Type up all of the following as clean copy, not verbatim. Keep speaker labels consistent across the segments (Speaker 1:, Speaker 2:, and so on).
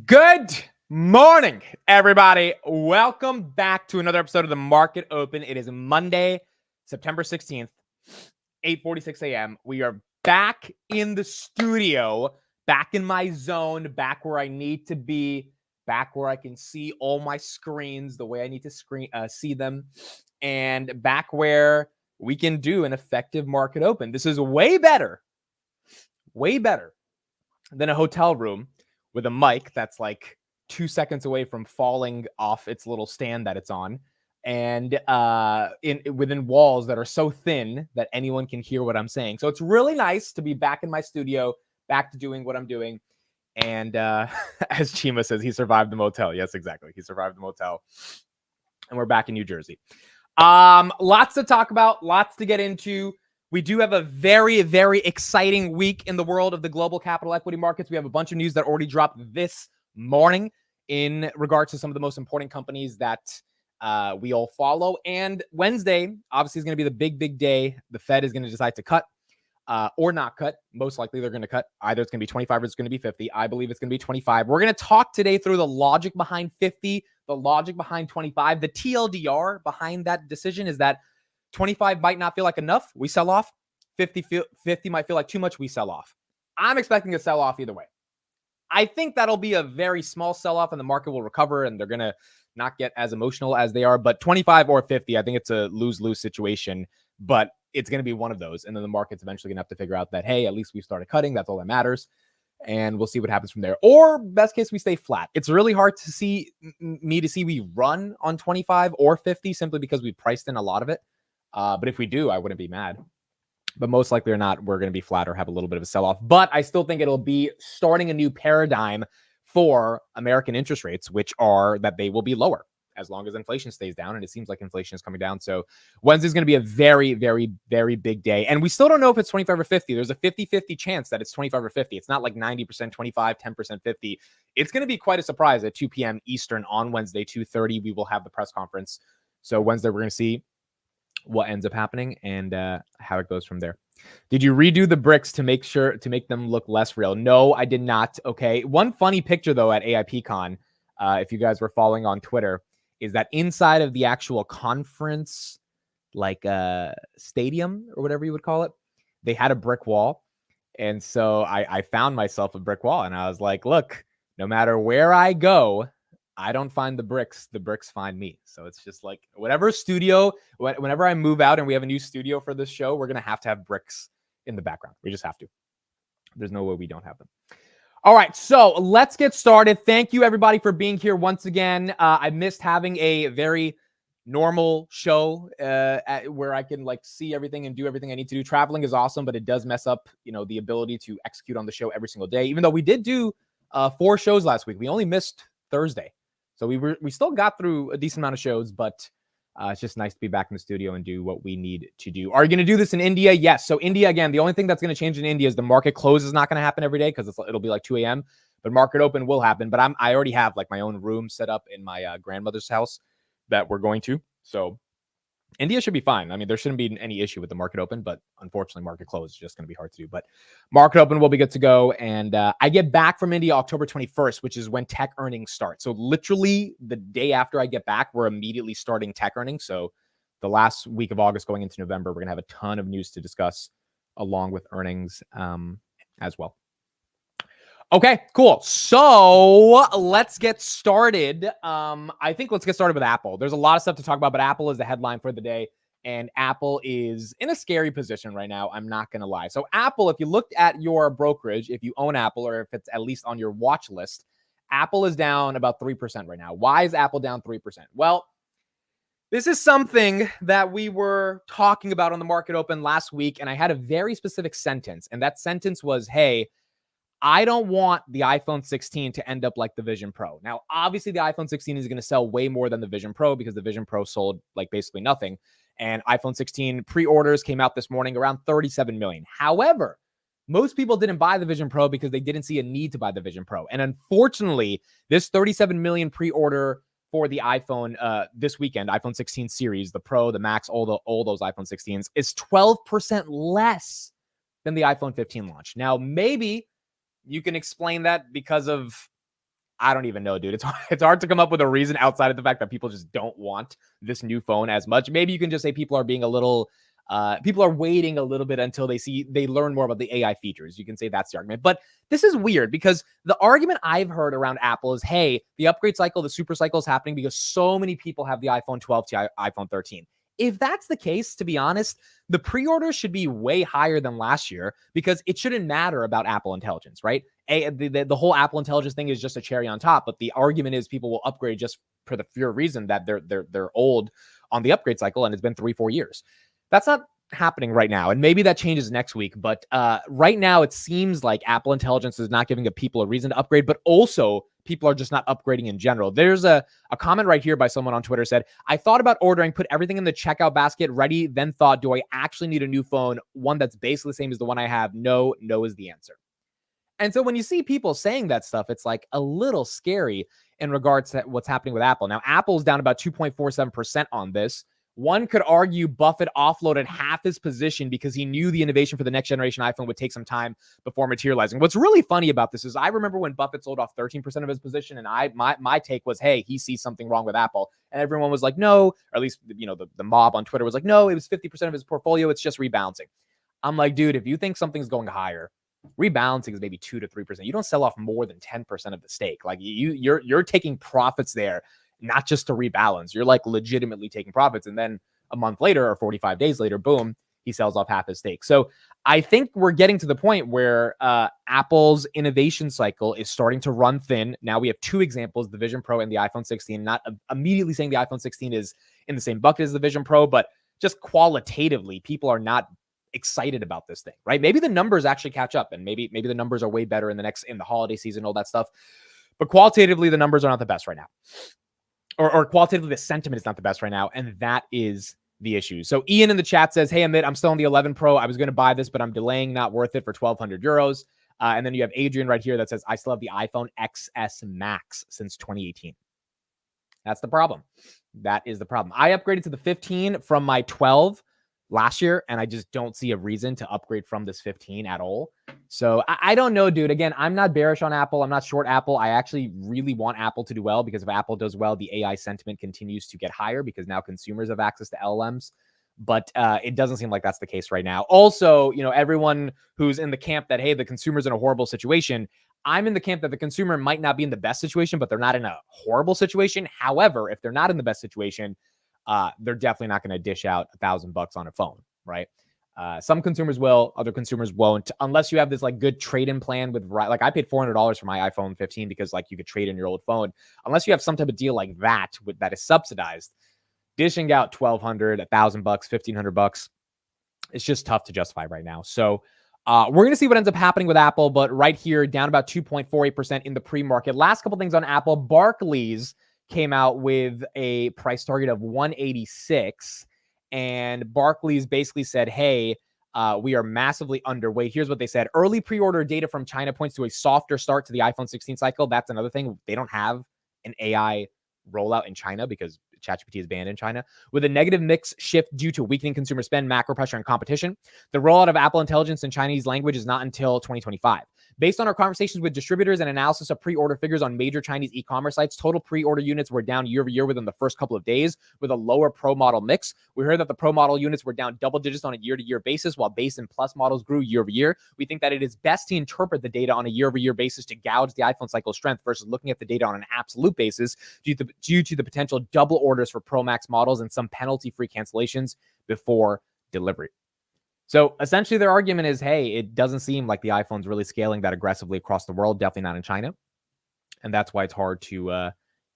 Speaker 1: Good morning, everybody. Welcome back to another episode of the Market Open. It is Monday, September 16th, 8:46 a.m. We are back in the studio, back in my zone, back where I need to be, back where I can see all my screens the way I need to see them, and back where we can do an effective market open. This is way better than a hotel room with a mic that's like 2 seconds away from falling off its little stand that it's on, and within walls that are so thin that anyone can hear what I'm saying. So it's really nice to be back in my studio, back to doing what I'm doing. And as Chima says, he survived the motel. Yes, exactly. He survived the motel. And we're back in New Jersey. Lots to talk about, lots to get into. We do have a very, very exciting week in the world of the global capital equity markets. We have a bunch of news that already dropped this morning in regards to some of the most important companies that we all follow. And Wednesday, obviously, is going to be the big day. The Fed is going to decide to cut or not cut. Most likely, they're going to cut. Either it's going to be 25 or it's going to be 50. I believe it's going to be 25. We're going to talk today through the logic behind 50, the logic behind 25. The TLDR behind that decision is that 25 might not feel like enough. We sell off. 50 might feel like too much. We sell off. I'm expecting a sell off either way. I think that'll be a very small sell off and the market will recover and they're going to not get as emotional as they are. But 25 or 50, I think it's a lose-lose situation, but it's going to be one of those. And then the market's eventually going to have to figure out that, hey, at least we started cutting. That's all that matters. And we'll see what happens from there. Or best case, we stay flat. It's really hard to see we run on 25 or 50 simply because we priced in a lot of it. But if we do, I wouldn't be mad. But most likely or not, we're going to be flat or have a little bit of a sell-off. But I still think it'll be starting a new paradigm for American interest rates, which are that they will be lower as long as inflation stays down. And it seems like inflation is coming down. So Wednesday is going to be a very, very, very big day. And we still don't know if it's 25 or 50. There's a 50-50 chance that it's 25 or 50. It's not like 90% 25, 10% 50. It's going to be quite a surprise at 2 p.m. Eastern on Wednesday, 2:30. We will have the press conference. So Wednesday, we're going to see what ends up happening and how it goes from there. Did you redo the bricks to make them look less real? No, I did not. Okay. One funny picture though at AIPCon, if you guys were following on Twitter, is that inside of the actual conference, like stadium or whatever you would call it, they had a brick wall. And so I found myself a brick wall and I was like, look, no matter where I go, I don't find the bricks find me. So it's just like whatever studio, whenever I move out and we have a new studio for this show, we're going to have bricks in the background. We just have to. There's no way we don't have them. All right, so let's get started. Thank you, everybody, for being here once again. I missed having a very normal show where I can like see everything and do everything I need to do. Traveling is awesome, but it does mess up, the ability to execute on the show every single day. Even though we did do 4 shows last week, we only missed Thursday. So we still got through a decent amount of shows, but it's just nice to be back in the studio and do what we need to do. Are you going to do this in India? Yes. So India, again, the only thing that's going to change in India is the market close is not going to happen every day because it'll be like 2 a.m. But market open will happen. But I already have like my own room set up in my grandmother's house that we're going to. So India should be fine. I mean, there shouldn't be any issue with the market open, but unfortunately, market close is just going to be hard to do. But market open will be good to go. And I get back from India October 21st, which is when tech earnings start. So literally the day after I get back, we're immediately starting tech earnings. So the last week of August going into November, we're going to have a ton of news to discuss along with earnings as well. Okay, cool. So let's get started. I think let's get started with Apple. There's a lot of stuff to talk about, but Apple is the headline for the day. And Apple is in a scary position right now. I'm not going to lie. So Apple, if you looked at your brokerage, if you own Apple, or if it's at least on your watch list, Apple is down about 3% right now. Why is Apple down 3%? Well, this is something that we were talking about on the market open last week. And I had a very specific sentence. And that sentence was, hey, I don't want the iPhone 16 to end up like the Vision Pro. Now, obviously, the iPhone 16 is going to sell way more than the Vision Pro because the Vision Pro sold like basically nothing. And iPhone 16 pre-orders came out this morning around 37 million. However, most people didn't buy the Vision Pro because they didn't see a need to buy the Vision Pro. And unfortunately, this 37 million pre-order for the iPhone this weekend, iPhone 16 series, the Pro, the Max, all those iPhone 16s, is 12% less than the iPhone 15 launch. Now, maybe you can explain that because of I don't even know, dude. It's hard to come up with a reason outside of the fact that people just don't want this new phone as much. Maybe you can just say people are being a little, people are waiting a little bit until they learn more about the AI features. You can say that's the argument. But this is weird because the argument I've heard around Apple is, hey, the upgrade cycle, the super cycle is happening because so many people have the iPhone 12 to iPhone 13. If that's the case, to be honest, the pre-orders should be way higher than last year because it shouldn't matter about Apple Intelligence, right? The whole Apple Intelligence thing is just a cherry on top, but the argument is people will upgrade just for the pure reason that they're old on the upgrade cycle and it's been 3-4 years. That's not happening right now, and maybe that changes next week, but right now it seems like Apple Intelligence is not giving people a reason to upgrade, but also people are just not upgrading in general. There's a comment right here by someone on Twitter said, I thought about ordering, put everything in the checkout basket ready, then thought, do I actually need a new phone? One that's basically the same as the one I have? No is the answer. And so when you see people saying that stuff, it's like a little scary in regards to what's happening with Apple. Now, Apple's down about 2.47% on this. One could argue Buffett offloaded half his position because he knew the innovation for the next generation iPhone would take some time before materializing. What's really funny about this is I remember when Buffett sold off 13% of his position, and my take was, hey, he sees something wrong with Apple. And everyone was like, no, or at least, the mob on Twitter was like, no, it was 50% of his portfolio. It's just rebalancing. I'm like, dude, if you think something's going higher, rebalancing is maybe 2 to 3%. You don't sell off more than 10% of the stake. Like you're taking profits there, not just to rebalance. You're like legitimately taking profits. And then a month later or 45 days later, boom, he sells off half his stake. So I think we're getting to the point where Apple's innovation cycle is starting to run thin. Now we have two examples, the Vision Pro and the iPhone 16, not immediately saying the iPhone 16 is in the same bucket as the Vision Pro, but just qualitatively, people are not excited about this thing, right? Maybe the numbers actually catch up and maybe the numbers are way better in the holiday season, all that stuff. But qualitatively, the numbers are not the best right now. Or qualitatively, the sentiment is not the best right now, and that is the issue. So Ian in the chat says, hey, Amit, I'm still on the 11 Pro. I was going to buy this, but I'm delaying, not worth it for 1,200 euros. And then you have Adrian right here that says, I still have the iPhone XS Max since 2018. That's the problem. That is the problem. I upgraded to the 15 from my 12 last year, and I just don't see a reason to upgrade from this 15 at all. So I don't know, dude. Again, I'm not bearish on Apple. I'm not short Apple. I actually really want Apple to do well because if Apple does well, the AI sentiment continues to get higher because now consumers have access to LLMs. But it doesn't seem like that's the case right now. Also, everyone who's in the camp that, hey, the consumer's in a horrible situation, I'm in the camp that the consumer might not be in the best situation, but they're not in a horrible situation. However, if they're not in the best situation, they're definitely not going to dish out $1,000 on a phone, right? Some consumers will, other consumers won't, unless you have this like good trade-in plan with, like I paid $400 for my iPhone 15 because like you could trade in your old phone. Unless you have some type of deal like that that is subsidized, dishing out $1,200, $1,000, $1,500, it's just tough to justify right now. So we're going to see what ends up happening with Apple, but right here, down about 2.48% in the pre-market. Last couple things on Apple. Barclays came out with a price target of 186, and Barclays basically said, hey, we are massively underweight. Here's what they said. Early pre-order data from China points to a softer start to the iPhone 16 cycle. That's another thing. They don't have an AI rollout in China because ChatGPT is banned in China, with a negative mix shift due to weakening consumer spend, macro pressure, and competition. The rollout of Apple Intelligence in Chinese language is not until 2025. Based on our conversations with distributors and analysis of pre-order figures on major Chinese e-commerce sites, total pre-order units were down year over year within the first couple of days with a lower Pro model mix. We heard that the Pro model units were down double digits on a year-to-year basis, while base and Plus models grew year over year. We think that it is best to interpret the data on a year-over-year basis to gauge the iPhone cycle strength versus looking at the data on an absolute basis due to the potential double orders for Pro Max models and some penalty-free cancellations before delivery. So essentially their argument is, hey, it doesn't seem like the iPhone's really scaling that aggressively across the world, definitely not in China. And that's why it's hard to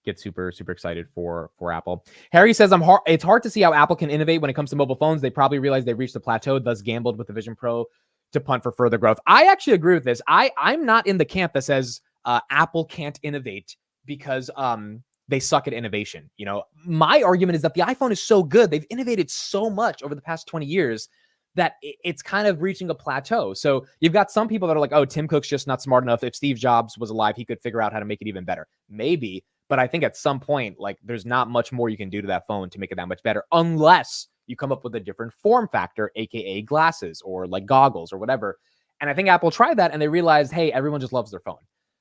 Speaker 1: get super, super excited for Apple. Harry says, it's hard to see how Apple can innovate when it comes to mobile phones. They probably realized they reached a plateau, thus gambled with the Vision Pro to punt for further growth. I actually agree with this. I'm not in the camp that says Apple can't innovate because they suck at innovation. My argument is that the iPhone is so good. They've innovated so much over the past 20 years that it's kind of reaching a plateau. So you've got some people that are like, oh, Tim Cook's just not smart enough. If Steve Jobs was alive, he could figure out how to make it even better. Maybe. But I think at some point, like there's not much more you can do to that phone to make it that much better, unless you come up with a different form factor, AKA glasses or like goggles or whatever. And I think Apple tried that and they realized, hey, everyone just loves their phone.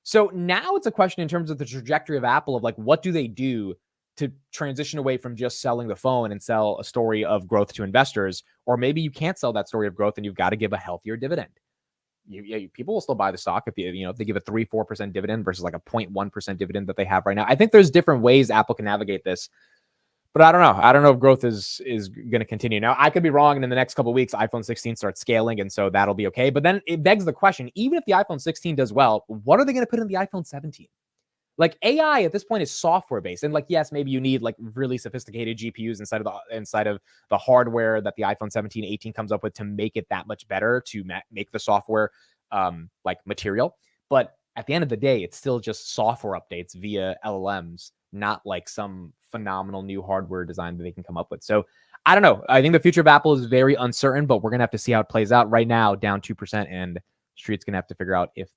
Speaker 1: So now it's a question in terms of the trajectory of Apple of like, what do they do to transition away from just selling the phone and sell a story of growth to investors? Or maybe you can't sell that story of growth and you've got to give a healthier dividend. People will still buy the stock if if they give a 3-4% dividend versus like a 0.1% dividend that they have right now. I think there's different ways Apple can navigate this. But I don't know. I don't know if growth is going to continue. Now, I could be wrong, and in the next couple of weeks, iPhone 16 starts scaling, and so that'll be okay. But then it begs the question, even if the iPhone 16 does well, what are they going to put in the iPhone 17? Like, AI at this point is software-based. And like, yes, maybe you need like really sophisticated GPUs inside of the hardware that the iPhone 17, 18 comes up with to make it that much better, to make the software like material. But at the end of the day, it's still just software updates via LLMs, not like some phenomenal new hardware design that they can come up with. So I don't know. I think the future of Apple is very uncertain, but we're going to have to see how it plays out. Right now, down 2%, and Street's going to have to figure out if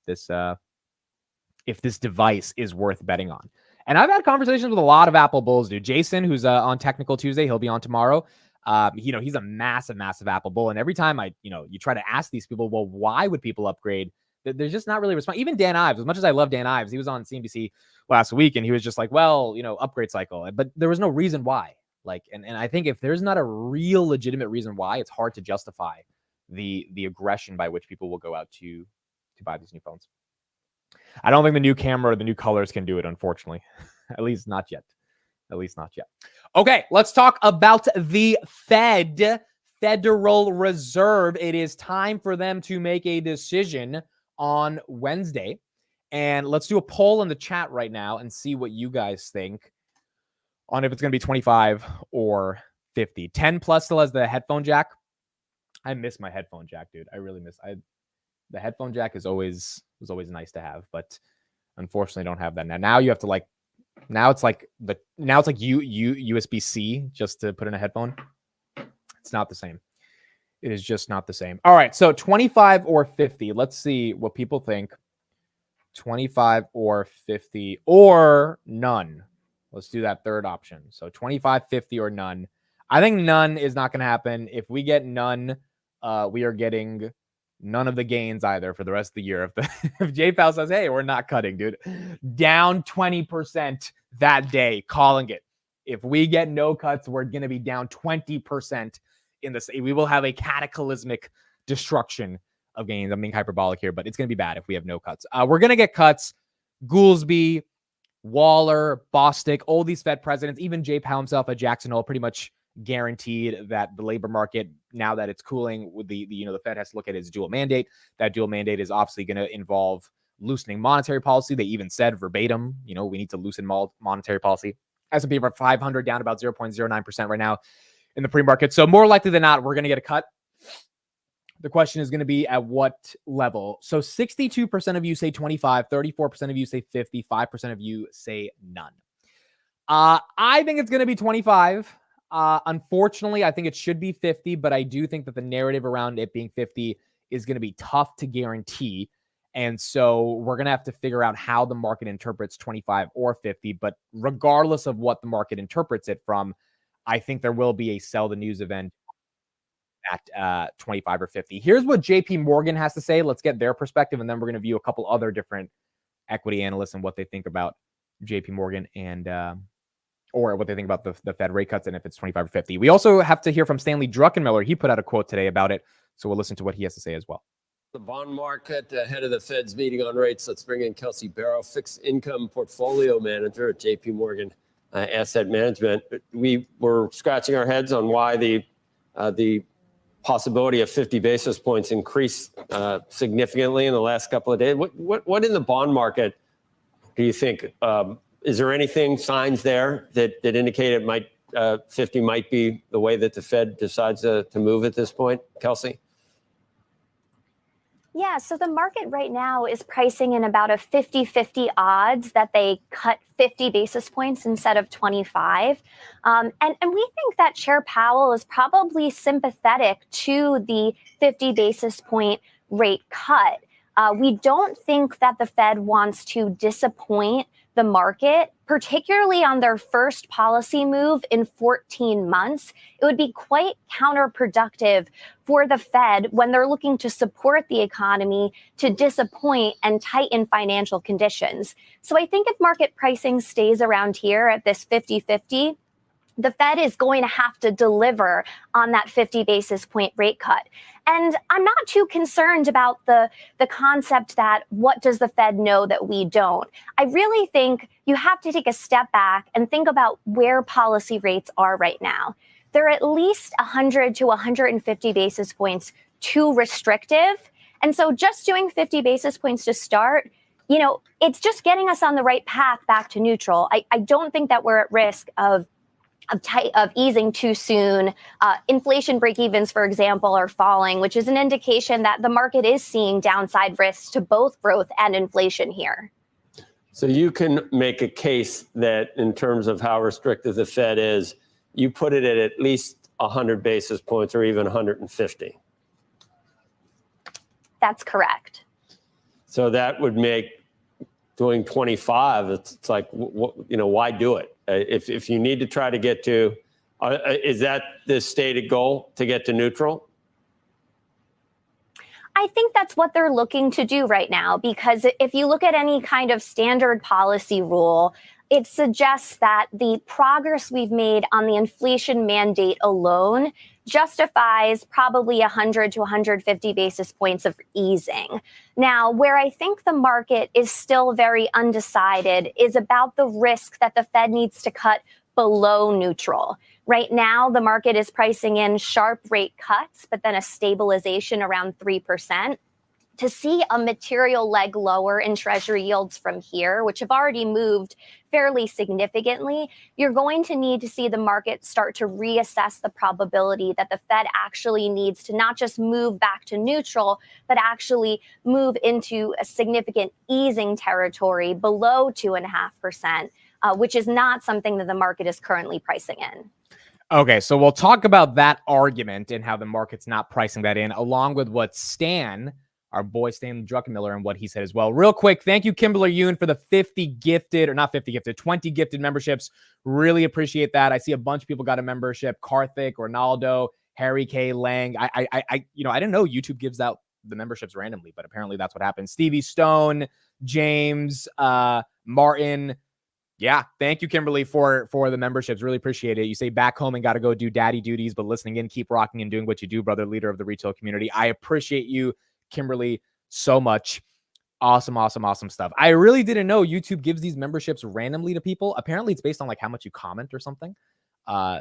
Speaker 1: this device is worth betting on. And I've had conversations with a lot of Apple bulls, dude. Jason, who's on Technical Tuesday, he'll be on tomorrow. He's a massive Apple bull. And every time you try to ask these people, well, why would people upgrade? There's just not really a response. Even Dan Ives, as much as I love Dan Ives, he was on CNBC last week and he was just like, well, upgrade cycle. But there was no reason why. Like, and I think if there's not a real legitimate reason why, it's hard to justify the aggression by which people will go out to buy these new phones. I don't think the new camera or the new colors can do it, unfortunately. At least not yet. Okay, let's talk about the Federal Reserve. It is time for them to make a decision on Wednesday. And let's do a poll in the chat right now and see what you guys think on if it's going to be 25 or 50. 10 plus still has the headphone jack. I miss my headphone jack, dude. I really miss the headphone jack was always nice to have, but unfortunately don't have that now. Now you have to now it's like USB-C just to put in a headphone. It's not the same. It is just not the same. All right, so 25 or 50. Let's see what people think. 25 or 50 or none. Let's do that third option. So 25, 50 or none. I think none is not going to happen. If we get none, we are getting none of the gains either for the rest of the year. If J Powell says, hey, we're not cutting, dude, down 20% that day, calling it. If we get no cuts, we're going to be down 20% in this. We will have a cataclysmic destruction of gains. I'm being hyperbolic here, but it's going to be bad if we have no cuts. We're going to get cuts. Goolsbee, Waller, Bostic, all these Fed presidents, even J Powell himself at Jackson Hole, pretty much guaranteed that the labor market, now that it's cooling, with the Fed has to look at its dual mandate. That dual mandate is obviously going to involve loosening monetary policy. They even said verbatim, we need to loosen monetary policy. S&P 500 down about 0.09% right now in the pre-market. So more likely than not, we're going to get a cut. The question is going to be at what level. So 62% of you say 25, 34% of you say 50, 5% of you say none. I think it's going to be 25. Unfortunately, I think it should be 50, but I do think that the narrative around it being 50 is going to be tough to guarantee. And so we're going to have to figure out how the market interprets 25 or 50. But regardless of what the market interprets it from, I think there will be a sell the news event at 25 or 50. Here's what JP Morgan has to say. Let's get their perspective, and then we're going to view a couple other different equity analysts and what they think about JP Morgan and or what they think about the Fed rate cuts and if it's 25 or 50. We also have to hear from Stanley Druckenmiller. He put out a quote today about it, so we'll listen to what he has to say as well.
Speaker 2: The bond market ahead of the Fed's meeting on rates. Let's bring in Kelsey Barrow, fixed income portfolio manager at JP Morgan Asset Management. We were scratching our heads on why the possibility of 50 basis points increased significantly in the last couple of days. What in the bond market do you think? Is there anything, signs there that indicate it might 50 might be the way that the Fed decides to move at this point, Kelsey?
Speaker 3: Yeah, so the market right now is pricing in about a 50-50 odds that they cut 50 basis points instead of 25. And we think that Chair Powell is probably sympathetic to the 50 basis point rate cut. We don't think that the Fed wants to disappoint the market, particularly on their first policy move in 14 months. It would be quite counterproductive for the Fed when they're looking to support the economy to disappoint and tighten financial conditions. So I think if market pricing stays around here at this 50-50, the Fed is going to have to deliver on that 50 basis point rate cut. And I'm not too concerned about the concept that what does the Fed know that we don't? I really think you have to take a step back and think about where policy rates are right now. They're at least 100 to 150 basis points too restrictive. And so just doing 50 basis points to start, it's just getting us on the right path back to neutral. I don't think that we're at risk of easing too soon. Inflation break-evens, for example, are falling, which is an indication that the market is seeing downside risks to both growth and inflation here.
Speaker 2: So you can make a case that in terms of how restrictive the Fed is, you put it at least 100 basis points or even 150.
Speaker 3: That's correct.
Speaker 2: So that would make doing 25, it's like, why do it? If you need to try to get to, is that the stated goal, to get to neutral?
Speaker 3: I think that's what they're looking to do right now, because if you look at any kind of standard policy rule, it suggests that the progress we've made on the inflation mandate alone justifies probably 100 to 150 basis points of easing. Now, where I think the market is still very undecided is about the risk that the Fed needs to cut below neutral. Right now, the market is pricing in sharp rate cuts, but then a stabilization around 3%. To see a material leg lower in Treasury yields from here, which have already moved fairly significantly, you're going to need to see the market start to reassess the probability that the Fed actually needs to not just move back to neutral, but actually move into a significant easing territory below 2.5%, which is not something that the market is currently pricing in.
Speaker 1: Okay, so we'll talk about that argument and how the market's not pricing that in, along with what Stan, our boy Stan Druckenmiller, and what he said as well. Real quick, thank you, Kimberly Yoon, for the 20 gifted memberships. Really appreciate that. I see a bunch of people got a membership. Karthik, Ronaldo, Harry K. Lang. I didn't know YouTube gives out the memberships randomly, but apparently that's what happens. Stevie Stone, James, Martin. Yeah, thank you, Kimberly, for the memberships. Really appreciate it. You say back home and got to go do daddy duties, but listening in, keep rocking and doing what you do, brother, leader of the retail community. I appreciate you, Kimberly, so much. Awesome stuff. I really didn't know YouTube gives these memberships randomly to people. Apparently it's based on like how much you comment or something.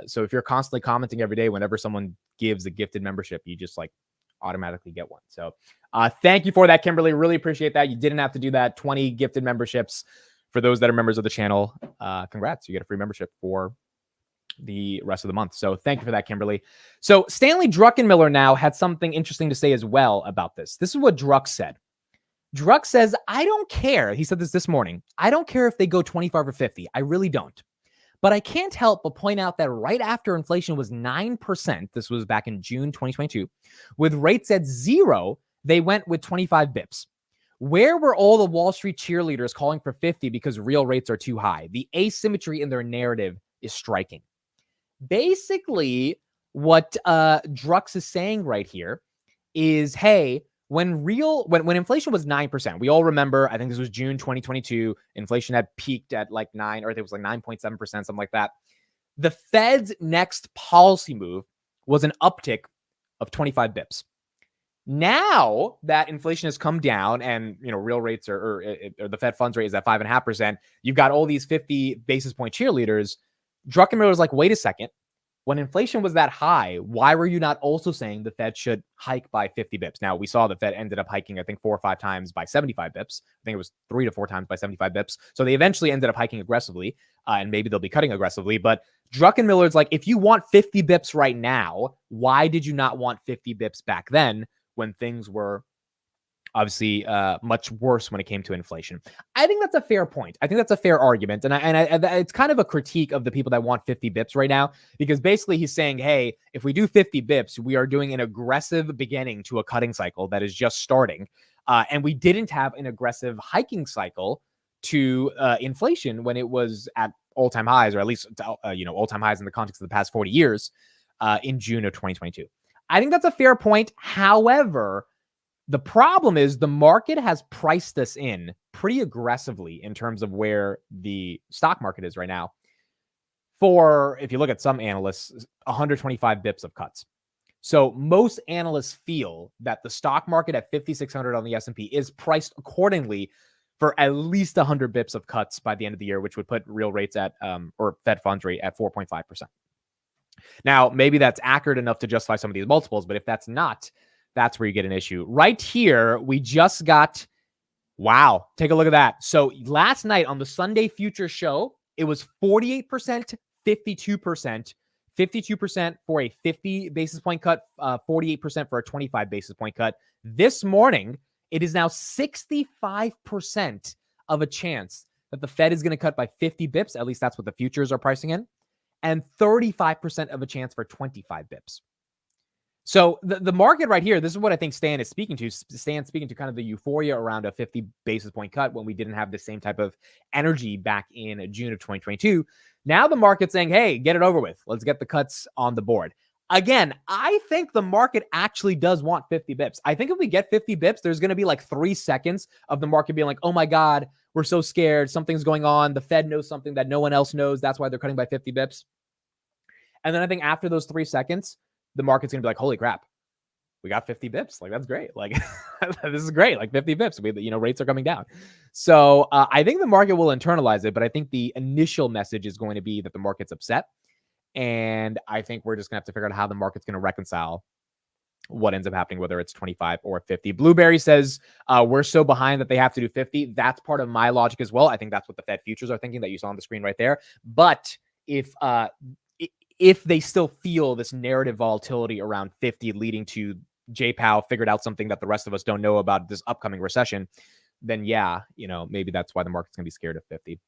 Speaker 1: So if you're constantly commenting every day, whenever someone gives a gifted membership, you just like automatically get one. So thank you for that, Kimberly. Really appreciate that. You didn't have to do that. 20 gifted memberships for those that are members of the channel. Congrats. You get a free membership for the rest of the month. So thank you for that, Kimberly. So Stanley Druckenmiller now had something interesting to say as well about this. This is what Druck said. Druck says, I don't care. He said this morning. I don't care if they go 25 or 50. I really don't. But I can't help but point out that right after inflation was 9%, this was back in June 2022, with rates at 0, they went with 25 bips. Where were all the Wall Street cheerleaders calling for 50 because real rates are too high? The asymmetry in their narrative is striking. Basically, what Drux is saying right here is, hey, when inflation was 9%, we all remember, I think this was June 2022, inflation had peaked at like 9, or it was like 9.7%, something like that. The Fed's next policy move was an uptick of 25 bips. Now that inflation has come down and, real rates or the Fed funds rate is at 5.5%, you've got all these 50 basis point cheerleaders. Druckenmiller was like, wait a second. When inflation was that high, why were you not also saying the Fed should hike by 50 bips? Now, we saw the Fed ended up hiking, I think, 4 or 5 times by 75 bips. I think it was 3 to 4 times by 75 bips. So they eventually ended up hiking aggressively, and maybe they'll be cutting aggressively. But Druckenmiller's like, if you want 50 bips right now, why did you not want 50 bips back then when things were obviously much worse when it came to inflation? I think that's a fair point. I think that's a fair argument. And it's kind of a critique of the people that want 50 bips right now, because basically he's saying, hey, if we do 50 bips, we are doing an aggressive beginning to a cutting cycle that is just starting. And we didn't have an aggressive hiking cycle to inflation when it was at all-time highs, or at least all-time highs in the context of the past 40 years in June of 2022. I think that's a fair point. However, the problem is the market has priced this in pretty aggressively in terms of where the stock market is right now. For, if you look at some analysts, 125 bips of cuts. So most analysts feel that the stock market at 5,600 on the S&P is priced accordingly for at least 100 bips of cuts by the end of the year, which would put real rates at, or Fed funds rate at 4.5%. Now, maybe that's accurate enough to justify some of these multiples, but if that's not, that's where you get an issue. Right here, we just got, wow, take a look at that. So last night on the Sunday Futures show, it was 48%, 52%, 52% for a 50 basis point cut, 48% for a 25 basis point cut. This morning, it is now 65% of a chance that the Fed is going to cut by 50 bips. At least that's what the futures are pricing in. And 35% of a chance for 25 bips. So the market right here, this is what I think Stan is speaking to. Stan's speaking to kind of the euphoria around a 50 basis point cut when we didn't have the same type of energy back in June of 2022. Now the market's saying, hey, get it over with. Let's get the cuts on the board. Again, I think the market actually does want 50 bips. I think if we get 50 bips, there's going to be like 3 seconds of the market being like, oh my God, we're so scared. Something's going on. The Fed knows something that no one else knows. That's why they're cutting by 50 bips. And then I think after those 3 seconds, the market's going to be like, holy crap, we got 50 bips. Like, that's great. Like, this is great. Like 50 bips. Rates are coming down. So I think the market will internalize it, but I think the initial message is going to be that the market's upset. And I think we're just going to have to figure out how the market's going to reconcile what ends up happening, whether it's 25 or 50. Blueberry says, we're so behind that they have to do 50. That's part of my logic as well. I think that's what the Fed futures are thinking that you saw on the screen right there. But if they still feel this narrative volatility around 50 leading to Jay Powell figured out something that the rest of us don't know about this upcoming recession, then yeah, maybe that's why the market's going to be scared of 50.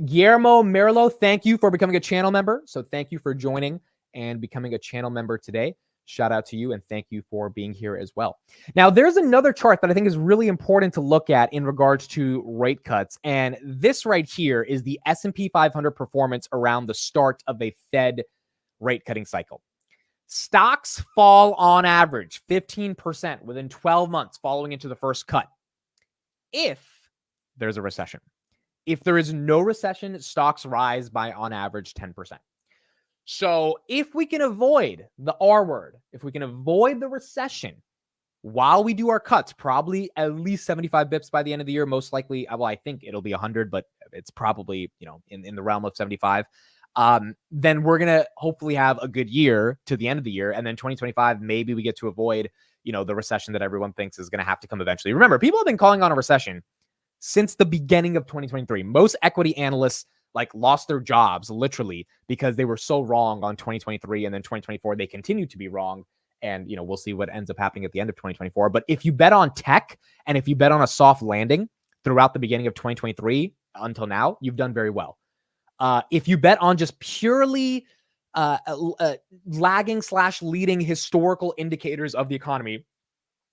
Speaker 1: Guillermo Merlo, thank you for becoming a channel member. So thank you for joining and becoming a channel member today. Shout out to you and thank you for being here as well. Now, there's another chart that I think is really important to look at in regards to rate cuts. And this right here is the S&P 500 performance around the start of a Fed rate cutting cycle. Stocks fall on average 15% within 12 months following into the first cut. If there's a recession. If there is no recession, stocks rise by on average 10%. So if we can avoid the R word, if we can avoid the recession while we do our cuts, probably at least 75 bips by the end of the year, most likely, well, I think it'll be 100, but it's probably, in the realm of 75. Then we're going to hopefully have a good year to the end of the year. And then 2025, maybe we get to avoid, the recession that everyone thinks is going to have to come eventually. Remember, people have been calling on a recession since the beginning of 2023. Most equity analysts lost their jobs literally because they were so wrong on 2023, and then 2024 they continue to be wrong. And we'll see what ends up happening at the end of 2024. But if you bet on tech and if you bet on a soft landing throughout the beginning of 2023 until now, you've done very well. If you bet on just purely lagging / leading historical indicators of the economy,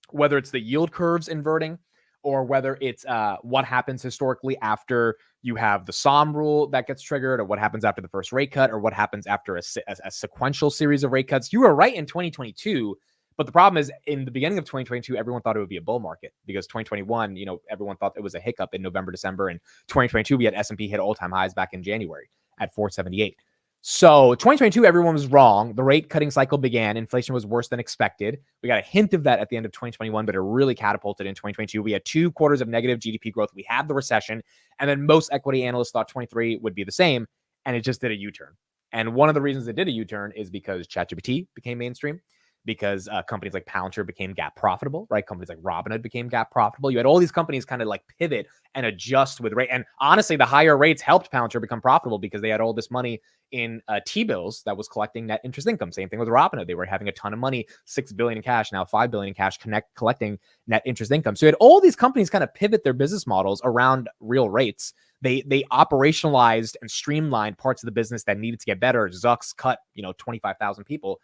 Speaker 1: whether it's the yield curves inverting, or whether it's what happens historically after you have the SOM rule that gets triggered, or what happens after the first rate cut, or what happens after a sequential series of rate cuts. You were right in 2022, but the problem is in the beginning of 2022, everyone thought it would be a bull market because 2021, everyone thought it was a hiccup in November, December, and 2022, we had S&P hit all-time highs back in January at 478. So 2022, everyone was wrong. The rate cutting cycle began. Inflation was worse than expected. We got a hint of that at the end of 2021, but it really catapulted in 2022. We had 2 quarters of negative GDP growth. We had the recession. And then most equity analysts thought 23 would be the same. And it just did a U-turn. And one of the reasons it did a U-turn is because ChatGPT became mainstream, because companies like Palantir became GAAP profitable, right? Companies like Robinhood became GAAP profitable. You had all these companies kind of pivot and adjust with rate. And honestly, the higher rates helped Palantir become profitable because they had all this money in T-bills that was collecting net interest income. Same thing with Robinhood. They were having a ton of money, $6 billion in cash, now $5 billion in cash, collecting net interest income. So you had all these companies kind of pivot their business models around real rates. They operationalized and streamlined parts of the business that needed to get better. Zuck's cut, 25,000 people.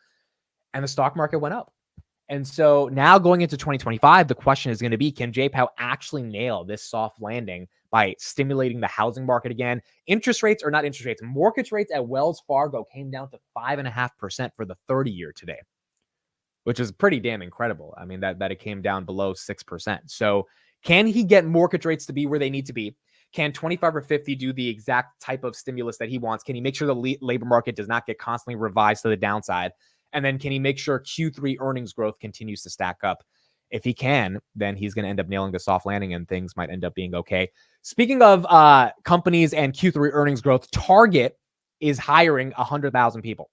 Speaker 1: And the stock market went up. And so now going into 2025, the question is going to be, can Jay Powell actually nail this soft landing by stimulating the housing market again? Interest rates, or not interest rates, mortgage rates at Wells Fargo came down to 5.5% for the 30-year today, which is pretty damn incredible. I mean, that it came down below 6%. So can he get mortgage rates to be where they need to be? Can 25 or 50 do the exact type of stimulus that he wants? Can he make sure the labor market does not get constantly revised to the downside? And then can he make sure Q3 earnings growth continues to stack up? If he can, then he's going to end up nailing the soft landing and things might end up being okay. Speaking of companies and Q3 earnings growth, Target is hiring 100,000 people.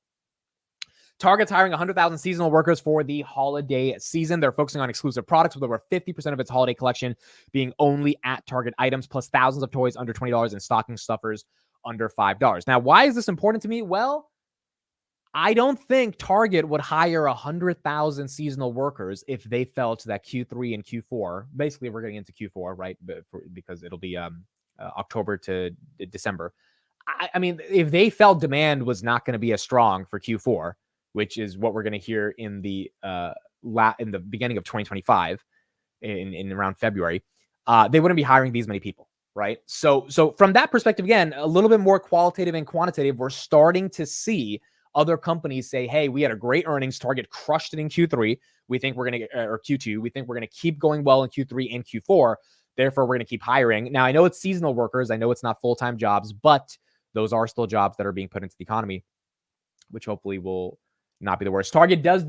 Speaker 1: Target's hiring 100,000 seasonal workers for the holiday season. They're focusing on exclusive products with over 50% of its holiday collection being only at Target items, plus thousands of toys under $20 and stocking stuffers under $5. Now, why is this important to me? Well, I don't think Target would hire 100,000 seasonal workers if they fell to that Q3 and Q4. Basically, we're getting into Q4, right? Because it'll be October to December. I mean, if they felt demand was not going to be as strong for Q4, which is what we're going to hear in the beginning of 2025, in around February, they wouldn't be hiring these many people, right? So from that perspective, again, a little bit more qualitative and quantitative, we're starting to see other companies say, hey, we had a great earnings. Target crushed it in Q3. We think we're going to get, or Q2. We think we're going to keep going well in Q3 and Q4. Therefore, we're going to keep hiring. Now, I know it's seasonal workers. I know it's not full-time jobs, but those are still jobs that are being put into the economy, which hopefully will not be the worst. Target does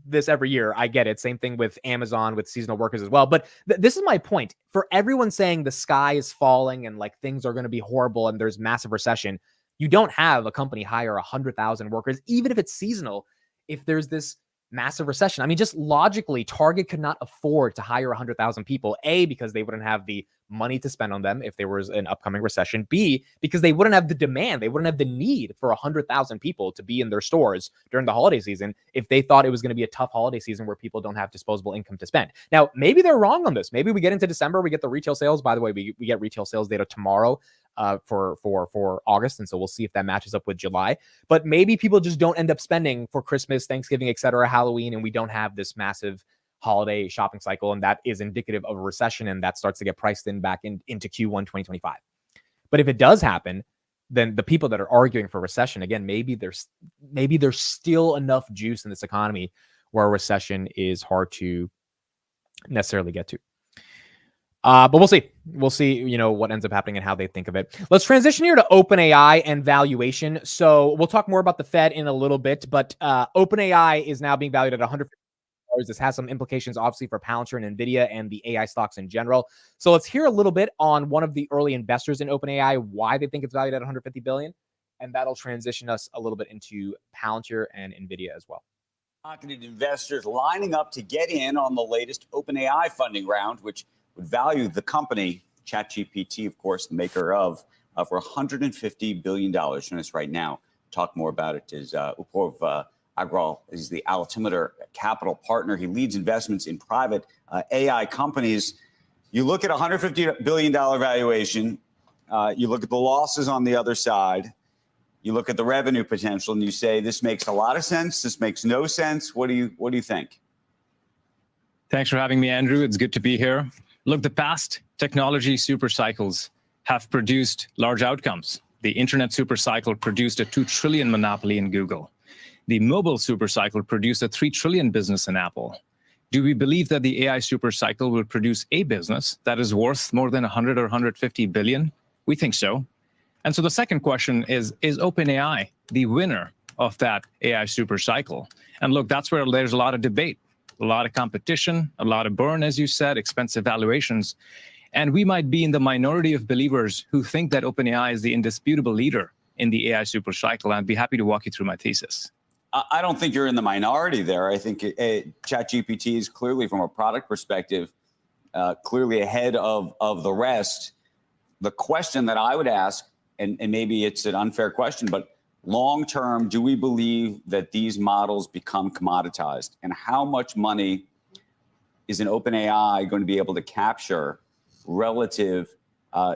Speaker 1: this every year. I get it. Same thing with Amazon with seasonal workers as well. But this is my point. For everyone saying the sky is falling and like things are going to be horrible and there's massive recession, you don't have a company hire 100,000 workers, even if it's seasonal, if there's this massive recession. I mean, just logically, Target could not afford to hire 100,000 people, A, because they wouldn't have the money to spend on them if there was an upcoming recession, B, because they wouldn't have the demand. They wouldn't have the need for 100,000 people to be in their stores during the holiday season if they thought it was going to be a tough holiday season where people don't have disposable income to spend. Now, maybe they're wrong on this. Maybe we get into December, we get the retail sales. By the way, we get retail sales data tomorrow for August. And so we'll see if that matches up with July. But maybe people just don't end up spending for Christmas, Thanksgiving, etc., Halloween, and we don't have this massive holiday shopping cycle, and that is indicative of a recession, and that starts to get priced in back into Q1 2025. But if it does happen, then the people that are arguing for recession, again, maybe there's still enough juice in this economy where a recession is hard to necessarily get to. But we'll see. We'll see, what ends up happening and how they think of it. Let's transition here to OpenAI and valuation. So we'll talk more about the Fed in a little bit, but OpenAI is now being valued at $150. This has some implications, obviously, for Palantir and NVIDIA and the AI stocks in general. So let's hear a little bit on one of the early investors in OpenAI, why they think it's valued at $150 billion, and that'll transition us a little bit into Palantir and NVIDIA as well.
Speaker 4: Pocketed investors lining up to get in on the latest OpenAI funding round, which would value the company, ChatGPT, of course, the maker of, for $150 billion. Joining us right now, talk more about it is Upurv Agrawal. He's the Altimeter Capital partner. He leads investments in private AI companies. You look at $150 billion valuation, you look at the losses on the other side, you look at the revenue potential, and you say, this makes a lot of sense, this makes no sense. What do you think?
Speaker 5: Thanks for having me, Andrew. It's good to be here. Look, the past technology super cycles have produced large outcomes. The internet super cycle produced a $2 trillion monopoly in Google. The mobile super cycle produced a $3 trillion business in Apple. Do we believe that the AI super cycle will produce a business that is worth more than 100 or 150 billion? We think so. And so the second question is OpenAI the winner of that AI super cycle? And look, that's where there's a lot of debate, a lot of competition, a lot of burn, as you said, expensive valuations. And we might be in the minority of believers who think that OpenAI is the indisputable leader in the AI super cycle. I'd be happy to walk you through my thesis.
Speaker 4: I don't think you're in the minority there. I think ChatGPT is clearly, from a product perspective, clearly ahead of the rest. The question that I would ask, and maybe it's an unfair question, but long term, do we believe that these models become commoditized? And how much money is an OpenAI going to be able to capture relative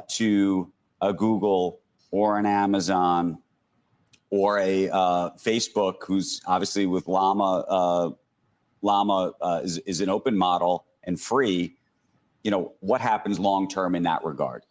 Speaker 4: to a Google or an Amazon or a Facebook, who's obviously with Llama Llama is an open model and free, what happens long term in that regard?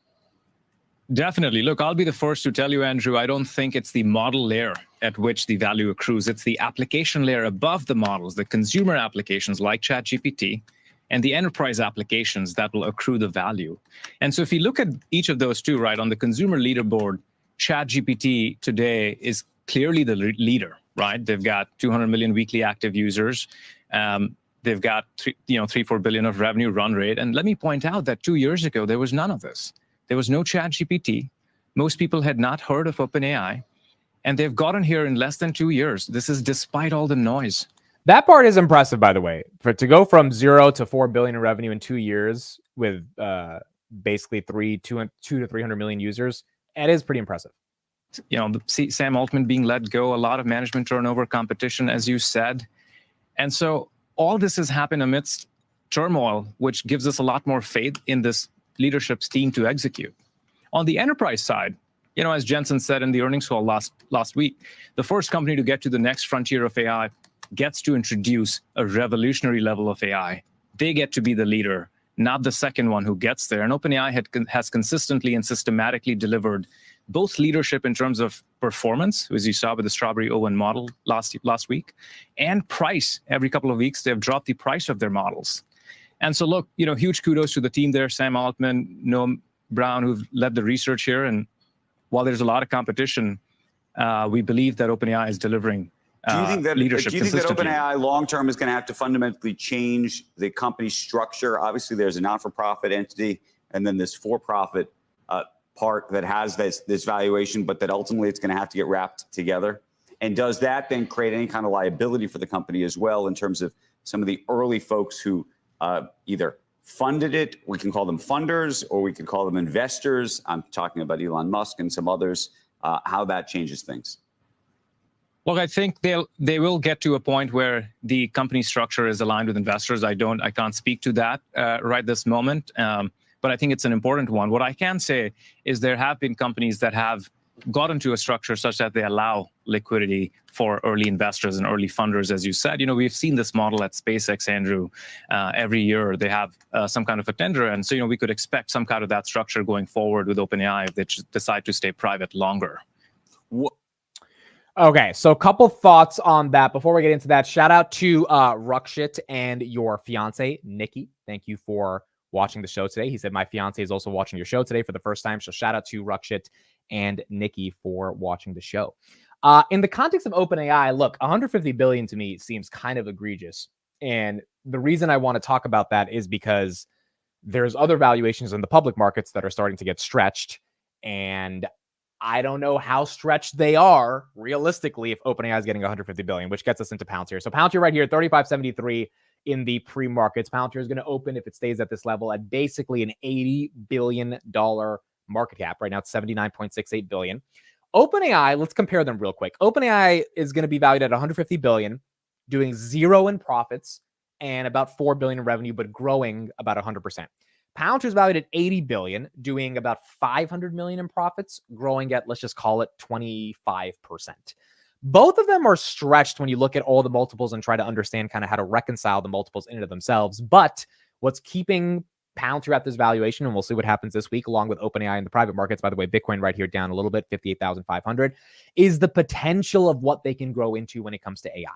Speaker 5: Definitely. Look, I'll be the first to tell you, Andrew, I don't think it's the model layer at which the value accrues. It's the application layer above the models, the consumer applications like ChatGPT, and the enterprise applications that will accrue the value. And so if you look at each of those two, right, on the consumer leaderboard, ChatGPT today is clearly the leader, right? They've got 200 million weekly active users. They've got 3-4 billion of revenue run rate. And let me point out that 2 years ago, there was none of this. There was no ChatGPT. Most people had not heard of OpenAI. And they've gotten here in less than 2 years. This is despite all the noise.
Speaker 1: That part is impressive, by the way. To go from 0 to 4 billion in revenue in 2 years with basically 200 to 300 million users, that is pretty impressive.
Speaker 5: Sam Altman being let go, a lot of management turnover, competition, as you said. And so all this has happened amidst turmoil, which gives us a lot more faith in this leadership's team to execute. On the enterprise side, as Jensen said in the earnings call last week, the first company to get to the next frontier of AI gets to introduce a revolutionary level of AI. They get to be the leader, not the second one who gets there. And OpenAI has consistently and systematically delivered both leadership in terms of performance, as you saw with the Strawberry O1 model last week, and price. Every couple of weeks, they've dropped the price of their models. And so look, huge kudos to the team there, Sam Altman, Noam Brown, who've led the research here. And while there's a lot of competition, we believe that OpenAI is delivering leadership.
Speaker 4: Do you think that OpenAI long term is going to have to fundamentally change the company structure? Obviously, there's a not-for-profit entity, and then this for-profit part that has this valuation, but that ultimately it's going to have to get wrapped together. And does that then create any kind of liability for the company as well in terms of some of the early folks who either funded it? We can call them funders, or we could call them investors. I'm talking about Elon Musk and some others. How that changes things.
Speaker 5: Well, I think they will get to a point where the company structure is aligned with investors. I can't speak to that right this moment, but I think it's an important one. What I can say is there have been companies that have gotten to a structure such that they allow liquidity for early investors and early funders, as you said. We've seen this model at SpaceX, Andrew. Every year they have some kind of a tender, and so we could expect some kind of that structure going forward with OpenAI if they decide to stay private longer.
Speaker 1: Okay, so a couple thoughts on that before we get into that. Shout out to Ruckshit and your fiance, Nikki. Thank you for watching the show today. He said, my fiance is also watching your show today for the first time. So shout out to Ruckshit and Nikki for watching the show. In the context of OpenAI, look, 150 billion to me seems kind of egregious. And the reason I want to talk about that is because there's other valuations in the public markets that are starting to get stretched. And I don't know how stretched they are realistically if OpenAI is getting 150 billion, which gets us into Palantir. So Palantir right here, 35.73 in the pre-markets. Palantir is going to open, if it stays at this level, at basically an $80 billion market cap. Right now it's 79.68 billion. OpenAI, let's compare them real quick. OpenAI is going to be valued at 150 billion, doing 0 in profits and about 4 billion in revenue, but growing about 100%. Palantir is valued at 80 billion, doing about 500 million in profits, growing at, let's just call it 25%. Both of them are stretched when you look at all the multiples and try to understand kind of how to reconcile the multiples into themselves. But what's keeping Palantir at this valuation, and we'll see what happens this week, along with OpenAI in the private markets, by the way, Bitcoin right here down a little bit, 58,500, is the potential of what they can grow into when it comes to AI.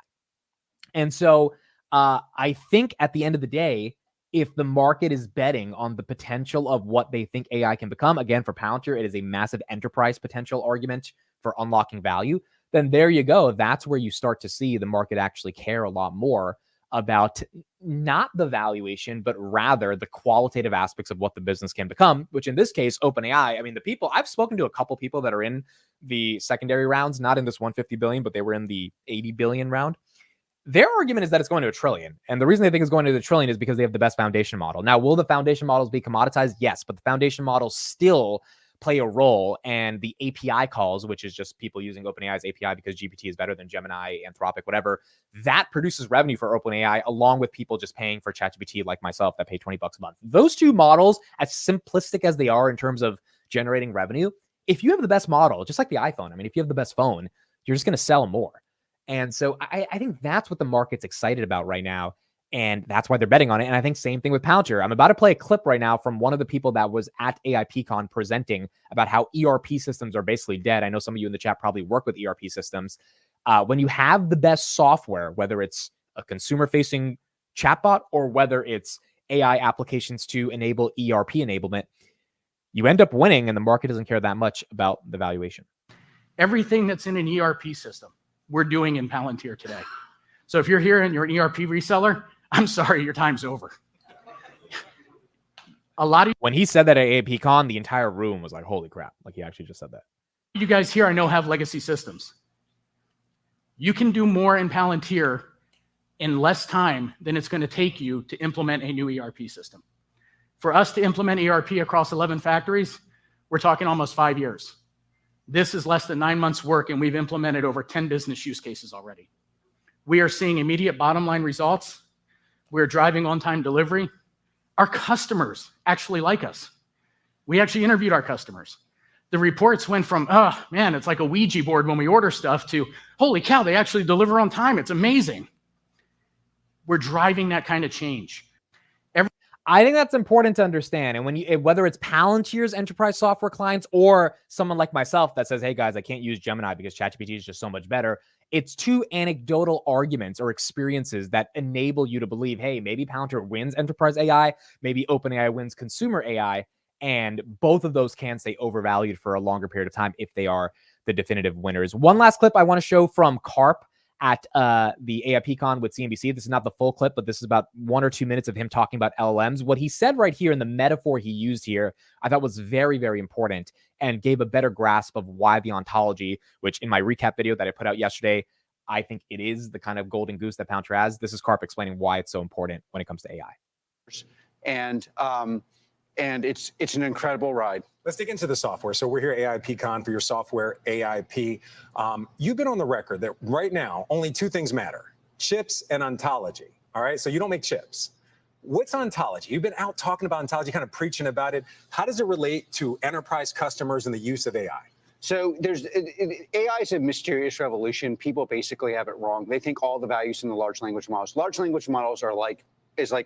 Speaker 1: And so I think at the end of the day, if the market is betting on the potential of what they think AI can become, again, for Palantir, it is a massive enterprise potential argument for unlocking value, then there you go. That's where you start to see the market actually care a lot more about not the valuation, but rather the qualitative aspects of what the business can become, which in this case, OpenAI, I mean, the people, I've spoken to a couple people that are in the secondary rounds, not in this 150 billion, but they were in the 80 billion round. Their argument is that it's going to $1 trillion. And the reason they think it's going to $1 trillion is because they have the best foundation model. Now, will the foundation models be commoditized? Yes, but the foundation models still play a role. And the API calls, which is just people using OpenAI's API because GPT is better than Gemini, Anthropic, whatever, that produces revenue for OpenAI, along with people just paying for ChatGPT like myself that pay $20 a month. Those two models, as simplistic as they are in terms of generating revenue, if you have the best model, just like the iPhone, I mean, if you have the best phone, you're just going to sell more. And so I think that's what the market's excited about right now. And that's why they're betting on it. And I think same thing with Palantir. I'm about to play a clip right now from one of the people that was at AIPCon presenting about how ERP systems are basically dead. I know some of you in the chat probably work with ERP systems. When you have the best software, whether it's a consumer-facing chatbot or whether it's AI applications to enable ERP enablement, you end up winning, and the market doesn't care that much about the valuation.
Speaker 6: Everything that's in an ERP system, we're doing in Palantir today. So if you're here and you're an ERP reseller, I'm sorry, your time's over. A lot of
Speaker 1: When he said that at AIPCon, the entire room was like, holy crap. Like, he actually just said that.
Speaker 6: you guys here I know have legacy systems. You can do more in Palantir in less time than it's going to take you to implement a new ERP system. For us to implement ERP across 11 factories, we're talking almost 5 years. This is less than 9 months work, and we've implemented over 10 business use cases already. We are seeing immediate bottom line results. We're driving on-time delivery. Our customers actually like us. We actually interviewed our customers. The reports went from, oh man, it's like a Ouija board when we order stuff, to, holy cow, they actually deliver on time. It's amazing. We're driving that kind of change.
Speaker 1: I think that's important to understand. And when you, whether it's Palantir's enterprise software clients or someone like myself that says, hey guys, I can't use Gemini because ChatGPT is just so much better. It's two anecdotal arguments or experiences that enable you to believe, hey, maybe Palantir wins enterprise AI, maybe OpenAI wins consumer AI. And both of those can stay overvalued for a longer period of time if they are the definitive winners. One last clip I want to show from Karp at the AIPCon with CNBC. This is not the full clip, but this is about 1 or 2 minutes of him talking about LLMs. What he said right here in the metaphor he used here, I thought was very, very important and gave a better grasp of why the ontology, which in my recap video that I put out yesterday, I think it is the kind of golden goose that Palantir has. This is Karp explaining why it's so important when it comes to AI.
Speaker 7: And it's an incredible ride.
Speaker 8: Let's dig into the software. So we're here at AIPCon for your software, AIP. You've been on the record that right now, only two things matter: chips and ontology. All right, so you don't make chips. What's ontology? You've been out talking about ontology, kind of preaching about it. How does it relate to enterprise customers and the use of AI?
Speaker 7: So AI is a mysterious revolution. People basically have it wrong. They think all the values in the large language models. Large language models are like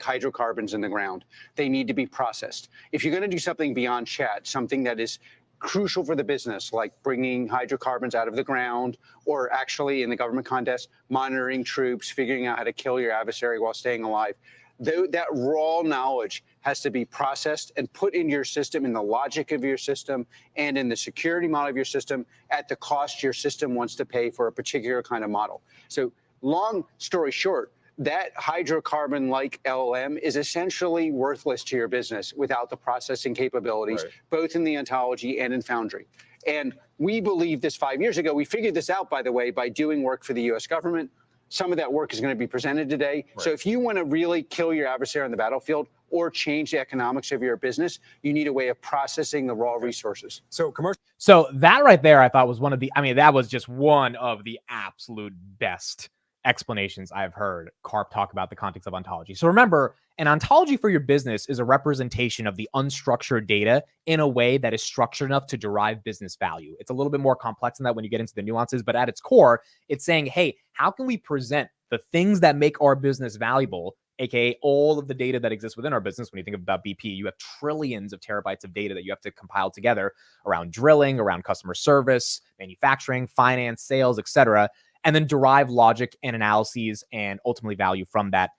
Speaker 7: hydrocarbons in the ground. They need to be processed. If you're going to do something beyond chat, something that is crucial for the business, like bringing hydrocarbons out of the ground, or actually in the government context, monitoring troops, figuring out how to kill your adversary while staying alive, that raw knowledge has to be processed and put in your system, in the logic of your system, and in the security model of your system at the cost your system wants to pay for a particular kind of model. So long story short, that hydrocarbon-like LLM is essentially worthless to your business without the processing capabilities, both in the ontology and in Foundry. And we believed this 5 years ago. We figured this out, by the way, by doing work for the US government. Some of that work is going to be presented today. So if you want to really kill your adversary on the battlefield or change the economics of your business, you need a way of processing the raw resources.
Speaker 8: So commercial.
Speaker 1: So that right there, I thought was one of the, I mean, that was just one of the absolute best explanations I've heard Karp talk about the context of ontology. So remember, an ontology for your business is a representation of the unstructured data in a way that is structured enough to derive business value. It's a little bit more complex than that when you get into the nuances, but at its core, it's saying, hey, how can we present the things that make our business valuable, aka all of the data that exists within our business? When you think about BP, you have trillions of terabytes of data that you have to compile together around drilling, around customer service, manufacturing, finance, sales, etc., and then derive logic and analyses and ultimately value from that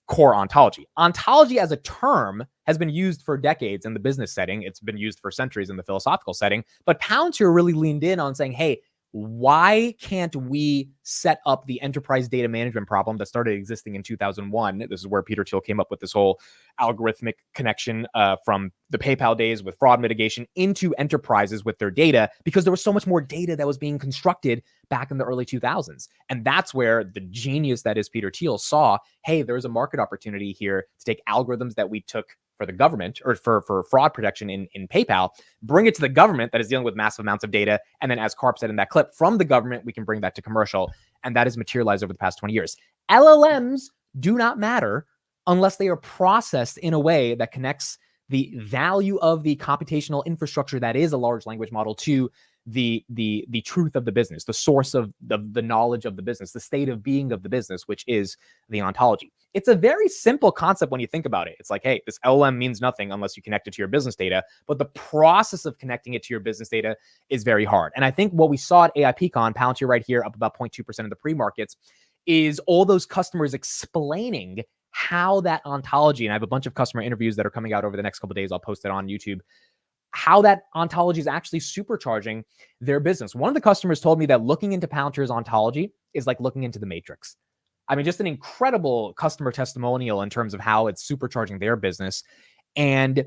Speaker 1: core ontology. Ontology as a term has been used for decades in the business setting. It's been used for centuries in the philosophical setting. But Palantir really leaned in on saying, hey, why can't we set up the enterprise data management problem that started existing in 2001? This is where Peter Thiel came up with this whole algorithmic connection from the PayPal days with fraud mitigation into enterprises with their data, because there was so much more data that was being constructed back in the early 2000s. And that's where the genius that is Peter Thiel saw, hey, there's a market opportunity here to take algorithms that we took for the government or for fraud protection in PayPal, bring it to the government that is dealing with massive amounts of data. And then, as Karp said in that clip, from the government, we can bring that to commercial. And that has materialized over the past 20 years. LLMs do not matter unless they are processed in a way that connects the value of the computational infrastructure that is a large language model to the truth of the business, the source of the knowledge of the business, the state of being of the business, which is the ontology. It's a very simple concept when you think about it. It's like, hey, this LLM means nothing unless you connect it to your business data, but the process of connecting it to your business data is very hard. And I think what we saw at AIPCon, Palantir right here, up about 0.2% of the pre-markets, is all those customers explaining how that ontology, and I have a bunch of customer interviews that are coming out over the next couple of days. I'll post it on YouTube, how that ontology is actually supercharging their business. One of the customers told me that looking into Palantir's ontology is like looking into the Matrix. I mean, just an incredible customer testimonial in terms of how it's supercharging their business. And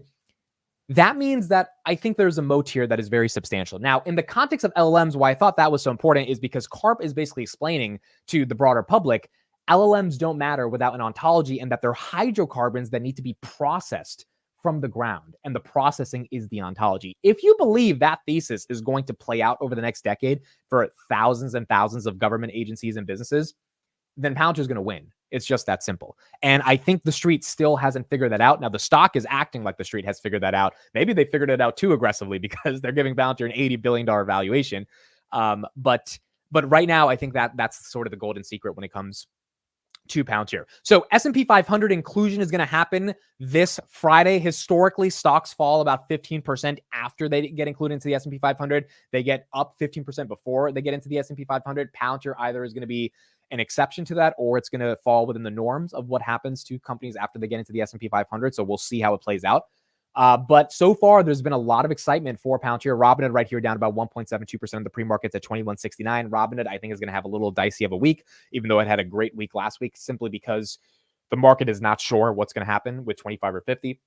Speaker 1: that means that I think there's a moat here that is very substantial. Now, in the context of LLMs, why I thought that was so important is because CARP is basically explaining to the broader public, LLMs don't matter without an ontology, and that they're hydrocarbons that need to be processed from the ground, and the processing is the ontology. If you believe that thesis is going to play out over the next decade for thousands and thousands of government agencies and businesses, then Palantir is going to win. It's just that simple. And I think the street still hasn't figured that out. Now, the stock is acting like the street has figured that out. Maybe they figured it out too aggressively because they're giving Palantir an $80 billion valuation. But right now, I think that's sort of the golden secret when it comes to Palantir. So S&P 500 inclusion is going to happen this Friday. Historically, stocks fall about 15% after they get included into the S&P 500. They get up 15% before they get into the S&P 500. Palantir either is going to be an exception to that, or it's going to fall within the norms of what happens to companies after they get into the S&P 500. So we'll see how it plays out. But so far, there's been a lot of excitement for Palantir. Robinhood right here down about 1.72% of the pre-markets at 21.69. Robinhood, I think, is going to have a little dicey of a week, even though it had a great week last week, simply because the market is not sure what's going to happen with 25 or 50.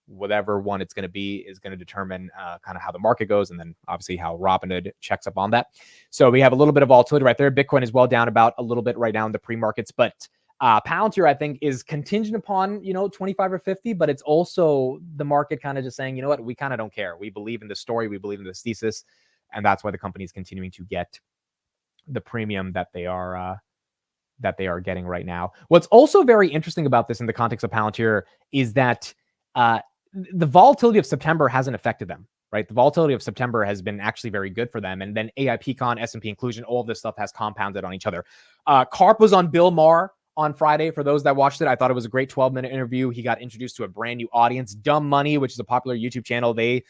Speaker 1: Whatever one it's going to be is going to determine kind of how the market goes, and then obviously how Robinhood checks up on that. So we have a little bit of volatility right there. Bitcoin is well down about a little bit right now in the pre-markets, but Palantir, I think, is contingent upon, 25 or 50, but it's also the market kind of just saying, you know what, we kind of don't care. We believe in the story. We believe in this thesis. And that's why the company is continuing to get the premium that they are getting right now. What's also very interesting about this in the context of Palantir is that the volatility of September hasn't affected them, right? The volatility of September has been actually very good for them. And then AIPCon, S&P inclusion, all of this stuff has compounded on each other. CARP was on Bill Maher on Friday. For those that watched it, I thought it was a great 12-minute interview. He got introduced to a brand new audience. Dumb Money, which is a popular YouTube channel, they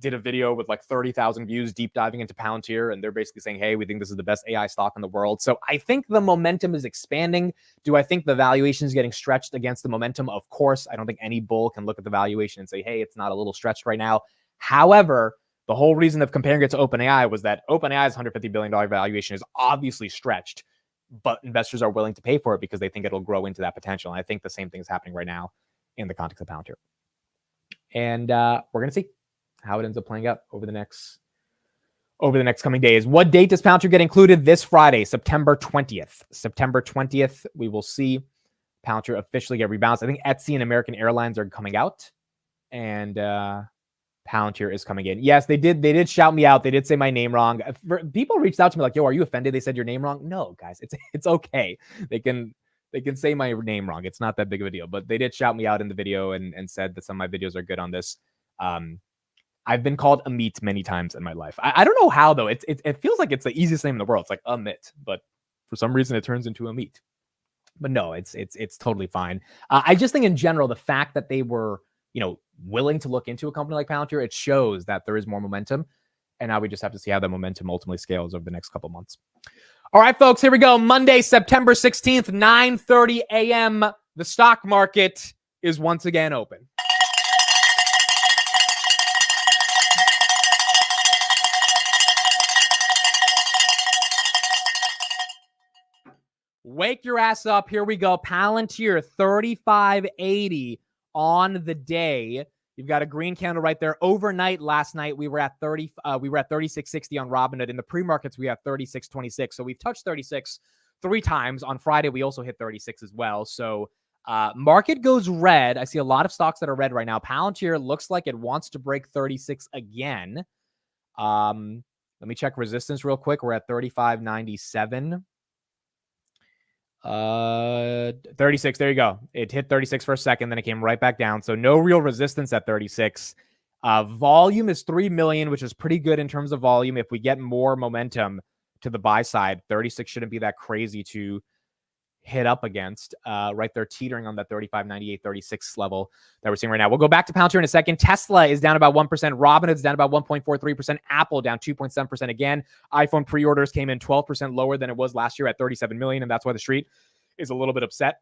Speaker 1: did a video with like 30,000 views deep diving into Palantir, and they're basically saying, hey, we think this is the best AI stock in the world. So I think the momentum is expanding. Do I think the valuation is getting stretched against the momentum? Of course. I don't think any bull can look at the valuation and say, hey, it's not a little stretched right now. However, the whole reason of comparing it to OpenAI was that OpenAI's $150 billion valuation is obviously stretched, but investors are willing to pay for it because they think it'll grow into that potential. And I think the same thing is happening right now in the context of Palantir. And we're going to see how it ends up playing out over the next coming days. What date does Palantir get included? This Friday, September 20th. September 20th, we will see Palantir officially get rebalanced. I think Etsy and American Airlines are coming out, and Palantir is coming in. Yes, they did shout me out. They did say my name wrong. People reached out to me like, yo, are you offended they said your name wrong? No, guys, it's okay. They can say my name wrong. It's not that big of a deal. But they did shout me out in the video and said that some of my videos are good on this. I've been called Amit many times in my life. I don't know how, though. It feels like it's the easiest name in the world. It's like Amit, but for some reason it turns into Amit. But no, it's totally fine. I just think in general, the fact that they were, willing to look into a company like Palantir, it shows that there is more momentum. And now we just have to see how that momentum ultimately scales over the next couple months. All right, folks, here we go. Monday, September 16th, 9:30 a.m. The stock market is once again open. Wake your ass up. Here we go. Palantir 35.80 on the day. You've got a green candle right there. Overnight last night we were at 36.60 on Robinhood. In the pre-markets we have 36.26. So we've touched 36 3 times. On Friday we also hit 36 as well. So market goes red. I see a lot of stocks that are red right now. Palantir looks like it wants to break 36 again. Let me check resistance real quick. We're at 35.97. 36. There you go. It hit 36 for a second, then it came right back down. So no real resistance at 36. Volume is 3 million, which is pretty good in terms of volume. If we get more momentum to the buy side, 36 shouldn't be that crazy to hit up against. Right there, teetering on that 35.98, 36 level that we're seeing right now. We'll go back to Palantir in a second. Tesla is down about 1%. Robinhood's down about 1.43%. Apple down 2.7% again. iPhone pre-orders came in 12% lower than it was last year at 37 million, and that's why the street is a little bit upset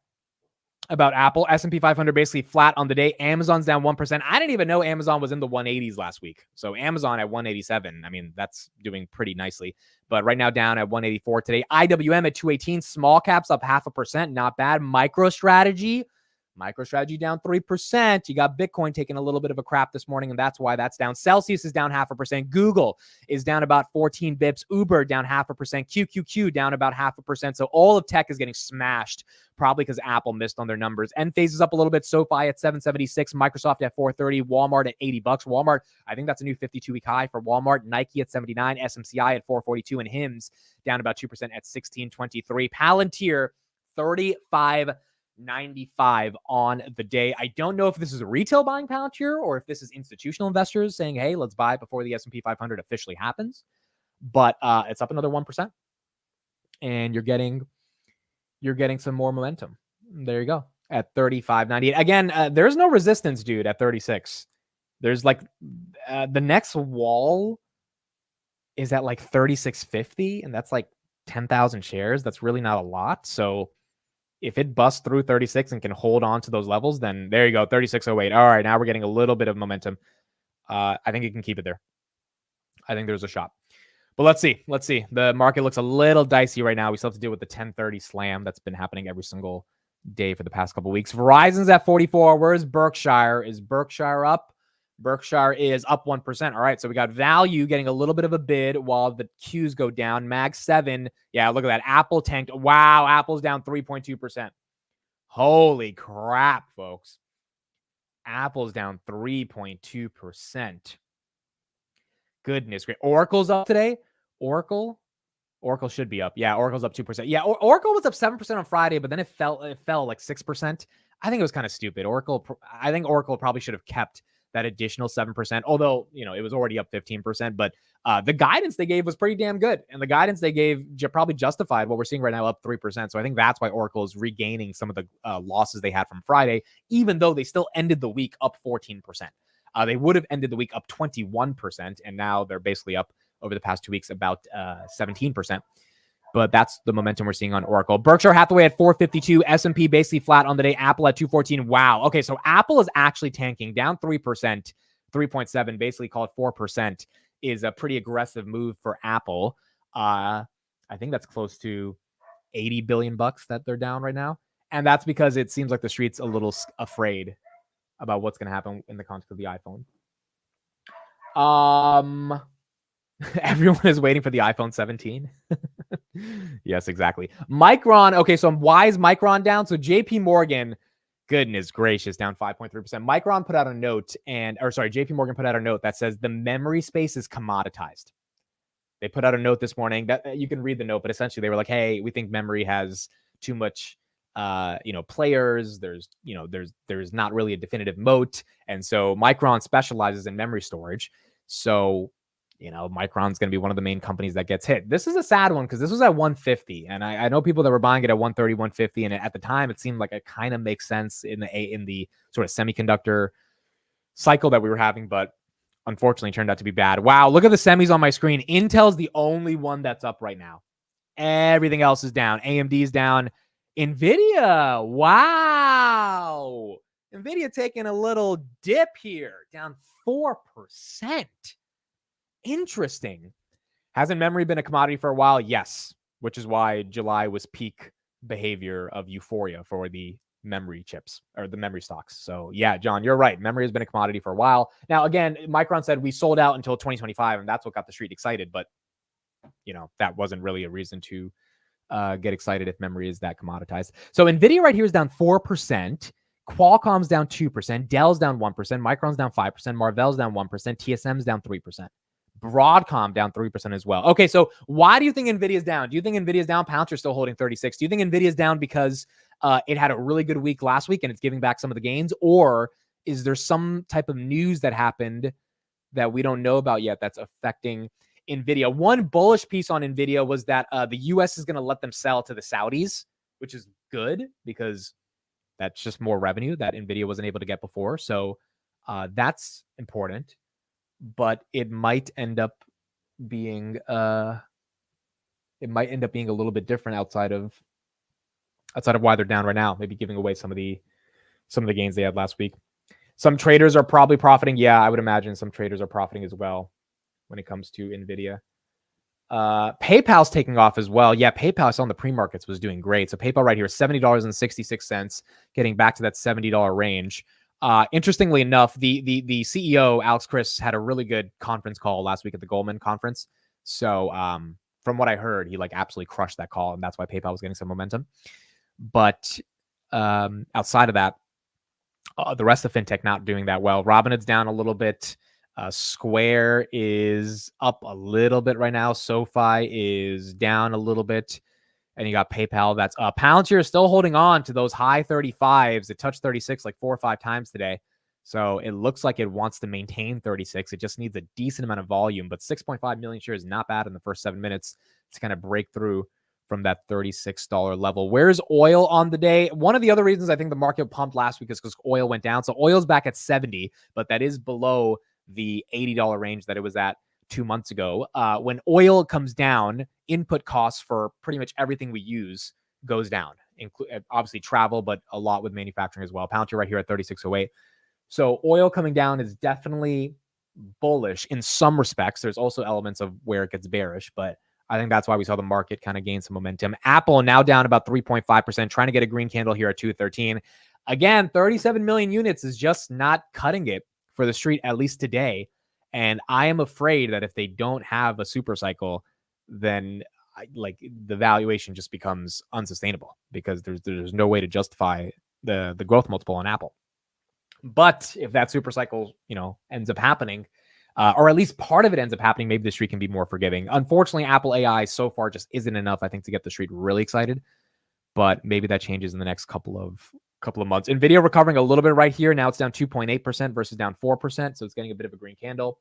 Speaker 1: about Apple. S&P 500 basically flat on the day. Amazon's down 1%. I didn't even know Amazon was in the 180s last week. So Amazon at 187. I mean, that's doing pretty nicely. But right now down at 184 today. IWM at 218. Small caps up 0.5%. Not bad. MicroStrategy down 3%. You got Bitcoin taking a little bit of a crap this morning, and that's why that's down. Celsius is down 0.5%. Google is down about 14 bips. Uber down 0.5%. QQQ down about 0.5%. So all of tech is getting smashed, probably because Apple missed on their numbers. Enphase is up a little bit. SoFi at 776. Microsoft at 430. Walmart at $80. Walmart, I think that's a new 52-week high for Walmart. Nike at 79. SMCI at 442. And HIMS down about 2% at 1623. Palantir 35.95 on the day. I don't know if this is a retail buying Palantir or if this is institutional investors saying, hey, let's buy it before the S&P 500 officially happens. But it's up another 1%. And you're getting some more momentum. There you go. At 35.98. Again, there's no resistance, dude, at 36. There's like the next wall is at like 36.50, and that's like 10,000 shares. That's really not a lot. So if it busts through 36 and can hold on to those levels, then there you go, 36.08. All right, now we're getting a little bit of momentum. I think it can keep it there. I think there's a shot. But let's see. The market looks a little dicey right now. We still have to deal with the 1030 slam that's been happening every single day for the past couple of weeks. Verizon's at 44. Where's Berkshire? Is Berkshire up? Berkshire is up 1%. All right, so we got value getting a little bit of a bid while the Qs go down. Mag 7. Yeah, look at that. Apple tanked. Wow, Apple's down 3.2%. Holy crap, folks. Apple's down 3.2%. Goodness great. Oracle's up today. Oracle should be up. Yeah, Oracle's up 2%. Yeah, Oracle was up 7% on Friday, but then it fell like 6%. I think it was kind of stupid. I think Oracle probably should have kept that additional 7%, although, it was already up 15%, but the guidance they gave was pretty damn good. And the guidance they gave probably justified what we're seeing right now, up 3%. So I think that's why Oracle is regaining some of the losses they had from Friday, even though they still ended the week up 14%. They would have ended the week up 21%, and now they're basically up over the past 2 weeks about 17%. But that's the momentum we're seeing on Oracle. Berkshire Hathaway at 452. S&P basically flat on the day. Apple at 214. Wow. Okay, so Apple is actually tanking, down 3%, 3.7, basically call it 4%, is a pretty aggressive move for Apple. I think that's close to $80 billion that they're down right now. And that's because it seems like the street's a little afraid about what's going to happen in the context of the iPhone. Everyone is waiting for the iPhone 17. Yes, exactly. Micron. Okay, so why is Micron down? So JP Morgan, goodness gracious, down 5.3%. Micron put out a note JP Morgan put out a note that says the memory space is commoditized. They put out a note this morning that you can read the note, but essentially they were like, hey, we think memory has too much players. There's not really a definitive moat. And so Micron specializes in memory storage. So Micron's going to be one of the main companies that gets hit. This is a sad one because this was at 150, and I know people that were buying it at 130, 150, and at the time it seemed like it kind of makes sense in the sort of semiconductor cycle that we were having, but unfortunately turned out to be bad. Wow, look at the semis on my screen. Intel's the only one that's up right now. Everything else is down. AMD's down. NVIDIA, wow. NVIDIA taking a little dip here, down 4%. Interesting. Hasn't memory been a commodity for a while? Yes, which is why July was peak behavior of euphoria for the memory chips or the memory stocks. So yeah, John, you're right. Memory has been a commodity for a while. Now, again, Micron said we sold out until 2025, and that's what got the street excited. But, that wasn't really a reason to get excited if memory is that commoditized. So NVIDIA right here is down 4%. Qualcomm's down 2%. Dell's down 1%. Micron's down 5%. Marvell's down 1%. TSM's down 3%. Broadcom down 3% as well. Okay, so why do you think NVIDIA's down? Do you think NVIDIA's down? Palantir's still holding 36. Do you think NVIDIA's down because it had a really good week last week and it's giving back some of the gains? Or is there some type of news that happened that we don't know about yet that's affecting NVIDIA. One bullish piece on NVIDIA was that the US is going to let them sell to the Saudis, which is good because that's just more revenue that NVIDIA wasn't able to get before. So that's important, but it might end up being a little bit different outside of why they're down right now, maybe giving away some of the gains they had last week. Some traders are probably profiting. Yeah, I would imagine some traders are profiting as well when it comes to NVIDIA. PayPal's taking off as well. Yeah, PayPal I saw on the pre-markets was doing great. So PayPal right here, $70.66, getting back to that $70 range. Interestingly enough, the CEO, Alex Chris, had a really good conference call last week at the Goldman conference. So from what I heard, he like absolutely crushed that call, and that's why PayPal was getting some momentum. But outside of that, the rest of fintech not doing that well. Robinhood's down a little bit. Square is up a little bit right now. SoFi is down a little bit. And you got PayPal that's up. Palantir is still holding on to those high 35s. It touched 36 like 4 or 5 times today. So it looks like it wants to maintain 36. It just needs a decent amount of volume. But 6.5 million shares is not bad in the first 7 minutes to kind of break through from that $36 level. Where's oil on the day? One of the other reasons I think the market pumped last week is because oil went down. So oil's back at 70, but that is below the $80 range that it was at 2 months ago. When oil comes down, input costs for pretty much everything we use goes down, obviously travel, but a lot with manufacturing as well. Palantir right here at 36.08. So oil coming down is definitely bullish in some respects. There's also elements of where it gets bearish, but I think that's why we saw the market kind of gain some momentum. Apple now down about 3.5%, trying to get a green candle here at 213. Again, 37 million units is just not cutting it for the street, at least today. And I am afraid that if they don't have a super cycle, then the valuation just becomes unsustainable because there's no way to justify the growth multiple on Apple. But if that super cycle, ends up happening, or at least part of it ends up happening, maybe the street can be more forgiving. Unfortunately, Apple AI so far just isn't enough, I think, to get the street really excited. But maybe that changes in the next couple of months. NVIDIA recovering a little bit right here. Now it's down 2.8% versus down 4%. So it's getting a bit of a green candle.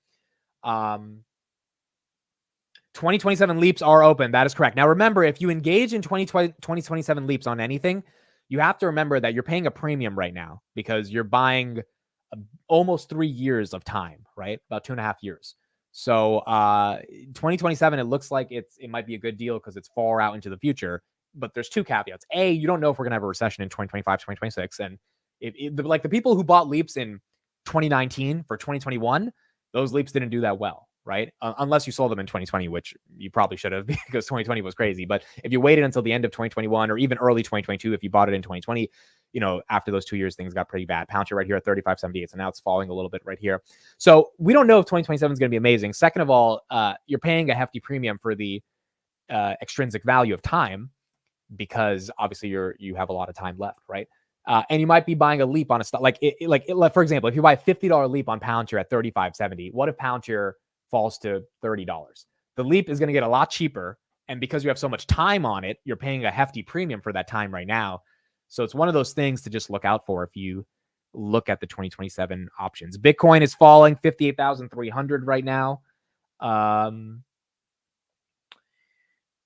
Speaker 1: 2027 leaps are open. That is correct. Now, remember, if you engage in 2027 leaps on anything, you have to remember that you're paying a premium right now because you're buying almost 3 years of time, right? About 2.5 years. So 2027, it looks like it might be a good deal because it's far out into the future. But there's 2 caveats. A, you don't know if we're going to have a recession in 2025, 2026. And like the people who bought leaps in 2019 for 2021, those leaps didn't do that well, right? Unless you sold them in 2020, which you probably should have because 2020 was crazy. But if you waited until the end of 2021 or even early 2022, if you bought it in 2020, after those 2 years, things got pretty bad. Palantir right here at 35.78. So now it's falling a little bit right here. So we don't know if 2027 is going to be amazing. Second of all, you're paying a hefty premium for the extrinsic value of time because obviously you have a lot of time left, right? And you might be buying a leap on a stock for example, if you buy a $50 leap on Palantir at 35.70, what if Palantir falls to $30? The leap is going to get a lot cheaper, and because you have so much time on it, you're paying a hefty premium for that time right now. So it's one of those things to just look out for if you look at the 2027 options. Bitcoin is falling 58,300 right now.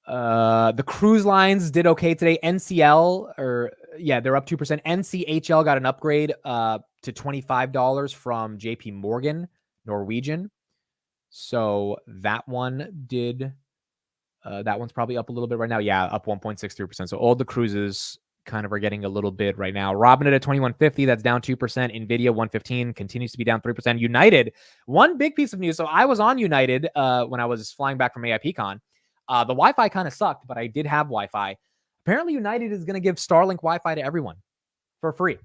Speaker 1: The cruise lines did okay today. NCL, they're up 2%. NCHL got an upgrade to $25 from JP Morgan, Norwegian. So that one did. That one's probably up a little bit right now. Yeah, up 1.63%. So all the cruises kind of are getting a little bit right now. Robinhood at 21.50, that's down 2%. Nvidia 115 continues to be down 3%. United, one big piece of news. So I was on United when I was flying back from AIPCon. The Wi-Fi kind of sucked, but I did have Wi-Fi. Apparently, United is going to give Starlink Wi-Fi to everyone for free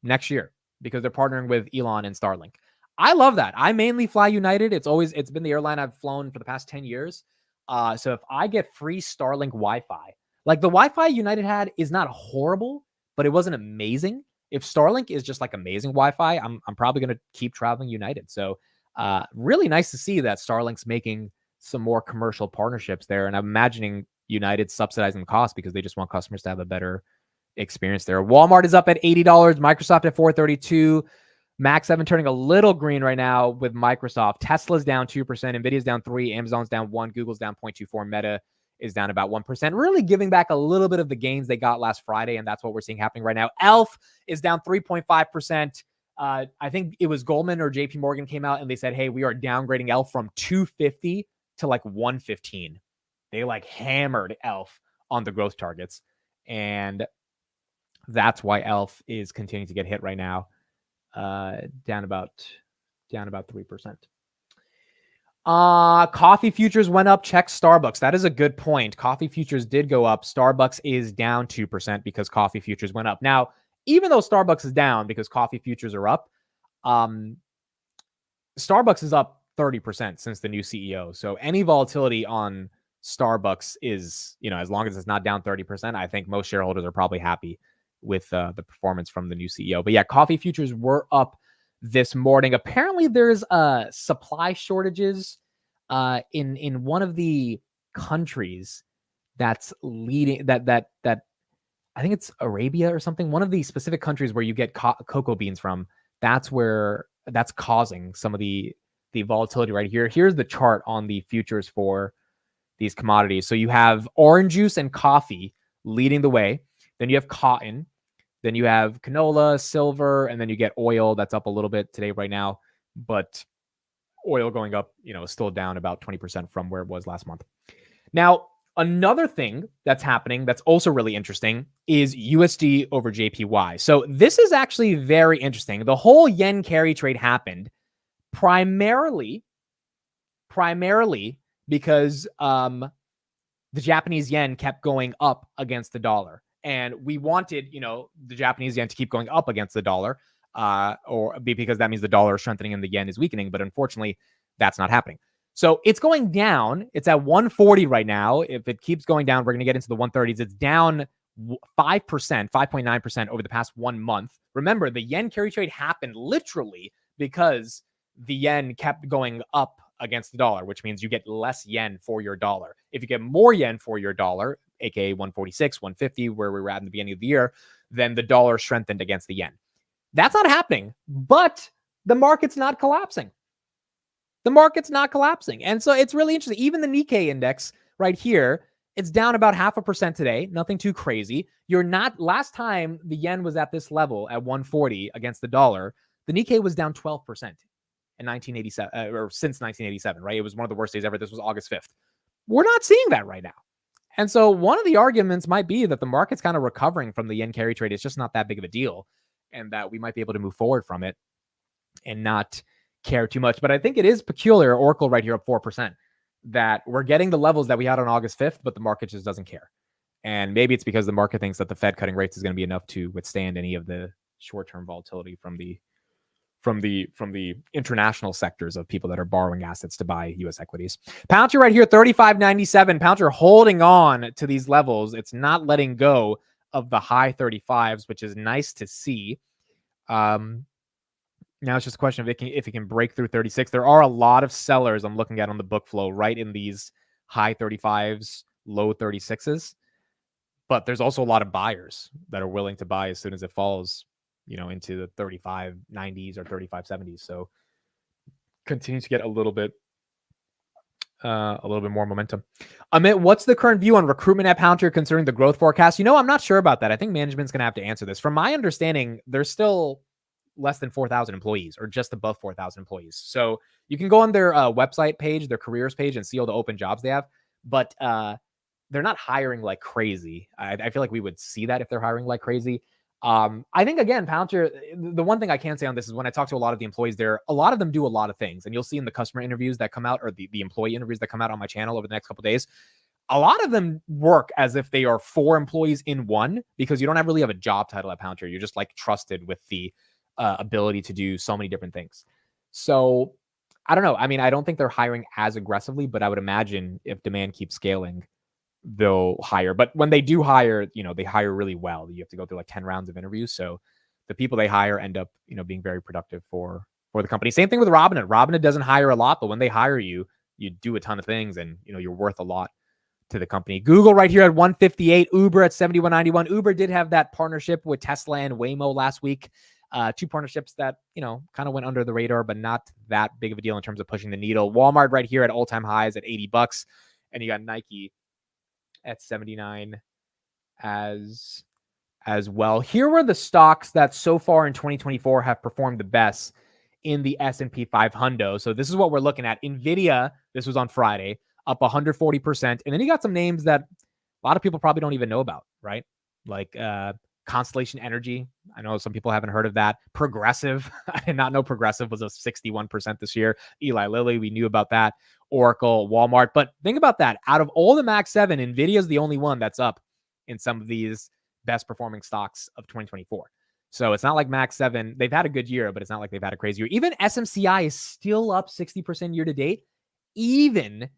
Speaker 1: next year because they're partnering with Elon and Starlink. I love that. I mainly fly United. It's been the airline I've flown for the past 10 years. So if I get free Starlink Wi-Fi, like the Wi-Fi United had is not horrible, but it wasn't amazing. If Starlink is just like amazing Wi-Fi, I'm probably going to keep traveling United. So really nice to see that Starlink's making some more commercial partnerships there. And I'm imagining United subsidizing the cost because they just want customers to have a better experience there. Walmart is up at $80. Microsoft at $432. Max 7 turning a little green right now with Microsoft. Tesla's down 2%, Nvidia's down 3%, Amazon's down 1%, Google's down 0.24%, Meta is down about 1%, really giving back a little bit of the gains they got last Friday, and that's what we're seeing happening right now. ELF is down 3.5%. I think it was Goldman or JP Morgan came out and they said, hey, we are downgrading ELF from 250 to like 115. They like hammered ELF on the growth targets, and that's why ELF is continuing to get hit right now. Down about 3%. Coffee futures went up. Check Starbucks. That is a good point. Coffee futures did go up. Starbucks is down 2% because coffee futures went up. Now, even though Starbucks is down because coffee futures are up, Starbucks is up 30% since the new CEO. So any volatility on Starbucks is, as long as it's not down 30%, I think most shareholders are probably happy with the performance from the new CEO. But yeah, coffee futures were up this morning. Apparently there's supply shortages in one of the countries that's leading that I think it's Arabia or something. One of the specific countries where you get cocoa beans from. That's causing some of the volatility right here. Here's the chart on the futures for these commodities. So you have orange juice and coffee leading the way. Then you have cotton. Then you have canola, silver, and then you get oil. That's up a little bit today right now. But oil going up, still down about 20% from where it was last month. Now, another thing that's happening that's also really interesting is USD over JPY. So this is actually very interesting. The whole yen carry trade happened primarily because the Japanese yen kept going up against the dollar. And we wanted, the Japanese yen to keep going up against the dollar, because that means the dollar is strengthening and the yen is weakening. But unfortunately, that's not happening. So it's going down. It's at 140 right now. If it keeps going down, we're going to get into the 130s. It's down 5%, 5.9% over the past 1 month. Remember, the yen carry trade happened literally because the yen kept going up against the dollar, which means you get less yen for your dollar. If you get more yen for your dollar, aka 146, 150, where we were at in the beginning of the year, then the dollar strengthened against the yen. That's not happening, but the market's not collapsing. And so it's really interesting. Even the Nikkei index right here, it's down about 0.5% today. Nothing too crazy. Last time the yen was at this level at 140 against the dollar, the Nikkei was down 12% in 1987, or since 1987, right? It was one of the worst days ever. This was August 5th. We're not seeing that right now. And so one of the arguments might be that the market's kind of recovering from the yen carry trade. It's just not that big of a deal, and that we might be able to move forward from it and not care too much. But I think it is peculiar, Oracle right here up 4%, that we're getting the levels that we had on August 5th, but the market just doesn't care. And maybe it's because the market thinks that the Fed cutting rates is going to be enough to withstand any of the short-term volatility from the international sectors of people that are borrowing assets to buy U.S. equities. Palantir right here, 35.97. Palantir holding on to these levels. It's not letting go of the high 35s, which is nice to see. Now it's just a question of if it can break through 36. There are a lot of sellers I'm looking at on the book flow right in these high 35s, low 36s. But there's also a lot of buyers that are willing to buy as soon as it falls, into the 35 90s or 35 70s. So continue to get a little bit more momentum. Amit, what's the current view on recruitment at Palantir considering the growth forecast? I'm not sure about that. I think management's going to have to answer this. From my understanding, there's still less than 4,000 employees or just above 4,000 employees. So you can go on their website page, their careers page, and see all the open jobs they have. But they're not hiring like crazy. I feel like we would see that if they're hiring like crazy. I think, again, Palantir, the one thing I can say on this is when I talk to a lot of the employees there, a lot of them do a lot of things. And you'll see in the customer interviews that come out, or the employee interviews that come out on my channel over the next couple of days, a lot of them work as if they are 4 employees in one, because you don't really have a job title at Palantir. You're just like trusted with the ability to do so many different things. So I don't know. I mean, I don't think they're hiring as aggressively, but I would imagine if demand keeps scaling, they'll hire. But when they do hire, they hire really well. You have to go through like 10 rounds of interviews. So the people they hire end up, being very productive for the company. Same thing with Robinhood. Robinhood doesn't hire a lot, but when they hire you, you do a ton of things and, you're worth a lot to the company. Google right here at 158, Uber at 71.91. Uber did have that partnership with Tesla and Waymo last week. Two partnerships that, kind of went under the radar, but not that big of a deal in terms of pushing the needle. Walmart right here at all-time highs at $80. And you got Nike at 79 as well. Here were the stocks that so far in 2024 have performed the best in the S&P 500. So this is what we're looking at. NVIDIA, this was on Friday, up 140%. And then you got some names that a lot of people probably don't even know about, right? Like Constellation Energy. I know some people haven't heard of that. Progressive. I did not know Progressive was a 61% this year. Eli Lilly, we knew about that. Oracle, Walmart. But think about that. Out of all the Max 7, NVIDIA is the only one that's up in some of these best performing stocks of 2024. So it's not like Max 7, they've had a good year, but it's not like they've had a crazy year. Even SMCI is still up 60% year to date, even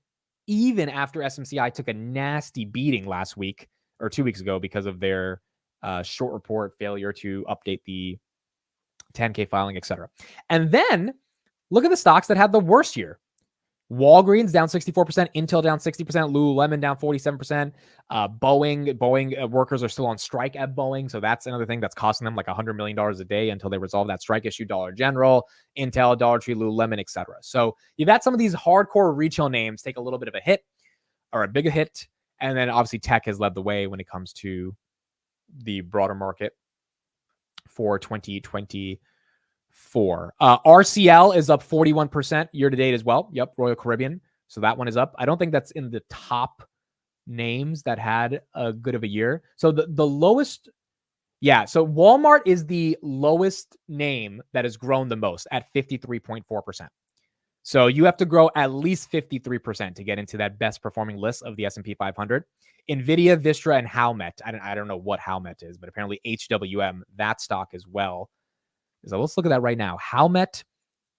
Speaker 1: after SMCI took a nasty beating last week or 2 weeks ago because of their short report failure to update the 10K filing, etc. And then look at the stocks that had the worst year. Walgreens down 64%, Intel down 60%, Lululemon down 47%. Boeing workers are still on strike at Boeing, so that's another thing that's costing them like $100 million a day until they resolve that strike issue. Dollar General, Intel, Dollar Tree, Lululemon, etc. So you've had some of these hardcore retail names take a little bit of a hit or a bigger hit, and then obviously tech has led the way when it comes to the broader market for 2024. RCL is up 41% year to date as well. Yep, Royal Caribbean. So that one is up. I don't think that's in the top names that had a good of a year. So the lowest, so Walmart is the lowest name that has grown the most at 53.4%. So you have to grow at least 53% to get into that best performing list of the S&P 500. NVIDIA, Vistra, and Howmet. I don't know what Howmet is, but apparently HWM, that stock as well. So let's look at that right now. Howmet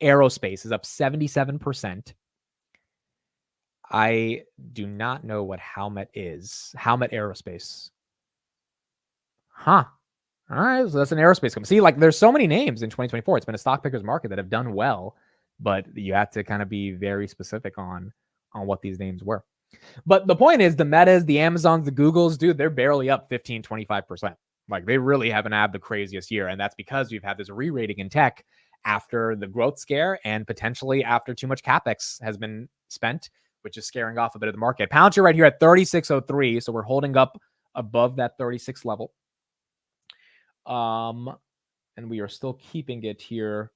Speaker 1: Aerospace is up 77%. I do not know what Howmet is. Howmet Aerospace. Huh. All right. So that's an aerospace company. See, like there's so many names in 2024. It's been a stock pickers market that have done well, but you have to kind of be very specific on what these names were. But the point is the Metas, the Amazons, the Googles, dude, they're barely up 15, 25%. Like they really haven't had the craziest year. And that's because we've had this re-rating in tech after the growth scare and potentially after too much CapEx has been spent, which is scaring off a bit of the market. Palantir right here at 36.03. So we're holding up above that 36 level. And we are still keeping it here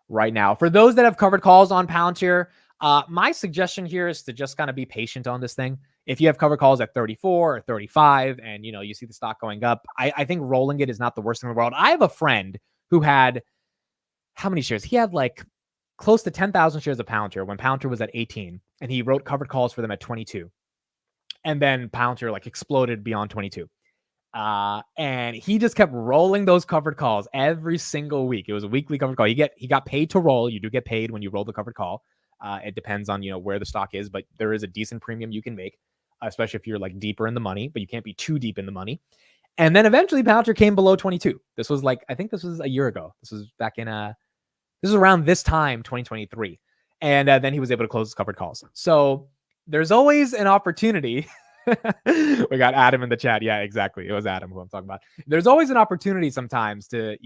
Speaker 1: right now. For those that have covered calls on Palantir, my suggestion here is to just kind of be patient on this thing. If you have cover calls at 34 or 35 and, you see the stock going up, I think rolling it is not the worst thing in the world. I have a friend who had, how many shares? He had like close to 10,000 shares of Palantir when Palantir was at 18, and he wrote covered calls for them at 22. And then Palantir like exploded beyond 22. And he just kept rolling those covered calls every single week. It was a weekly covered call. He got paid to roll. You do get paid when you roll the covered call. It depends on, where the stock is, but there is a decent premium you can make, especially if you're like deeper in the money, but you can't be too deep in the money. And then eventually Palantir came below 22. This was like, I think this was a year ago. This was back in, this was around this time, 2023. And then he was able to close his covered calls. So there's always an opportunity. We got Adam in the chat. Yeah, exactly. It was Adam who I'm talking about. There's always an opportunity sometimes to,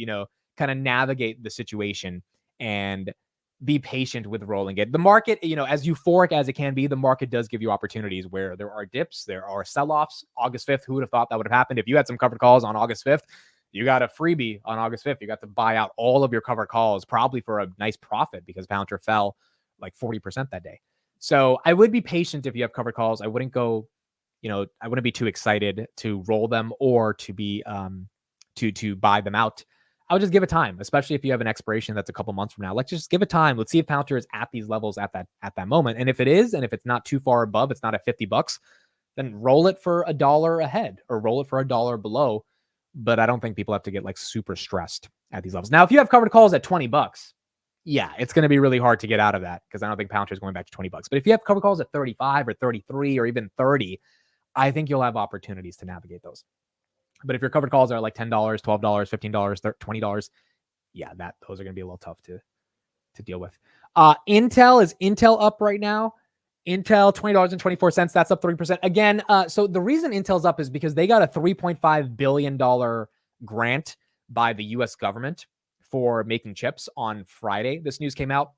Speaker 1: kind of navigate the situation and be patient with rolling it. The market, as euphoric as it can be, the market does give you opportunities where there are dips, there are sell-offs. August 5th, who would have thought that would have happened? If you had some covered calls on August 5th, you got a freebie on August 5th. You got to buy out all of your covered calls, probably for a nice profit because Palantir fell like 40% that day. So I would be patient if you have covered calls. I wouldn't go, I wouldn't be too excited to roll them or to be, to buy them out. I would just give it time, especially if you have an expiration that's a couple months from now. Let's just give it time. Let's see if Palantir is at these levels at that moment. And if it is, and if it's not too far above, it's not at $50, then roll it for $1 ahead or roll it for $1 below. But I don't think people have to get like super stressed at these levels. Now, if you have covered calls at $20, yeah, it's going to be really hard to get out of that because I don't think Palantir is going back to $20. But if you have covered calls at 35 or 33 or even 30, I think you'll have opportunities to navigate those. But if your covered calls are like $10, $12, $15, $20, yeah, those are going to be a little tough to deal with. Is Intel up right now? Intel, $20.24. That's up 3%. Again, so the reason Intel's up is because they got a $3.5 billion grant by the U.S. government for making chips on Friday. This news came out.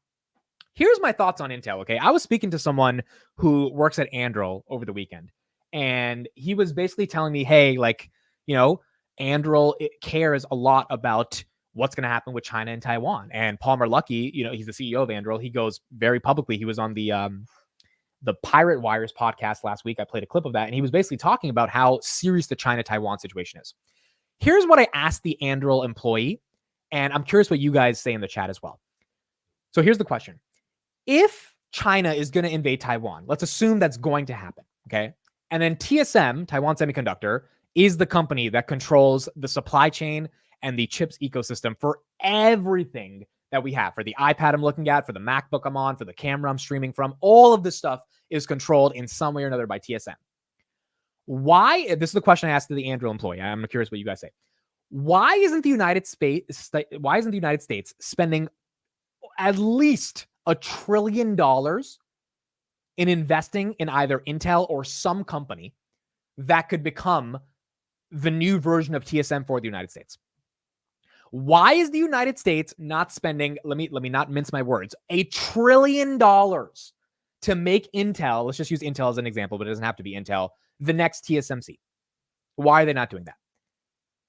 Speaker 1: Here's my thoughts on Intel, okay? I was speaking to someone who works at Anduril over the weekend, and he was basically telling me, hey, like, Anduril cares a lot about what's going to happen with China and Taiwan. And Palmer Luckey, he's the CEO of Anduril. He goes very publicly. He was on the Pirate Wires podcast last week. I played a clip of that, and he was basically talking about how serious the China-Taiwan situation is. Here's what I asked the Anduril employee, and I'm curious what you guys say in the chat as well. So here's the question. If China is going to invade Taiwan, let's assume that's going to happen, okay? And then TSM, Taiwan Semiconductor, is the company that controls the supply chain and the chips ecosystem for everything that we have. For the iPad I'm looking at, for the MacBook I'm on, for the camera I'm streaming from, all of this stuff is controlled in some way or another by TSM. Why? This is the question I asked to the Anduril employee. I'm curious what you guys say. Why isn't the United States spending at least $1 trillion in investing in either Intel or some company that could become the new version of TSM for the United States? Why is the United States not spending, let me not mince my words, $1 trillion to make Intel, let's just use Intel as an example, but it doesn't have to be Intel, the next TSMC? Why are they not doing that?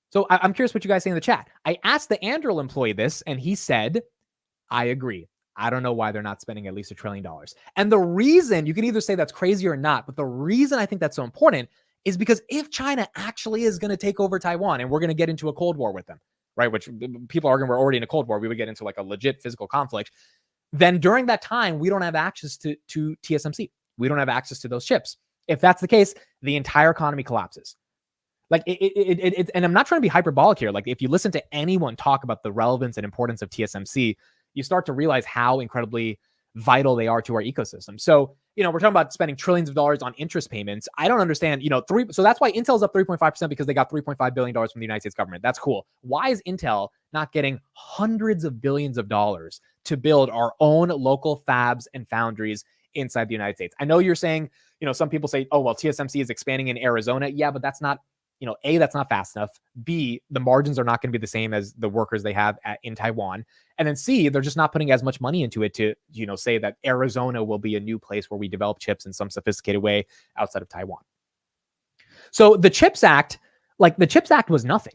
Speaker 1: So I'm curious what you guys say in the chat. I asked the Anduril employee this, and he said, I agree. I don't know why they're not spending at least $1 trillion. And the reason, you can either say that's crazy or not, but the reason I think that's so important is because if China actually is going to take over Taiwan and we're going to get into a Cold War with them, right, which people are we're already in a Cold War, we would get into like a legit physical conflict, then during that time, we don't have access to TSMC. We don't have access to those chips. If that's the case, the entire economy collapses. Like and I'm not trying to be hyperbolic here. Like if you listen to anyone talk about the relevance and importance of TSMC, you start to realize how incredibly vital they are to our ecosystem. So, we're talking about spending trillions of dollars on interest payments. I don't understand, so that's why Intel's up 3.5% because they got $3.5 billion from the United States government. That's cool. Why is Intel not getting hundreds of billions of dollars to build our own local fabs and foundries inside the United States? I know you're saying, some people say, oh, well, TSMC is expanding in Arizona. Yeah, but that's not, A, that's not fast enough. B, the margins are not going to be the same as the workers they have in Taiwan. And then C, they're just not putting as much money into it to, say that Arizona will be a new place where we develop chips in some sophisticated way outside of Taiwan. So the CHIPS Act, the CHIPS Act was nothing.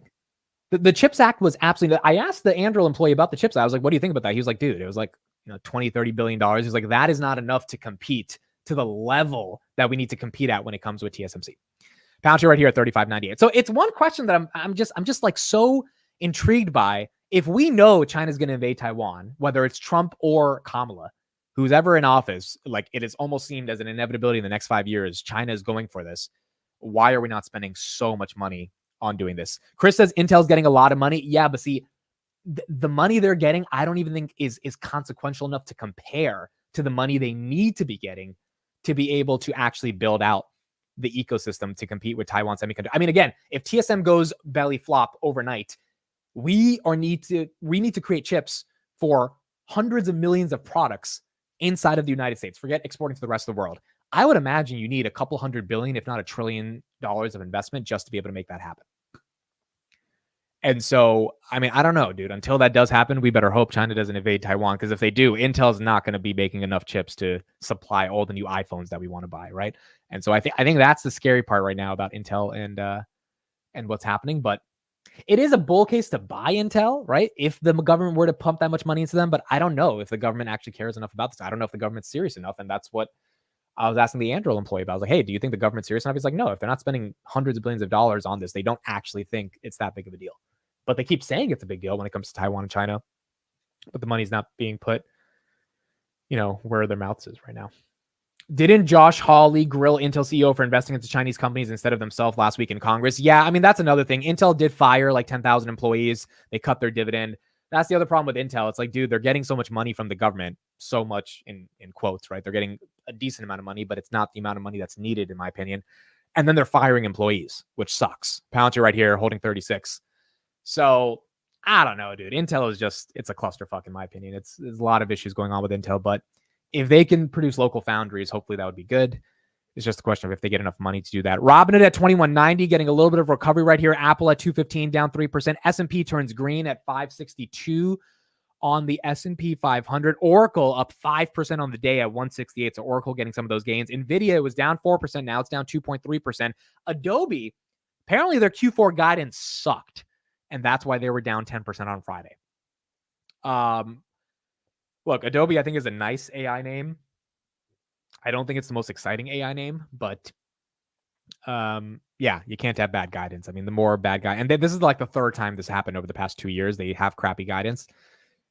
Speaker 1: The CHIPS Act was absolutely, I asked the Anduril employee about the CHIPS Act. I was like, what do you think about that? He was like, dude, it was like, $20-30 billion. He's like, that is not enough to compete to the level that we need to compete at when it comes with TSMC. Palantir right here at 35.98. So it's one question that I'm just like so intrigued by. If we know China's going to invade Taiwan, whether it's Trump or Kamala, who's ever in office, like it is almost seemed as an inevitability in the next 5 years, China is going for this. Why are we not spending so much money on doing this? Chris says Intel's getting a lot of money. Yeah, but see, the money they're getting, I don't even think is consequential enough to compare to the money they need to be getting to be able to actually build out the ecosystem to compete with Taiwan Semiconductor. I mean, again, if TSM goes belly flop overnight, we need to create chips for hundreds of millions of products inside of the United States. Forget exporting to the rest of the world. I would imagine you need a couple $100 billion, if not $1 trillion of investment just to be able to make that happen. And so, I mean, I don't know, dude. Until that does happen, we better hope China doesn't invade Taiwan, because if they do, Intel's not going to be making enough chips to supply all the new iPhones that we want to buy, right? And so I think that's the scary part right now about Intel and what's happening. But it is a bull case to buy Intel, right? If the government were to pump that much money into them, but I don't know if the government actually cares enough about this. I don't know if the government's serious enough, and that's what I was asking the Anduril employee about. I was like, hey, do you think the government's serious enough? He's like, no, if they're not spending hundreds of billions of dollars on this, they don't actually think it's that big of a deal. But they keep saying it's a big deal when it comes to Taiwan and China. But the money's not being put, where their mouths is right now. Didn't Josh Hawley grill Intel CEO for investing into Chinese companies instead of themselves last week in Congress? Yeah, I mean, that's another thing. Intel did fire like 10,000 employees. They cut their dividend. That's the other problem with Intel. It's like, dude, they're getting so much money from the government, so much in quotes, right? They're getting a decent amount of money, but it's not the amount of money that's needed, in my opinion. And then they're firing employees, which sucks. Palantir right here holding 36. So I don't know, dude. Intel is it's a clusterfuck, in my opinion. There's a lot of issues going on with Intel, but if they can produce local foundries, hopefully that would be good. It's just a question of if they get enough money to do that. Robinhood at 21.90, getting a little bit of recovery right here. Apple at 215, down 3%. S&P turns green at 562 on the S&P 500. Oracle up 5% on the day at 168. So Oracle getting some of those gains. Nvidia was down 4%. Now it's down 2.3%. Adobe, apparently their Q4 guidance sucked, and that's why they were down 10% on Friday. Look, Adobe, I think, is a nice AI name. I don't think it's the most exciting AI name, but yeah, you can't have bad guidance. I mean, the more bad guy, and this is like the third time this happened over the past 2 years. They have crappy guidance.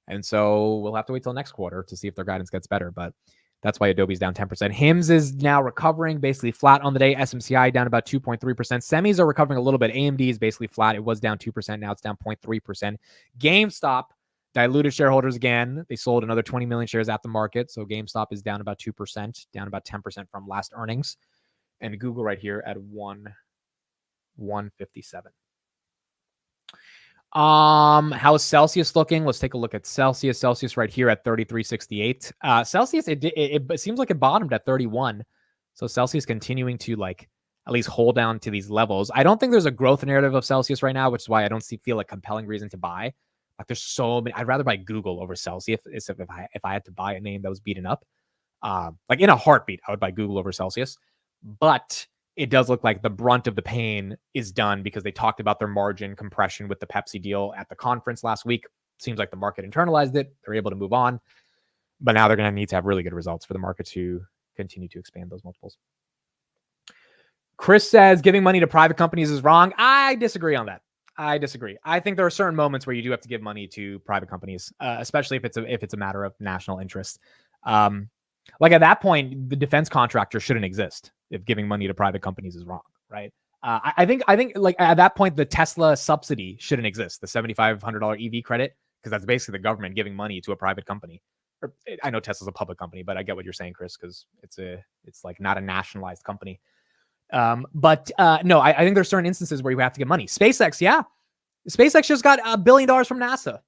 Speaker 1: And so we'll have to wait till next quarter to see if their guidance gets better. But that's why Adobe's down 10%. HIMS is now recovering, basically flat on the day. SMCI down about 2.3%. Semis are recovering a little bit. AMD is basically flat. It was down 2%. Now it's down 0.3%. GameStop diluted shareholders again. They sold another 20 million shares at the market. So GameStop is down about 2%, down about 10% from last earnings. And Google right here at 157. How is Celsius looking? Let's take a look at Celsius. Celsius right here at 33.68. Celsius, it seems like it bottomed at 31. So Celsius continuing to like at least hold down to these levels. I don't think there's a growth narrative of Celsius right now, which is why I don't feel like compelling reason to buy. Like there's so many. I'd rather buy Google over Celsius if I had to buy a name that was beaten up. Like in a heartbeat, I would buy Google over Celsius. But it does look like the brunt of the pain is done because they talked about their margin compression with the Pepsi deal at the conference last week. Seems like the market internalized it. They're able to move on. But now they're going to need to have really good results for the market to continue to expand those multiples. Chris says giving money to private companies is wrong. I disagree on that. I disagree. I think there are certain moments where you do have to give money to private companies, especially if it's a matter of national interest. Like at that point, the defense contractor shouldn't exist if giving money to private companies is wrong, right? I think like at that point, the Tesla subsidy shouldn't exist, the $7,500 EV credit, because that's basically the government giving money to a private company. Or, I know Tesla's a public company, but I get what you're saying, Chris, because it's like not a nationalized company. But no, I think there's certain instances where you have to get money. SpaceX, yeah. SpaceX just got $1 billion from NASA.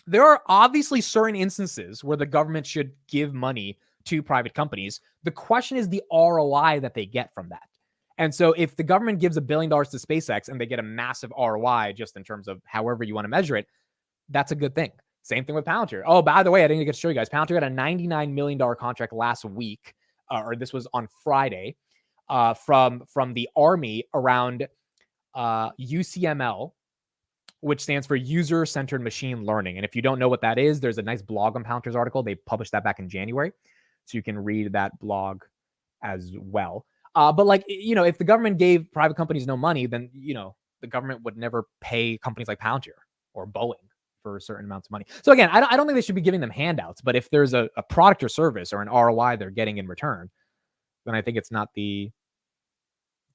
Speaker 1: There are obviously certain instances where the government should give money to private companies. The question is the ROI that they get from that. And so if the government gives $1 billion to SpaceX and they get a massive ROI just in terms of however you want to measure it, that's a good thing. Same thing with Palantir. Oh, by the way, I didn't get to show you guys. Palantir got a $99 million contract last week, or this was on Friday, from the Army around UCML, which stands for User-Centered Machine Learning. And if you don't know what that is, there's a nice blog on Palantir's article. They published that back in January. So you can read that blog as well. But like, you know, if the government gave private companies no money, then, you know, the government would never pay companies like Palantir or Boeing for certain amounts of money. So again, I don't think they should be giving them handouts, but if there's a product or service or an ROI they're getting in return, then I think it's not the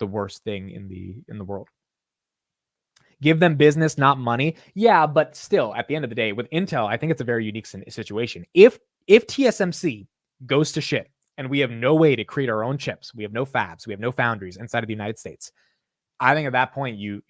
Speaker 1: worst thing in the world. Give them business, not money. Yeah, but still, at the end of the day, with Intel, I think it's a very unique situation. If TSMC goes to shit and we have no way to create our own chips, we have no fabs, we have no foundries inside of the United States, I think at that point you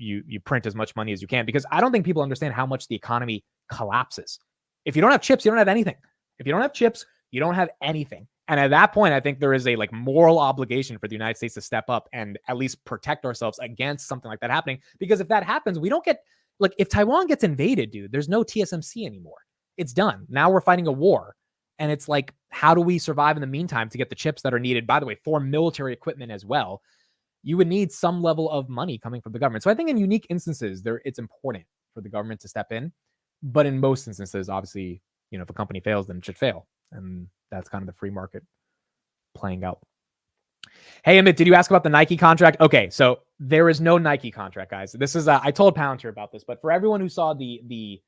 Speaker 1: print as much money as you can, because I don't think people understand how much the economy collapses. If you don't have chips, you don't have anything. If you don't have chips, you don't have anything. And at that point, I think there is a like moral obligation for the United States to step up and at least protect ourselves against something like that happening. Because if that happens, we don't get, like, if Taiwan gets invaded, dude, there's no TSMC anymore. It's done. Now we're fighting a war. And it's like, how do we survive in the meantime to get the chips that are needed, by the way, for military equipment as well? You would need some level of money coming from the government. So I think in unique instances, it's important for the government to step in. But in most instances, obviously, you know, if a company fails, then it should fail. And that's kind of the free market playing out. Hey, Amit, did you ask about the Nike contract? Okay, so there is no Nike contract, guys. This is I told Palantir about this, but for everyone who saw the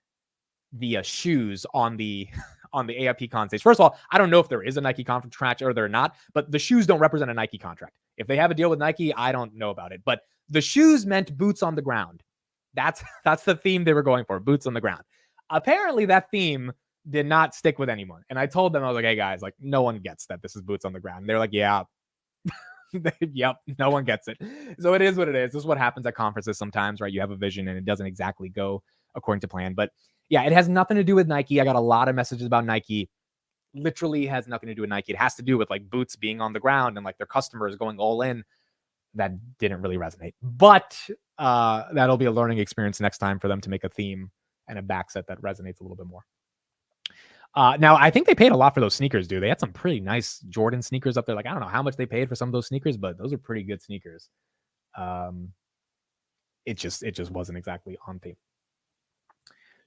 Speaker 1: shoes on the AIP con stage, first of all, I don't know if there is a Nike contract or they're not, but the shoes don't represent a Nike contract. If they have a deal with Nike, I don't know about it. But the shoes meant boots on the ground. That's the theme they were going for, boots on the ground. Apparently, that theme did not stick with anyone. And I told them, I was like, hey guys, like no one gets that this is boots on the ground. And they're like, yeah, yep, no one gets it. So it is what it is. This is what happens at conferences sometimes, right? You have a vision and it doesn't exactly go according to plan. But yeah, it has nothing to do with Nike. I got a lot of messages about Nike. literally has nothing to do with Nike. It has to do with like Boots being on the ground and like their customers going all in. That didn't really resonate, but that'll be a learning experience next time for them to make a theme and a backset that resonates a little bit more. Now, I think they paid a lot for those sneakers, dude. They had some pretty nice Jordan sneakers up there. Like, I don't know how much they paid for some of those sneakers, but those are pretty good sneakers. It just wasn't exactly on theme.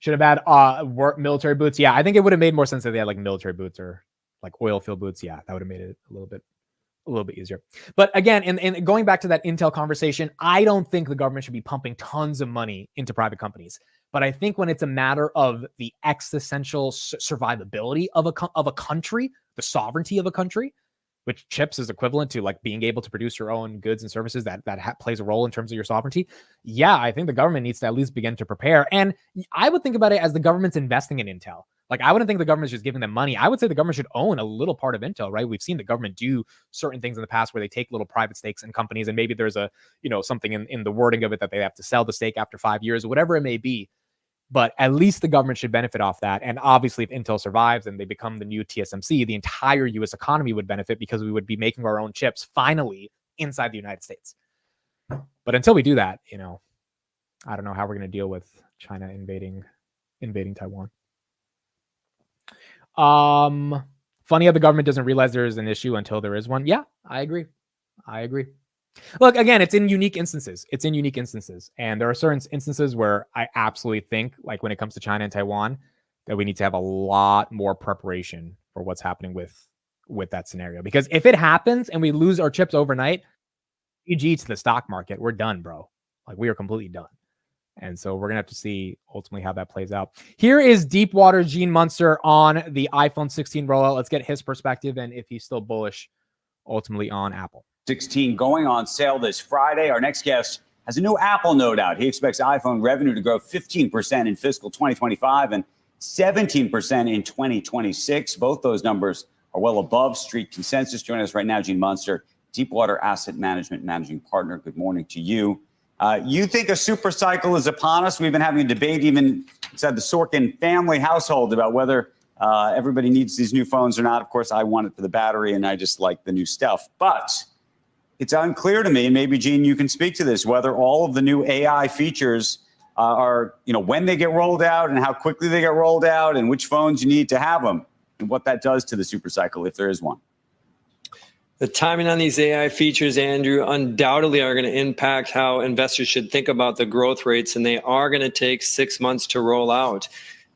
Speaker 1: Should have had military boots. Yeah, I think it would have made more sense if they had like military boots or like oil field boots. Yeah, that would have made it a little bit easier. But again, and going back to that Intel conversation, I don't think the government should be pumping tons of money into private companies. But I think when it's a matter of the existential survivability of a country, the sovereignty of a country, which chips is equivalent to like being able to produce your own goods and services, that plays a role in terms of your sovereignty. Yeah, I think the government needs to at least begin to prepare. And I would think about it as the government's investing in Intel. Like, I wouldn't think the government's just giving them money. I would say the government should own a little part of Intel, right? We've seen the government do certain things in the past where they take little private stakes in companies, and maybe there's a, something in the wording of it that they have to sell the stake after 5 years, or whatever it may be. But at least the government should benefit off that. And obviously, if Intel survives and they become the new TSMC, the entire U.S. economy would benefit because we would be making our own chips finally inside the United States. But until we do that, I don't know how we're going to deal with China invading Taiwan. Funny how the government doesn't realize there is an issue until there is one. Yeah, I agree. Look, again, it's in unique instances. And there are certain instances where I absolutely think, like when it comes to China and Taiwan, that we need to have a lot more preparation for what's happening with that scenario. Because if it happens and we lose our chips overnight, GG to the stock market, we're done, bro. Like, we are completely done. And so we're going to have to see ultimately how that plays out. Here is Deepwater Gene Munster on the iPhone 16 rollout. Let's get his perspective and if he's still bullish ultimately on Apple.
Speaker 4: 16 going on sale this Friday. Our next guest has a new Apple note out. He expects iPhone revenue to grow 15% in fiscal 2025 and 17% in 2026. Both those numbers are well above street consensus. Joining us right now, Gene Munster, Deepwater Asset Management Managing Partner. Good morning to you. You think a super cycle is upon us? We've been having a debate even inside the Sorkin family household about whether everybody needs these new phones or not. Of course, I want it for the battery, and I just like the new stuff. But it's unclear to me, and maybe, Gene, you can speak to this, whether all of the new AI features are, when they get rolled out and how quickly they get rolled out and which phones you need to have them and what that does to the super cycle, if there is one.
Speaker 9: The timing on these AI features, Andrew, undoubtedly are going to impact how investors should think about the growth rates, and they are going to take 6 months to roll out.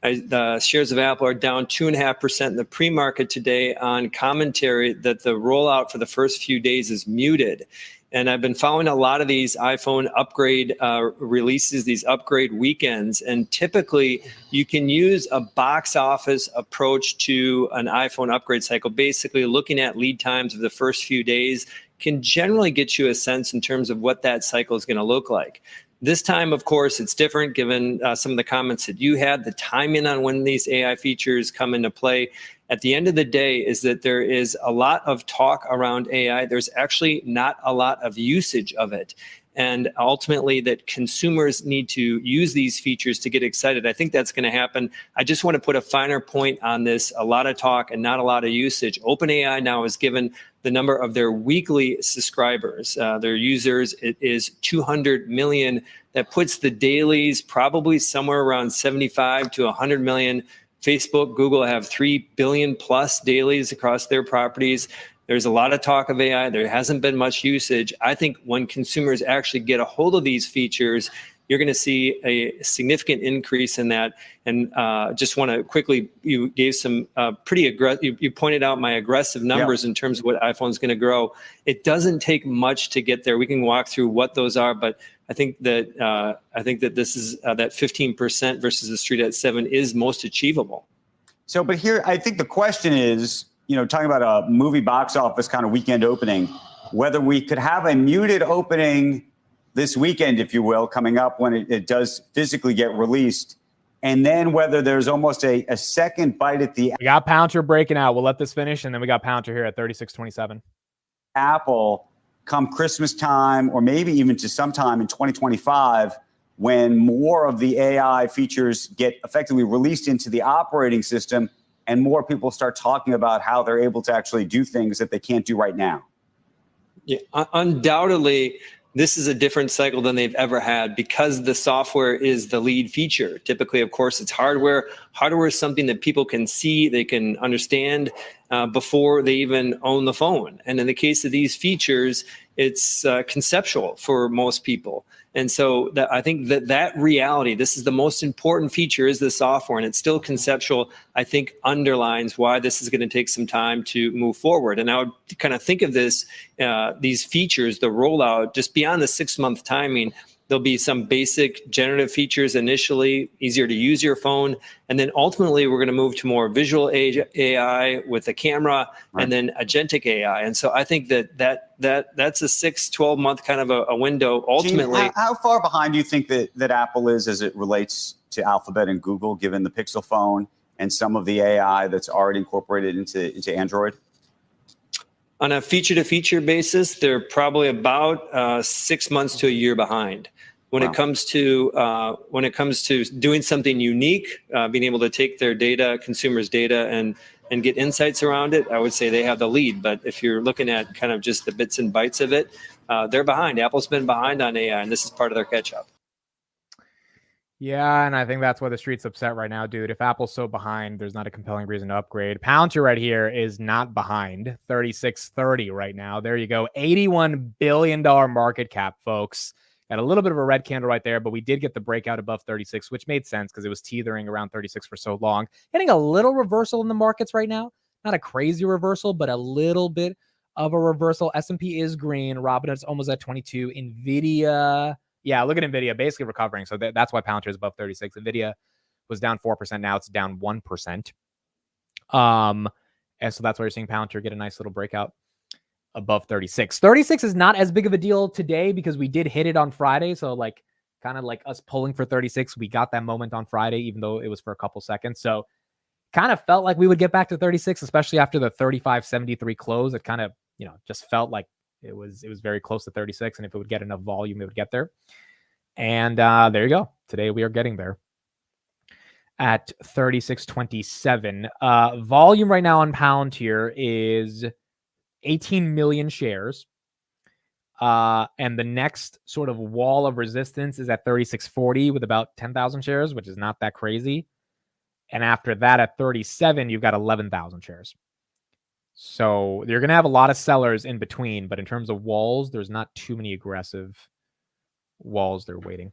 Speaker 9: The shares of Apple are down 2.5% in the pre-market today on commentary that the rollout for the first few days is muted. And I've been following a lot of these iPhone upgrade releases, these upgrade weekends. And typically, you can use a box office approach to an iPhone upgrade cycle. Basically, looking at lead times of the first few days can generally get you a sense in terms of what that cycle is going to look like. This time, of course, it's different given some of the comments that you had, the timing on when these AI features come into play. At the end of the day is that there is a lot of talk around AI. There's actually not a lot of usage of it. And ultimately that consumers need to use these features to get excited. I think that's going to happen. I just want to put a finer point on this. A lot of talk and not a lot of usage. OpenAI now is given the number of their weekly subscribers, their users. It is 200 million. That puts the dailies probably somewhere around 75 to 100 million. Facebook, Google have 3 billion plus dailies across their properties. There's a lot of talk of AI. There hasn't been much usage. I think when consumers actually get a hold of these features, you're going to see a significant increase in that. And just want to quickly, you gave some pretty aggressive, you pointed out my aggressive numbers in terms of what iPhone's going to grow. It doesn't take much to get there. We can walk through what those are, but I think that this is that 15% versus the street at 7% is most achievable.
Speaker 4: So, but here, I think the question is, talking about a movie box office kind of weekend opening, whether we could have a muted opening this weekend, if you will, coming up when it does physically get released, and then whether there's almost a second bite at the
Speaker 1: We got Palantir breaking out. We'll let this finish, and then we got Palantir here at 36.27.
Speaker 4: Apple come Christmas time, or maybe even to sometime in 2025, when more of the AI features get effectively released into the operating system. and more people start talking about how they're able to actually do things that they can't do right now.
Speaker 9: Yeah, undoubtedly, this is a different cycle than they've ever had because the software is the lead feature. Typically, of course, it's hardware. Hardware is something that people can see, they can understand before they even own the phone. And in the case of these features, it's conceptual for most people. And so I think that reality, this is the most important feature, is the software, and it's still conceptual, I think underlines why this is going to take some time to move forward. And I would kind of think of this, these features, the rollout, just beyond the 6-month timing. There'll be some basic generative features initially, easier to use your phone. And then ultimately, we're going to move to more visual AI with a camera, right, and then agentic AI. And so I think that's a 6-12 month kind of a window ultimately.
Speaker 4: Gene, how far behind do you think that Apple is as it relates to Alphabet and Google, given the Pixel phone and some of the AI that's already incorporated into Android?
Speaker 9: On a feature-to-feature basis, they're probably about 6 months to a year behind. When it comes to doing something unique, being able to take their data, consumers' data, and get insights around it, I would say they have the lead. But if you're looking at kind of just the bits and bytes of it, they're behind. Apple's been behind on AI, and this is part of their catch-up.
Speaker 1: Yeah, and I think that's why the street's upset right now, dude. If Apple's so behind, there's not a compelling reason to upgrade. Palantir right here is not behind. 36.30 right now. There you go. $81 billion market cap, folks. Got a little bit of a red candle right there, but we did get the breakout above 36, which made sense because it was teetering around 36 for so long. Getting a little reversal in the markets right now. Not a crazy reversal, but a little bit of a reversal. S&P is green. Robinhood's almost at 22. NVIDIA... Yeah, look at NVIDIA basically recovering. So that's why Palantir is above 36. NVIDIA was down 4%. Now it's down 1%. And so that's why you're seeing Palantir get a nice little breakout above 36. 36 is not as big of a deal today because we did hit it on Friday. So like kind of like us pulling for 36. We got that moment on Friday, even though it was for a couple seconds. So kind of felt like we would get back to 36, especially after the 35.73 close. It kind of, just felt like it was very close to 36, and if it would get enough volume, it would get there. And there you go. Today we are getting there at 36.27. Volume right now on Palantir is 18 million shares. And the next sort of wall of resistance is at 36.40 with about 10,000 shares, which is not that crazy. And after that, at 37, you've got 11,000 shares. So you're going to have a lot of sellers in between, but in terms of walls, there's not too many aggressive walls they're waiting.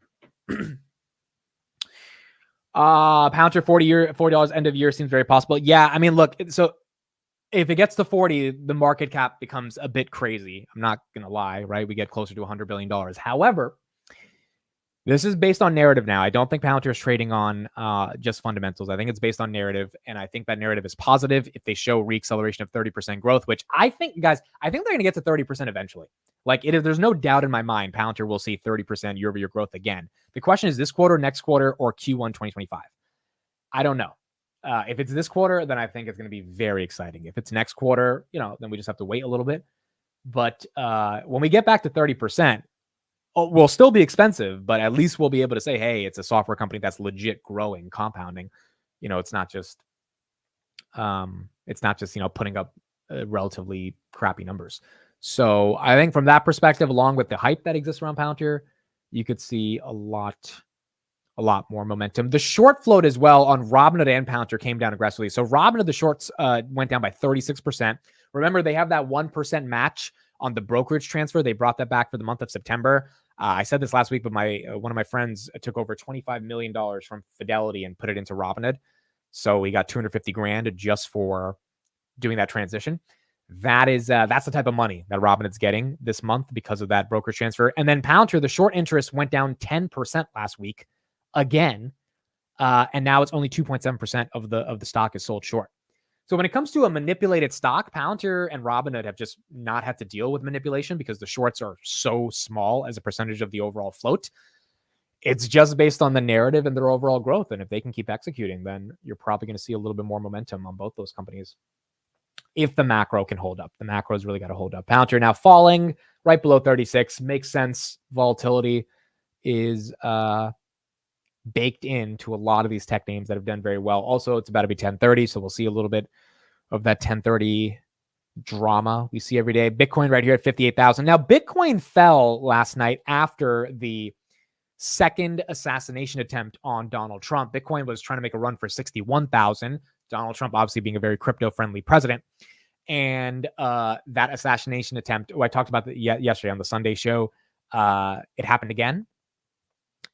Speaker 1: Palantir $40 end of year seems very possible. Yeah, I mean, look, so if it gets to 40, the market cap becomes a bit crazy. I'm not going to lie, right? We get closer to $100 billion. However, this is based on narrative now. I don't think Palantir is trading on just fundamentals. I think it's based on narrative, and I think that narrative is positive if they show reacceleration of 30% growth, which I think, guys, I think they're going to get to 30% eventually. Like, there's no doubt in my mind Palantir will see 30% year-over-year growth again. The question is this quarter, next quarter, or Q1 2025. I don't know. If it's this quarter, then I think it's going to be very exciting. If it's next quarter, then we just have to wait a little bit. But when we get back to 30%, will still be expensive, but at least we'll be able to say, hey, it's a software company that's legit growing, compounding. It's not just putting up relatively crappy numbers. So I think from that perspective, along with the hype that exists around Palantir, you could see a lot more momentum. The short float as well on Robinhood and Palantir came down aggressively. So Robinhood, the shorts went down by 36%. Remember, they have that 1% match on the brokerage transfer. They brought that back for the month of September. I said this last week, but one of my friends took over $25 million from Fidelity and put it into Robinhood. So we got $250,000 just for doing that transition. That's the type of money that Robinhood's getting this month because of that brokerage transfer. And then Palantir, the short interest went down 10% last week again. And now it's only 2.7% of the stock is sold short. So when it comes to a manipulated stock, Palantir and Robinhood have just not had to deal with manipulation because the shorts are so small as a percentage of the overall float. It's just based on the narrative and their overall growth. And if they can keep executing, then you're probably going to see a little bit more momentum on both those companies. If the macro can hold up, the macro's really got to hold up. Palantir now falling right below 36. Makes sense. Volatility is baked into a lot of these tech names that have done very well. Also, it's about to be 10:30, so we'll see a little bit of that 10:30 drama we see every day. Bitcoin right here at 58,000. Now, Bitcoin fell last night after the second assassination attempt on Donald Trump. Bitcoin was trying to make a run for 61,000. Donald Trump obviously being a very crypto-friendly president. And that assassination attempt, I talked about yesterday on the Sunday show, it happened again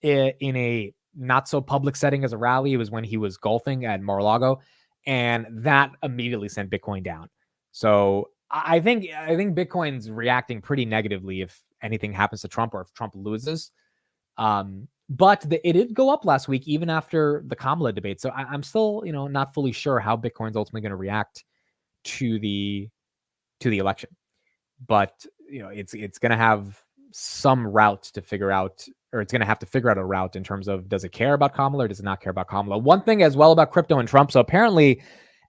Speaker 1: in a not so public setting as a rally. It was when he was golfing at Mar-a-Lago, and that immediately sent Bitcoin down. So I think Bitcoin's reacting pretty negatively if anything happens to Trump or if Trump loses. But it did go up last week, even after the Kamala debate. So I'm still, not fully sure how Bitcoin's ultimately going to react to the election. But it's going to have some route to figure out, or it's going to have to figure out a route in terms of, does it care about Kamala or does it not care about Kamala? One thing as well about crypto and Trump. So apparently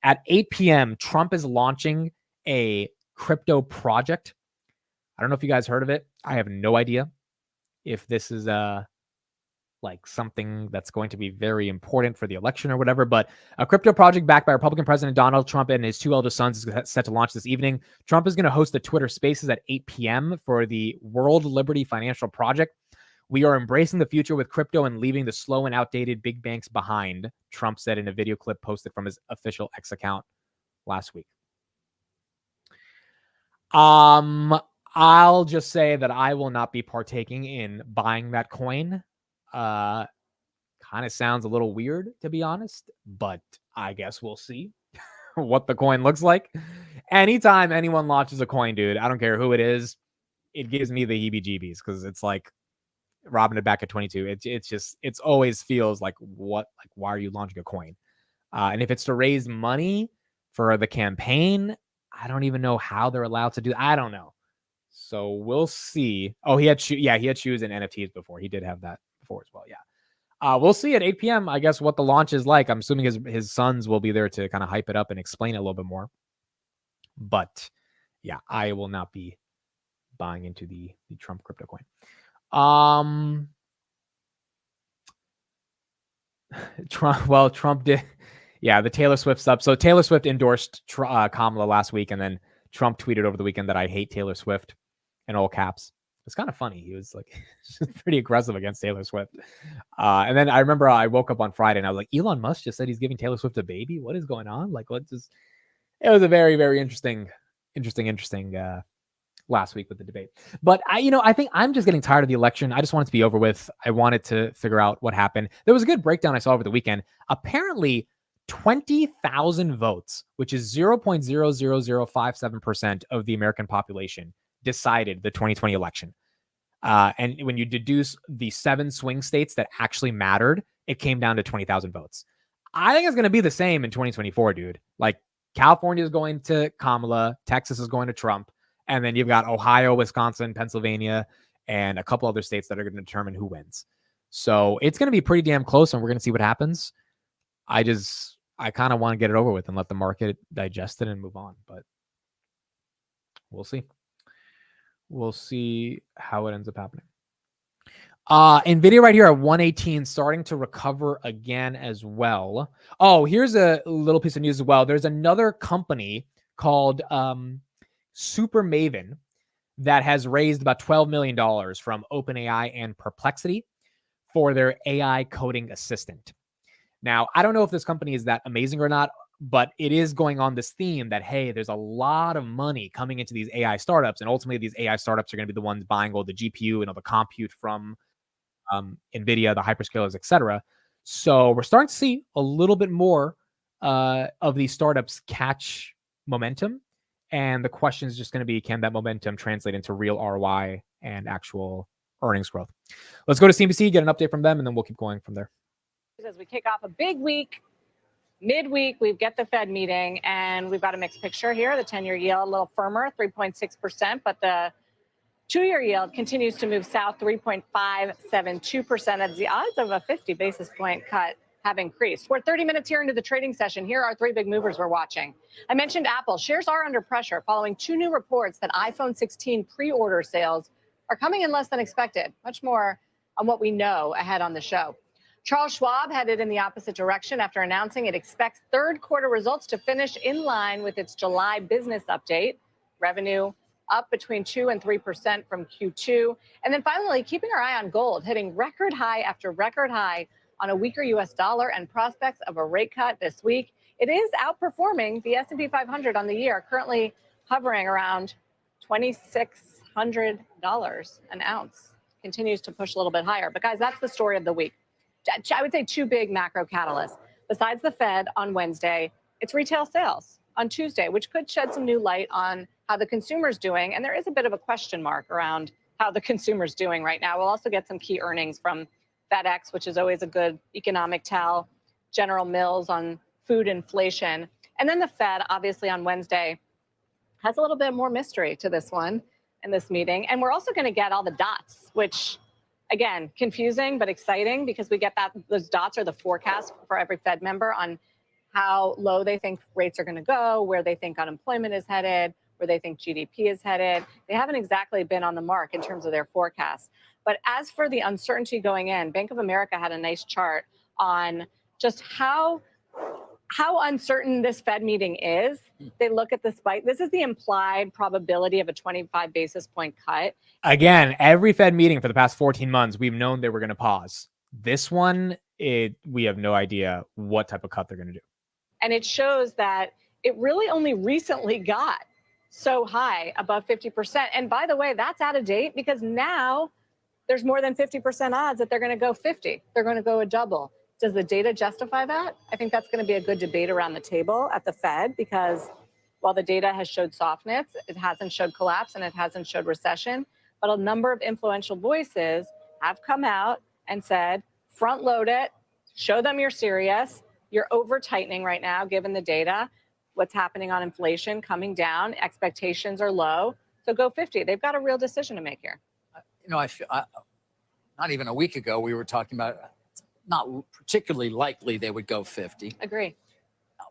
Speaker 1: at 8 p.m., Trump is launching a crypto project. I don't know if you guys heard of it. I have no idea if this is like something that's going to be very important for the election or whatever, but a crypto project backed by Republican President Donald Trump and his two eldest sons is set to launch this evening. Trump is going to host the Twitter Spaces at 8 p.m. for the World Liberty Financial Project. We are embracing the future with crypto and leaving the slow and outdated big banks behind, Trump said in a video clip posted from his official X account last week. I'll just say that I will not be partaking in buying that coin. Kind of sounds a little weird, to be honest, but I guess we'll see what the coin looks like. Anytime anyone launches a coin, dude, I don't care who it is, it gives me the heebie-jeebies because it's like robbing it back at 22. It's always feels like, why are you launching a coin? And if it's to raise money for the campaign, I don't even know how they're allowed to do. I don't know. So we'll see. Oh, he had shoes and NFTs before. He did have that before as well. Yeah. We'll see at 8 p.m. I guess what the launch is like. I'm assuming his sons will be there to kind of hype it up and explain it a little bit more. But yeah, I will not be buying into the Trump crypto coin. Trump did. Yeah, the Taylor Swift stuff. So Taylor Swift endorsed Kamala last week, and then Trump tweeted over the weekend that I hate Taylor Swift in all caps. It's kind of funny. He was like pretty aggressive against Taylor Swift. And then I remember I woke up on Friday and I was like, Elon Musk just said he's giving Taylor Swift a baby. What is going on? Like, it was a very, very interesting last week with the debate. But I think I'm just getting tired of the election. I just want it to be over with. I wanted to figure out what happened. There was a good breakdown I saw over the weekend. Apparently 20,000 votes, which is 0.00057% of the American population, decided the 2020 election. And when you deduce the 7 swing states that actually mattered, it came down to 20,000 votes. I think it's going to be the same in 2024, dude. Like, California is going to Kamala, Texas is going to Trump, and then you've got Ohio, Wisconsin, Pennsylvania, and a couple other states that are going to determine who wins. So it's going to be pretty damn close, and we're going to see what happens. I kind of want to get it over with and let the market digest it and move on, but we'll see. We'll see how it ends up happening. NVIDIA right here at 118, starting to recover again as well. Oh, here's a little piece of news as well. There's another company called Super Maven that has raised about $12 million from OpenAI and Perplexity for their AI coding assistant. Now, I don't know if this company is that amazing or not, but it is going on this theme that, hey, there's a lot of money coming into these AI startups, and ultimately these AI startups are going to be the ones buying all the GPU and all the compute from NVIDIA, the hyperscalers, etc. So we're starting to see a little bit more of these startups catch momentum, and the question is just going to be, can that momentum translate into real ROI and actual earnings growth? Let's go to CNBC, get an update from them, and then we'll keep going from there.
Speaker 10: As we kick off a big week, midweek, we get the Fed meeting, and we've got a mixed picture here. The 10-year yield a little firmer, 3.6%, but the 2-year yield continues to move south, 3.572%, as the odds of a 50 basis point cut have increased. We're 30 minutes here into the trading session. Here are 3 big movers we're watching. I mentioned Apple. Shares are under pressure following 2 new reports that iPhone 16 pre-order sales are coming in less than expected. Much more on what we know ahead on the show. Charles Schwab headed in the opposite direction after announcing it expects third quarter results to finish in line with its July business update. Revenue up between 2 and 3% from Q2. And then finally, keeping our eye on gold, hitting record high after record high on a weaker U.S. dollar and prospects of a rate cut this week. It is outperforming the S&P 500 on the year, currently hovering around $2,600 an ounce. Continues to push a little bit higher. But guys, that's the story of the week. I would say two big macro catalysts. Besides the Fed on Wednesday, it's retail sales on Tuesday, which could shed some new light on how the consumer's doing. And there is a bit of a question mark around how the consumer's doing right now. We'll also get some key earnings from FedEx, which is always a good economic tell, General Mills on food inflation. And then the Fed, obviously on Wednesday, has a little bit more mystery to this one in this meeting. And we're also going to get all the dots, which, again, confusing but exciting because we get that those dots are the forecast for every Fed member on how low they think rates are going to go, where they think unemployment is headed, where they think GDP is headed. They haven't exactly been on the mark in terms of their forecast. But as for the uncertainty going in, Bank of America had a nice chart on just how uncertain this Fed meeting is. They look at the spike. This is the implied probability of a 25 basis point cut.
Speaker 1: Again, every Fed meeting for the past 14 months, we've known they were going to pause. This one, we have no idea what type of cut they're going to do.
Speaker 10: And it shows that it really only recently got so high, above 50%. And by the way, that's out of date because now there's more than 50% odds that they're going to go 50. They're going to go a double. Does the data justify that? I think that's going to be a good debate around the table at the Fed because while the data has showed softness, it hasn't showed collapse and it hasn't showed recession. But a number of influential voices have come out and said, front load it, show them you're serious. You're over tightening right now, given the data, what's happening on inflation coming down, expectations are low. So go 50. They've got a real decision to make here.
Speaker 11: You know, not even a week ago, we were talking about not particularly likely they would go 50.
Speaker 10: Agree.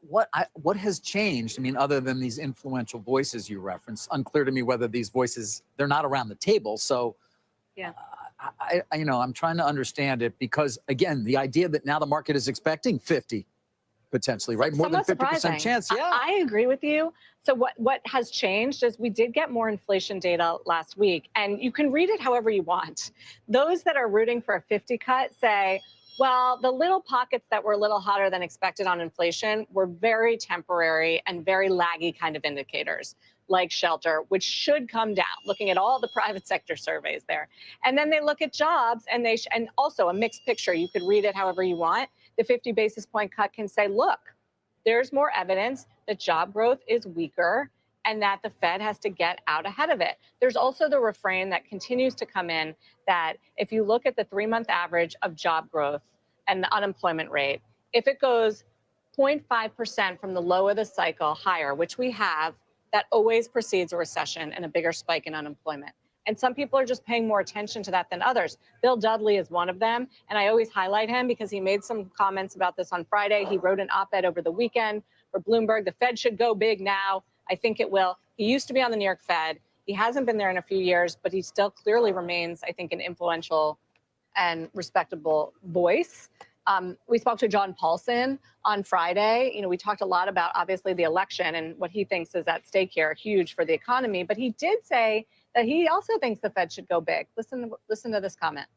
Speaker 11: What has changed? I mean, other than these influential voices you referenced, unclear to me whether these voices, they're not around the table. So
Speaker 10: yeah,
Speaker 11: I'm trying to understand it because again, the idea that now the market is expecting 50 potentially, right? More than 50% chance. Yeah.
Speaker 10: I agree with you. So what has changed is we did get more inflation data last week and you can read it however you want. Those that are rooting for a 50 cut say, well, the little pockets that were a little hotter than expected on inflation were very temporary and very laggy kind of indicators like shelter, which should come down, looking at all the private sector surveys there. And then they look at jobs and and also a mixed picture. You could read it however you want. The 50 basis point cut can say, look, there's more evidence that job growth is weaker and that the Fed has to get out ahead of it. There's also the refrain that continues to come in that if you look at the 3-month average of job growth and the unemployment rate, if it goes 0.5% from the low of the cycle higher, which we have, that always precedes a recession and a bigger spike in unemployment. And some people are just paying more attention to that than others. Bill Dudley is one of them. And I always highlight him because he made some comments about this on Friday. He wrote an op-ed over the weekend for Bloomberg. The Fed should go big now. I think it will. He used to be on the New York Fed. He hasn't been there in a few years, but he still clearly remains, I think, an influential and respectable voice. We spoke to John Paulson on Friday. You know, we talked a lot about obviously the election and what he thinks is at stake here, huge for the economy. But he did say that he also thinks the Fed should go big. Listen to this comment.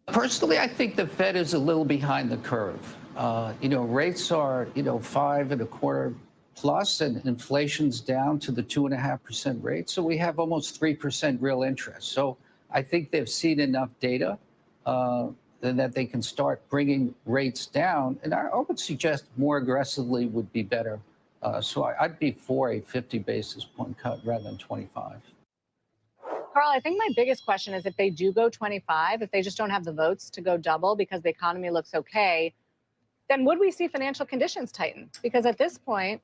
Speaker 12: Personally, I think the Fed is a little behind the curve. Rates are 5.25 plus, and inflation's down to the 2.5% rate. So we have almost 3% real interest. So I think they've seen enough data that they can start bringing rates down. And I would suggest more aggressively would be better. So I'd be for a 50 basis point cut rather than 25.
Speaker 10: Carl, I think my biggest question is if they do go 25, if they just don't have the votes to go double because the economy looks okay, then would we see financial conditions tighten? Because at this point,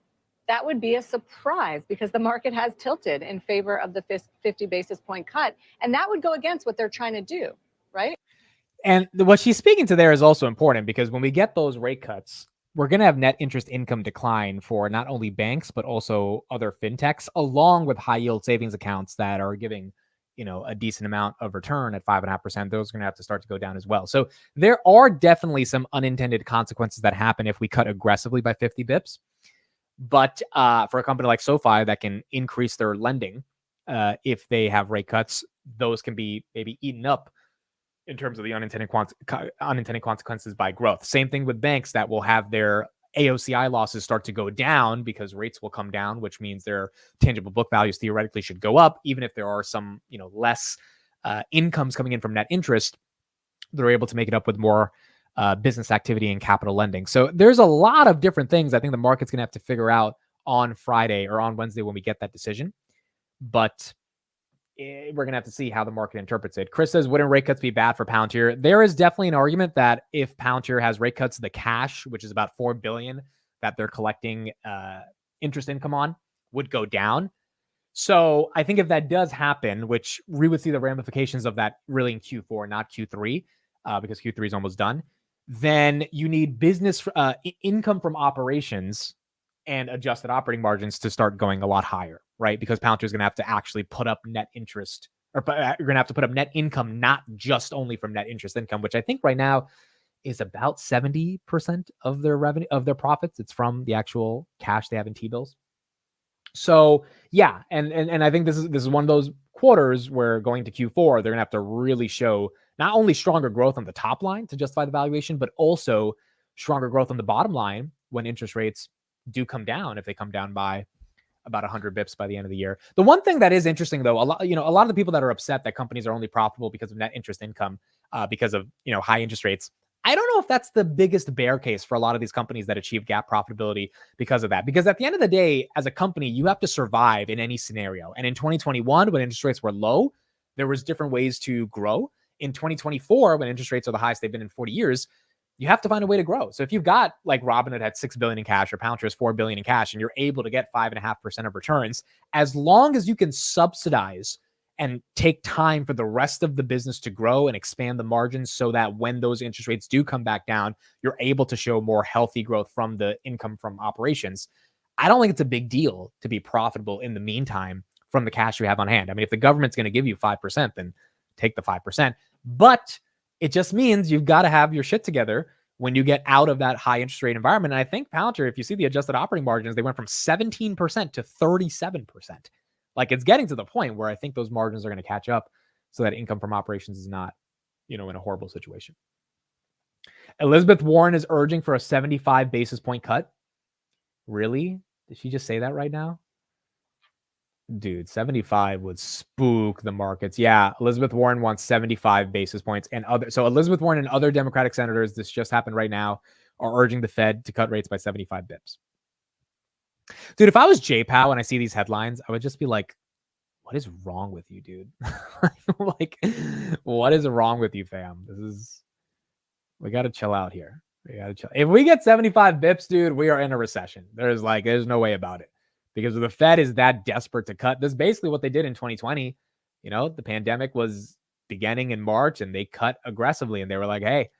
Speaker 10: that would be a surprise because the market has tilted in favor of the 50 basis point cut. And that would go against what they're trying to do, right?
Speaker 1: And what she's speaking to there is also important because when we get those rate cuts, we're going to have net interest income decline for not only banks, but also other fintechs, along with high yield savings accounts that are giving a decent amount of return at 5.5%, those are going to have to start to go down as well. So there are definitely some unintended consequences that happen if we cut aggressively by 50 bips. But for a company like SoFi that can increase their lending, if they have rate cuts, those can be maybe eaten up in terms of the unintended consequences by growth. Same thing with banks that will have their AOCI losses start to go down because rates will come down, which means their tangible book values theoretically should go up, even if there are some, less incomes coming in from net interest. They're able to make it up with more business activity and capital lending. So there's a lot of different things I think the market's going to have to figure out on Friday or on Wednesday when we get that decision. But we're going to have to see how the market interprets it. Chris says, wouldn't rate cuts be bad for Palantir? There is definitely an argument that if Palantir has rate cuts, the cash, which is about $4 billion that they're collecting interest income on, would go down. So I think if that does happen, which we would see the ramifications of that really in Q4, not Q3, because Q3 is almost done, then you need business income from operations and adjusted operating margins to start going a lot higher, right? Because Palantir is going to have to actually put up net interest, or you're going to have to put up net income, not just only from net interest income, which I think right now is about 70% of their revenue, of their profits. It's from the actual cash they have in T-bills. So yeah, and I think this is one of those quarters where going to Q4, they're going to have to really show not only stronger growth on the top line to justify the valuation, but also stronger growth on the bottom line when interest rates do come down, if they come down by about 100 bips by the end of the year. The one thing that is interesting though, a lot of the people that are upset that companies are only profitable because of net interest income, because of, high interest rates. I don't know if that's the biggest bear case for a lot of these companies that achieve GAAP profitability because of that. Because at the end of the day, as a company, you have to survive in any scenario. And in 2021, when interest rates were low, there was different ways to grow. In 2024, when interest rates are the highest they've been in 40 years, you have to find a way to grow. So if you've got, like Robinhood had $6 billion in cash, or Palantir has $4 billion in cash, and you're able to get 5.5% of returns, as long as you can subsidize and take time for the rest of the business to grow and expand the margins so that when those interest rates do come back down, you're able to show more healthy growth from the income from operations. I don't think it's a big deal to be profitable in the meantime from the cash you have on hand. I mean, if the government's going to give you 5%, then take the 5%. But it just means you've got to have your shit together when you get out of that high interest rate environment. And I think Palantir, if you see the adjusted operating margins, they went from 17% to 37%. Like, it's getting to the point where I think those margins are going to catch up so that income from operations is not, in a horrible situation. Elizabeth Warren is urging for a 75 basis point cut. Really? Did she just say that right now? Dude, 75 would spook the markets. Yeah, Elizabeth Warren wants 75 basis points, so Elizabeth Warren and other Democratic senators, this just happened right now, are urging the Fed to cut rates by 75 bips. Dude, if I was J-Pow and I see these headlines, I would just be like, what is wrong with you, dude? Like, what is wrong with you, fam? We got to chill out here. We got to chill. If we get 75 bips, dude, we are in a recession. There's no way about it. Because the Fed is that desperate to cut. This is basically what they did in 2020. The pandemic was beginning in March and they cut aggressively and they were like, hey,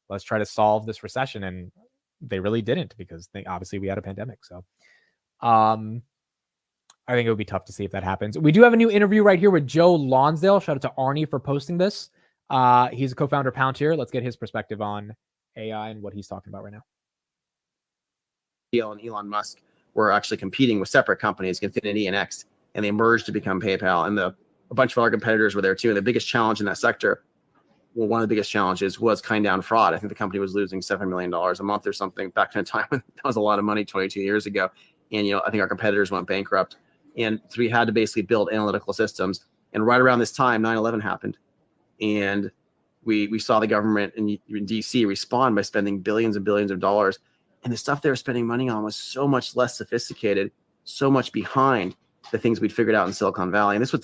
Speaker 1: let's try to solve this recession. And they really didn't, because obviously we had a pandemic. So I think it would be tough to see if that happens. We do have a new interview right here with Joe Lonsdale. Shout out to Arnie for posting this. He's a co-founder of Palantir. Let's get his perspective on AI and what he's talking about right now.
Speaker 13: And Elon Musk were actually competing with separate companies, Infinity and X, and they merged to become PayPal. And a bunch of other competitors were there too. And the biggest challenge in that sector, well, one of the biggest challenges was cutting down fraud. I think the company was losing $7 million a month or something back in a time when that was a lot of money 22 years ago. And, I think our competitors went bankrupt. And so we had to basically build analytical systems. And right around this time, 9/11 happened. And we saw the government in DC respond by spending billions and billions of dollars. And the stuff they were spending money on was so much less sophisticated, so much behind the things we'd figured out in Silicon Valley. And this was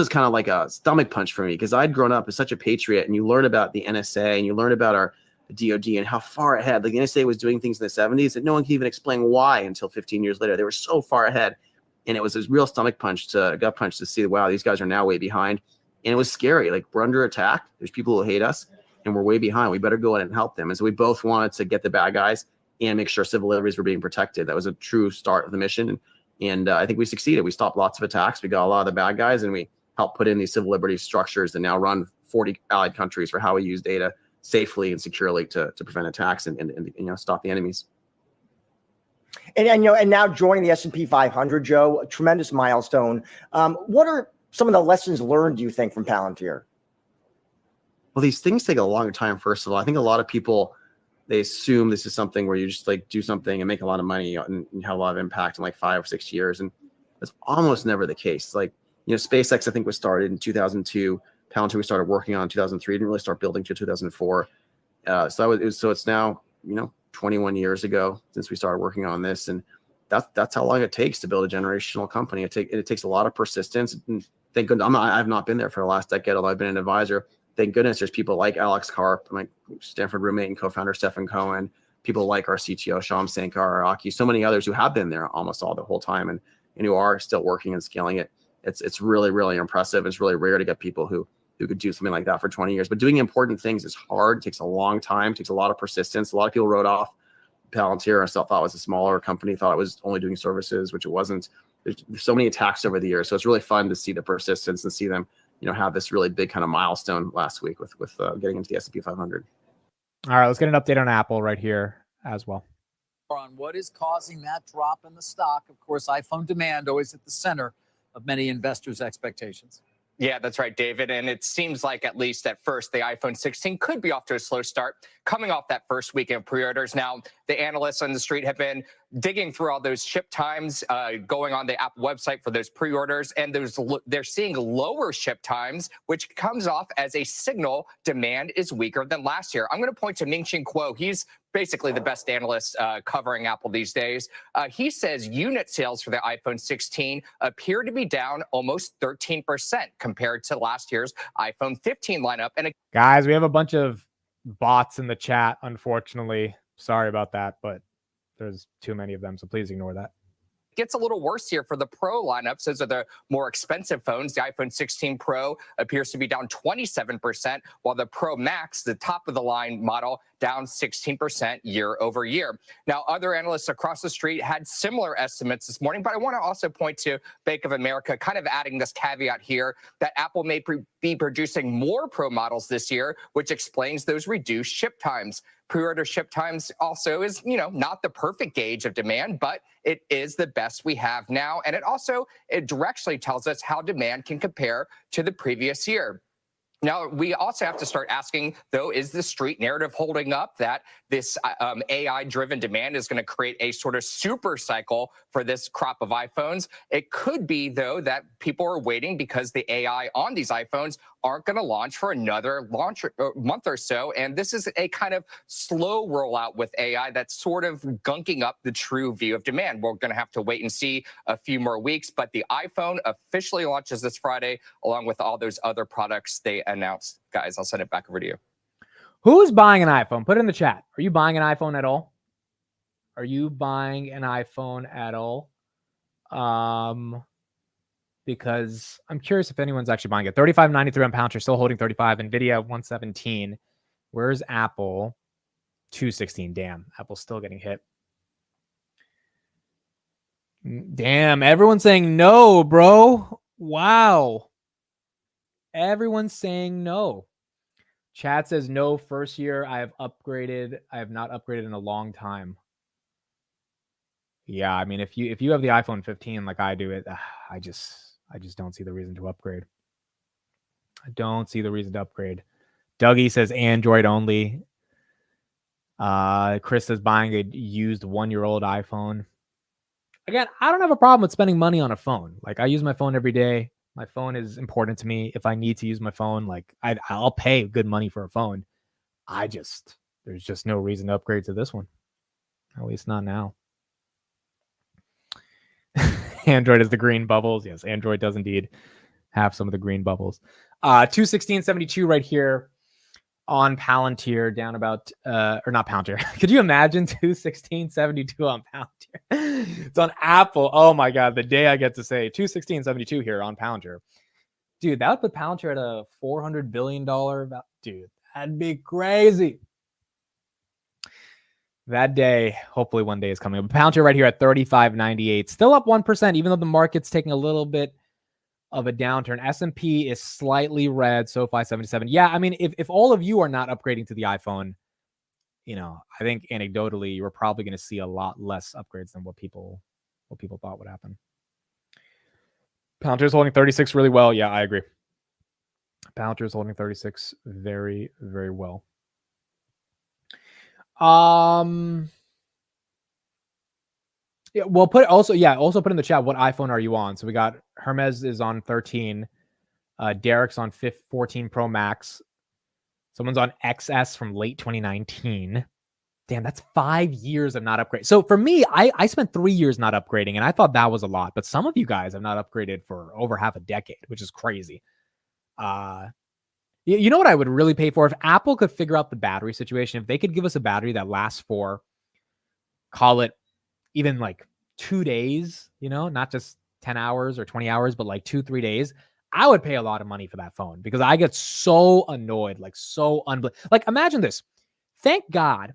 Speaker 13: kind of like a stomach punch for me, because I'd grown up as such a patriot, and you learn about the NSA and you learn about our DOD and how far ahead. Like, the NSA was doing things in the 70s that no one can even explain why until 15 years later. They were so far ahead. And it was this real gut punch to see, wow, these guys are now way behind. And it was scary. Like, we're under attack. There's people who hate us and we're way behind. We better go in and help them. And so we both wanted to get the bad guys and make sure civil liberties were being protected. That was a true start of the mission. And I think we succeeded. We stopped lots of attacks. We got a lot of the bad guys, and we helped put in these civil liberties structures that now run 40 allied countries for how we use data safely and securely to prevent attacks and stop the enemies.
Speaker 14: And now joining the S&P 500, Joe, a tremendous milestone. What are some of the lessons learned, do you think, from Palantir?
Speaker 13: Well, these things take a long time. First of all, I think a lot of people, they assume this is something where you just like do something and make a lot of money and have a lot of impact in like 5 or 6 years, and that's almost never the case. Like, SpaceX, I think, was started in 2002. Palantir we started working on in 2003. Didn't really start building till 2004. So it's now 21 years ago since we started working on this, and that's how long it takes to build a generational company. It takes a lot of persistence. And thank goodness, I've not been there for the last decade, although I've been an advisor. Thank goodness there's people like Alex Karp, my Stanford roommate and co-founder Stephen Cohen, people like our CTO Shyam Sankar, Aki, so many others who have been there almost all the whole time and who are still working and scaling it. It's really, really impressive. It's really rare to get people who could do something like that for 20 years. But doing important things is hard. It takes a long time. It takes a lot of persistence. A lot of people wrote off Palantir. I still thought it was a smaller company, thought it was only doing services, which it wasn't. There's so many attacks over the years. So it's really fun to see the persistence and see them, have this really big kind of milestone last week with getting into the S&P 500.
Speaker 1: All right, let's get an update on Apple right here as well.
Speaker 11: On what is causing that drop in the stock. Of course, iPhone demand always at the center of many investors' expectations.
Speaker 15: Yeah, that's right, David. And it seems like, at least at first, the iPhone 16 could be off to a slow start coming off that first week of pre-orders. Now, the analysts on the street have been digging through all those ship times, going on the Apple website for those pre-orders, and they're seeing lower ship times, which comes off as a signal demand is weaker than last year. I'm going to point to Ming-Chi Kuo. He's basically the best analyst covering Apple these days. He says unit sales for the iPhone 16 appear to be down almost 13% compared to last year's iPhone 15 lineup. And
Speaker 1: guys, we have a bunch of bots in the chat, unfortunately. Sorry about that, but there's too many of them, so please ignore that.
Speaker 15: Gets a little worse here for the Pro lineups. Those are the more expensive phones. The iPhone 16 Pro appears to be down 27%, while the Pro Max, the top of the line model, down 16% year over year. Now, other analysts across the street had similar estimates this morning, but I want to also point to Bank of America, kind of adding this caveat here that Apple may be producing more Pro models this year, which explains those reduced ship times. Pre-order ship times also is, not the perfect gauge of demand, but it is the best we have now. And it directionally tells us how demand can compare to the previous year. Now, we also have to start asking, though, is the street narrative holding up that this AI-driven demand is going to create a sort of super cycle for this crop of iPhones? It could be, though, that people are waiting because the AI on these iPhones aren't going to launch for another month or so. And this is a kind of slow rollout with AI that's sort of gunking up the true view of demand. We're going to have to wait and see a few more weeks. But the iPhone officially launches this Friday, along with all those other products they announced. Guys, I'll send it back over to you.
Speaker 1: Who's buying an iPhone? Put it in the chat. Are you buying an iPhone at all? Are you buying an iPhone at all? Because I'm curious if anyone's actually buying it. $35.93 on Palantir, still holding 35. Nvidia 117. Where's Apple? 216. Damn, Apple's still getting hit. Damn, everyone's saying no, bro. Wow. Everyone's saying no. Chat says no. First year I have upgraded. I have not upgraded in a long time. Yeah, I mean, if you have the iPhone 15 like I do, I just don't see the reason to upgrade. I don't see the reason to upgrade. Dougie says Android only. Chris says buying a used 1-year-old iPhone. Again, I don't have a problem with spending money on a phone. Like, I use my phone every day. My phone is important to me. If I need to use my phone, like I'll pay good money for a phone. There's just no reason to upgrade to this one. At least not now. Android is the green bubbles. Yes, Android does indeed have some of the green bubbles. 216.72 right here on Palantir, down about or not Palantir. Could you imagine 216.72 on Palantir? It's on Apple. Oh my god, the day I get to say 216.72 here on Palantir. Dude, that would put Palantir at a $400 billion dude, that'd be crazy. That day, hopefully one day is coming. But Palantir right here at 35.98, still up 1%, even though the market's taking a little bit of a downturn. S&P is slightly red, SoFi 77. Yeah, I mean, if all of you are not upgrading to the iPhone, you know, I think anecdotally you're probably going to see a lot less upgrades than what people thought would happen. Palantir's holding 36 really well. Yeah, I agree. Palantir's holding 36 very, very well. Yeah, well, also put in the chat what iPhone are you on? So we got Hermes is on 13, Derek's on 14 Pro Max. Someone's on XS from late 2019. Damn, that's 5 years of not upgrading. So for me, I spent 3 years not upgrading, and I thought that was a lot. But some of you guys have not upgraded for over half a decade, which is crazy. You know what I would really pay for? If Apple could figure out the battery situation, if they could give us a battery that lasts for, call it even like 2 days, you know, not just 10 hours or 20 hours, but like 2-3 days, I would pay a lot of money for that phone because I get so annoyed, like so like imagine this. Thank God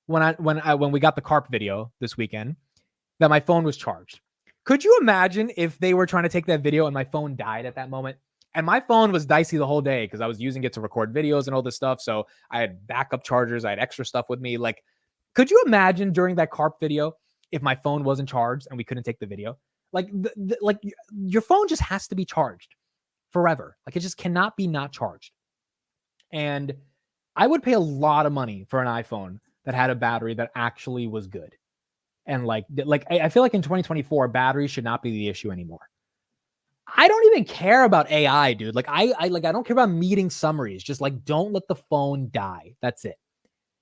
Speaker 1: when we got the carp video this weekend that my phone was charged. Could you imagine if they were trying to take that video and my phone died at that moment? And my phone was dicey the whole day because I was using it to record videos and all this stuff. So I had backup chargers. I had extra stuff with me. Like, could you imagine during that carp video if my phone wasn't charged and we couldn't take the video? Like, like your phone just has to be charged forever. Like, it just cannot be not charged. And I would pay a lot of money for an iPhone that had a battery that actually was good. And like I feel like in 2024, batteries should not be the issue anymore. I don't even care about AI, dude. Like I don't care about meeting summaries. Just like, don't let the phone die. That's it.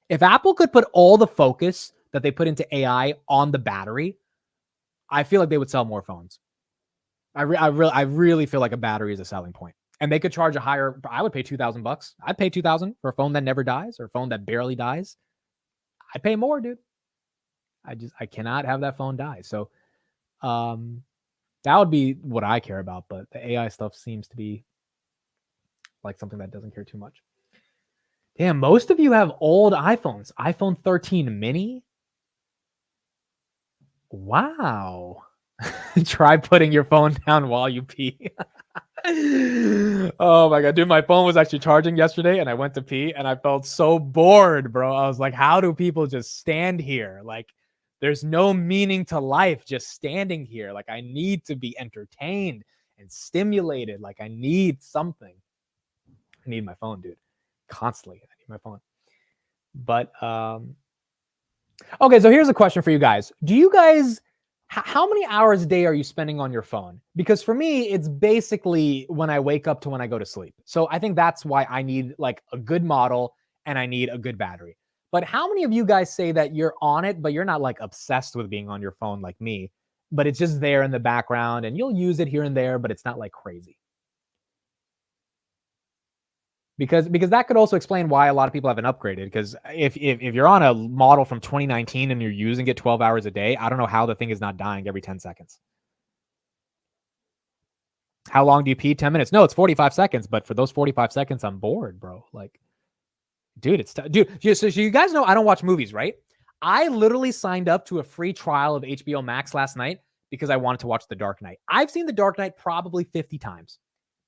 Speaker 1: If Apple could put all the focus that they put into AI on the battery, I feel like they would sell more phones. I really feel like a battery is a selling point. And they could charge a higher, I would pay $2,000. I'd pay $2,000 for a phone that never dies or a phone that barely dies. I'd pay more, dude. I cannot have that phone die. So that would be what I care about. But the AI stuff seems to be like something that doesn't care too much. Damn, most of you have old iPhones. iPhone 13 mini? Wow. Try putting your phone down while you pee. Oh my God, dude, my phone was actually charging yesterday and I went to pee and I felt so bored, bro. I was like, how do people just stand here? Like, there's no meaning to life just standing here. Like, I need to be entertained and stimulated. Like, I need something. I need my phone, dude. Constantly, I need my phone. But, okay, so here's a question for you guys. Do you guys, how many hours a day are you spending on your phone? Because for me, it's basically when I wake up to when I go to sleep. So I think that's why I need like a good model and I need a good battery. But how many of you guys say that you're on it, but you're not like obsessed with being on your phone like me, but it's just there in the background and you'll use it here and there, but it's not like crazy? Because that could also explain why a lot of people haven't upgraded. Because if you're on a model from 2019 and you're using it 12 hours a day, I don't know how the thing is not dying every 10 seconds. How long do you pee? 10 minutes? No, it's 45 seconds. But for those 45 seconds, I'm bored, bro. Like, dude, it's dude. So you guys know I don't watch movies, right? I literally signed up to a free trial of HBO Max last night because I wanted to watch The Dark Knight. I've seen The Dark Knight probably 50 times,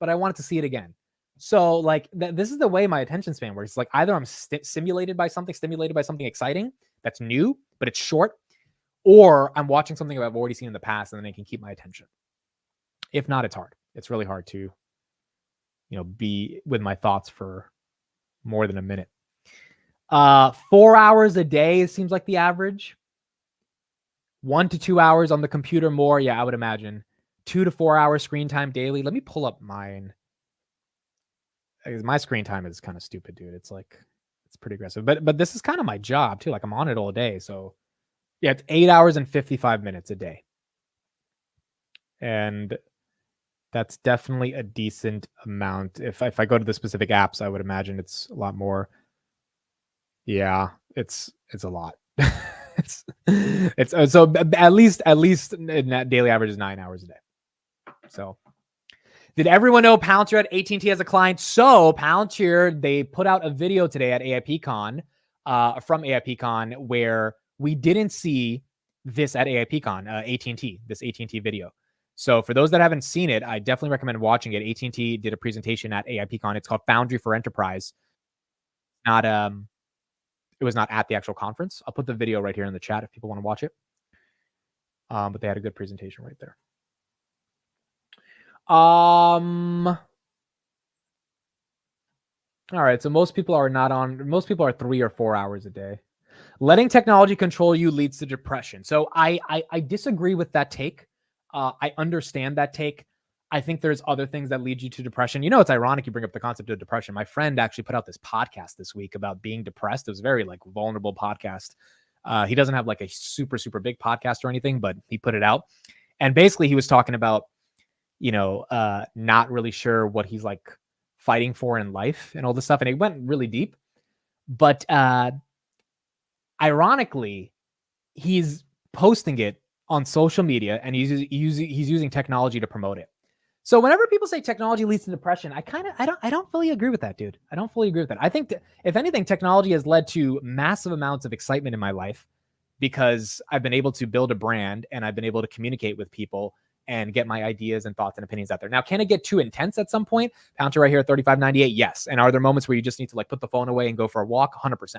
Speaker 1: but I wanted to see it again. So like this is the way my attention span works. It's like either I'm stimulated by something exciting that's new, but it's short, or I'm watching something I've already seen in the past and then I can keep my attention. If not, it's hard. It's really hard to, be with my thoughts for more than a minute. 4 hours a day seems like the average. 1 to 2 hours on the computer more. Yeah, I would imagine 2 to 4 hours screen time daily. Let me pull up mine. My screen time is kind of stupid, dude. It's pretty aggressive, but this is kind of my job too. Like I'm on it all day. So yeah, it's 8 hours and 55 minutes a day. And that's definitely a decent amount. If I go to the specific apps, I would imagine it's a lot more. Yeah, it's a lot. it's so at least in that daily average is 9 hours a day. So did everyone know Palantir at AT&T as a client? So Palantir, they put out a video today at AIPCon from AIPCon where we didn't see this at AIPCon, AT&T, this AT&T video. So for those that haven't seen it, I definitely recommend watching it. AT&T did a presentation at AIPCon. It's called Foundry for Enterprise. Not it was not at the actual conference. I'll put the video right here in the chat if people want to watch it. But they had a good presentation right there. All right, so most people are 3 or 4 hours a day. Letting technology control you leads to depression. So I disagree with that take. I understand that take. I think there's other things that lead you to depression. You know, it's ironic you bring up the concept of depression. My friend actually put out this podcast this week about being depressed. It was a very like vulnerable podcast. He doesn't have like a super, super big podcast or anything, but he put it out. And basically he was talking about, you know, not really sure what he's like fighting for in life and all this stuff. And it went really deep. But ironically, he's posting it on social media and he's using technology to promote it. So whenever people say technology leads to depression, I don't fully agree with that, dude. I don't fully agree with that. I think that if anything, technology has led to massive amounts of excitement in my life because I've been able to build a brand and I've been able to communicate with people and get my ideas and thoughts and opinions out there. Now, can it get too intense at some point? Palantir right here at 35.98, yes. And are there moments where you just need to like put the phone away and go for a walk? 100%.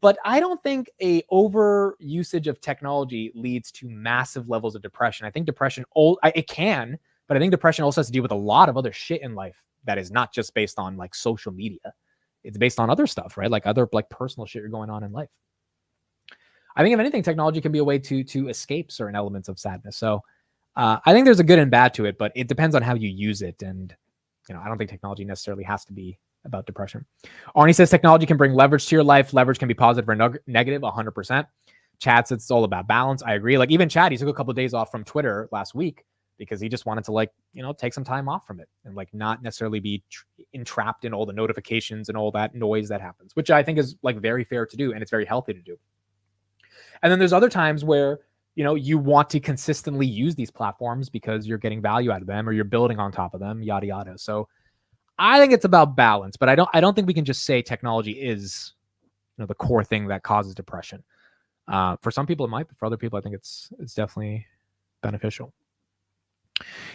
Speaker 1: But I don't think a over usage of technology leads to massive levels of depression. I think depression, it can, but I think depression also has to deal with a lot of other shit in life that is not just based on like social media. It's based on other stuff, right? Like other like personal shit going on in life. I think if anything, technology can be a way to escape certain elements of sadness. So I think there's a good and bad to it, but it depends on how you use it. And, you know, I don't think technology necessarily has to be about depression. Arnie says technology can bring leverage to your life. Leverage can be positive or negative, 100%. Chad says it's all about balance. I agree. Like even Chad, he took a couple of days off from Twitter last week because he just wanted to like, you know, take some time off from it and like not necessarily be entrapped in all the notifications and all that noise that happens, which I think is like very fair to do. And it's very healthy to do. And then there's other times where, you know, you want to consistently use these platforms because you're getting value out of them or you're building on top of them, yada, yada. So I think it's about balance, but I don't think we can just say technology is, you know, the core thing that causes depression. For some people it might, but for other people, I think it's definitely beneficial.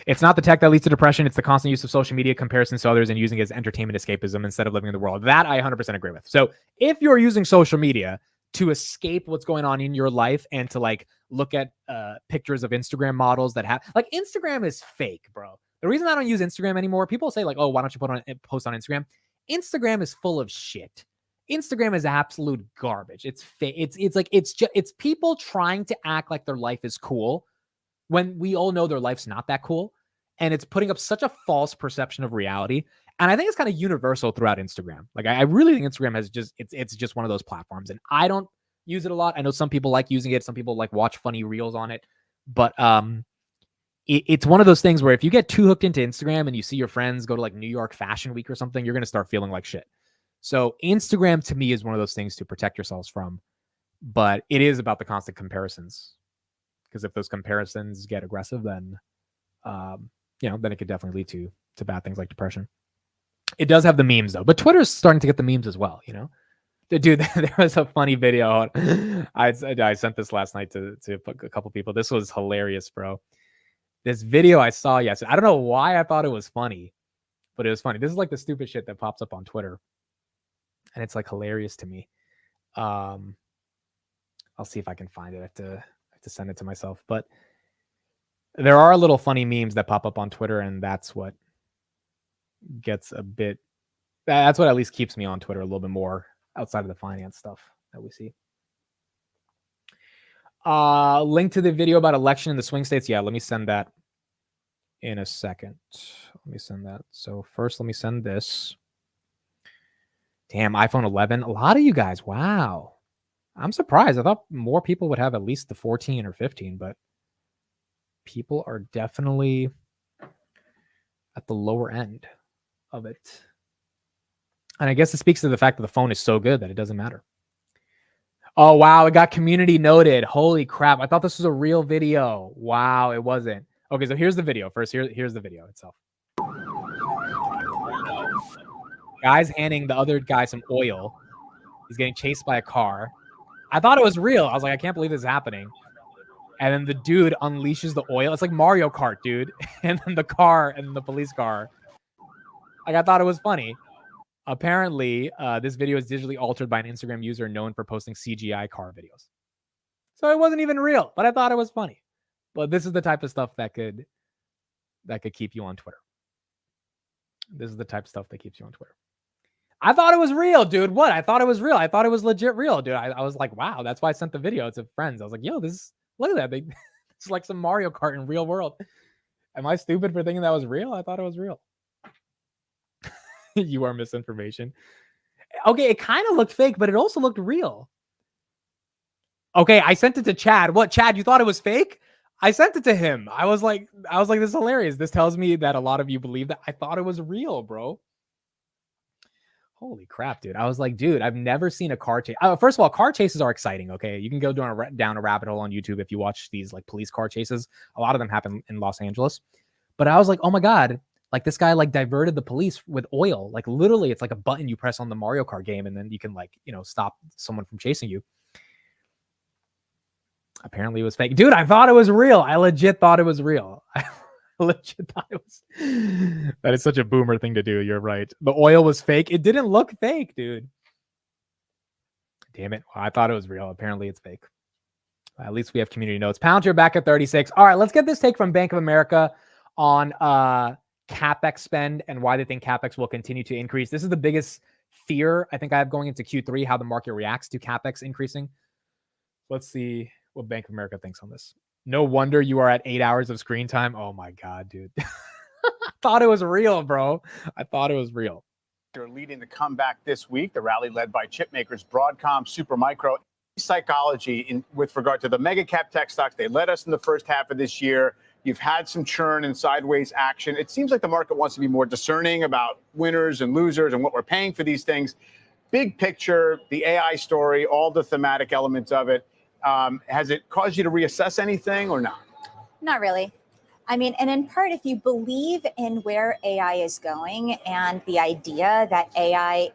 Speaker 1: It's not the tech that leads to depression. It's the constant use of social media, comparisons to others, and using it as entertainment escapism instead of living in the world. That I 100% agree with. So if you're using social media to escape what's going on in your life and to like look at pictures of Instagram models that have like Instagram is fake, bro. The reason I don't use Instagram anymore, people say like, oh, why don't you post on Instagram? Instagram is full of shit. Instagram is absolute garbage. It's fake. It's people trying to act like their life is cool when we all know their life's not that cool. And it's putting up such a false perception of reality. And I think it's kind of universal throughout Instagram. Like I really think Instagram has it's just one of those platforms. And I don't use it a lot. I know some people like using it. Some people like watch funny reels on it. But it's one of those things where if you get too hooked into Instagram and you see your friends go to like New York Fashion Week or something, you're going to start feeling like shit. So Instagram to me is one of those things to protect yourselves from. But it is about the constant comparisons. Because if those comparisons get aggressive, then you know, then it could definitely lead to bad things like depression. It does have the memes though, but Twitter's starting to get the memes as well, you know? Dude, there was a funny video. I sent this last night to a couple people. This was hilarious, bro. This video I saw yesterday. I don't know why I thought it was funny, but it was funny. This is like the stupid shit that pops up on Twitter. And it's like hilarious to me. I'll see if I can find it. I have to send it to myself. But there are little funny memes that pop up on Twitter, and that's what gets a bit, that's what at least keeps me on Twitter a little bit more outside of the finance stuff that we see. Link to the video about election in the swing states. Yeah, let me send that in a second. Let me send that. So first, let me send this. Damn, iPhone 11. A lot of you guys. Wow. I'm surprised. I thought more people would have at least the 14 or 15, but people are definitely at the lower end of it. And I guess it speaks to the fact that the phone is so good that it doesn't matter. Oh, wow. It got community noted. Holy crap. I thought this was a real video. Wow, it wasn't. Okay, so here's the video. First, here's the video itself. Guy's handing the other guy some oil. He's getting chased by a car. I thought it was real. I was like, I can't believe this is happening. And then the dude unleashes the oil. It's like Mario Kart, dude. And then the car and the police car. Like, I thought it was funny. Apparently, this video is digitally altered by an Instagram user known for posting CGI car videos. So it wasn't even real, but I thought it was funny. But this is the type of stuff that could keep you on Twitter. This is the type of stuff that keeps you on Twitter. I thought it was real, dude. What? I thought it was real. I thought it was legit real, dude. I was like, wow. That's why I sent the video to friends. I was like, yo, look at that. It's like some Mario Kart in real world. Am I stupid for thinking that was real? I thought it was real. You are misinformation. Okay, it kind of looked fake, but it also looked real. Okay, I sent it to Chad. What, Chad? You thought it was fake? I sent it to him. I was like, this is hilarious. This tells me that a lot of you believe that. I thought it was real, bro. Holy crap, dude. I was like, dude, I've never seen a car chase. First of all, car chases are exciting, okay? You can go down a rabbit hole on YouTube if you watch these like police car chases. A lot of them happen in Los Angeles. But I was like, oh my God, like this guy like diverted the police with oil. Like literally, it's like a button you press on the Mario Kart game and then you can like, stop someone from chasing you. Apparently it was fake. Dude, I thought it was real. I legit thought it was real. I legit thought it was. That is such a boomer thing to do. You're right. The oil was fake. It didn't look fake, dude. Damn it. Well, I thought it was real. Apparently it's fake. At least we have community notes. Palantir back at 36. All right, let's get this take from Bank of America on CapEx spend and why they think CapEx will continue to increase. This is the biggest fear I think I have going into Q3, how the market reacts to CapEx increasing. Let's see what Bank of America thinks on this. No wonder you are at 8 hours of screen time. Oh my God, dude. I thought it was real, bro. I thought it was real.
Speaker 16: They're leading the comeback this week. The rally led by chip makers Broadcom, Supermicro. Psychology with regard to the mega cap tech stocks. They led us in the first half of this year. You've had some churn and sideways action. It seems like the market wants to be more discerning about winners and losers and what we're paying for these things. Big picture, the AI story, all the thematic elements of it. Has it caused you to reassess anything or not?
Speaker 17: Not really. I mean, and in part, if you believe in where AI is going and the idea that AI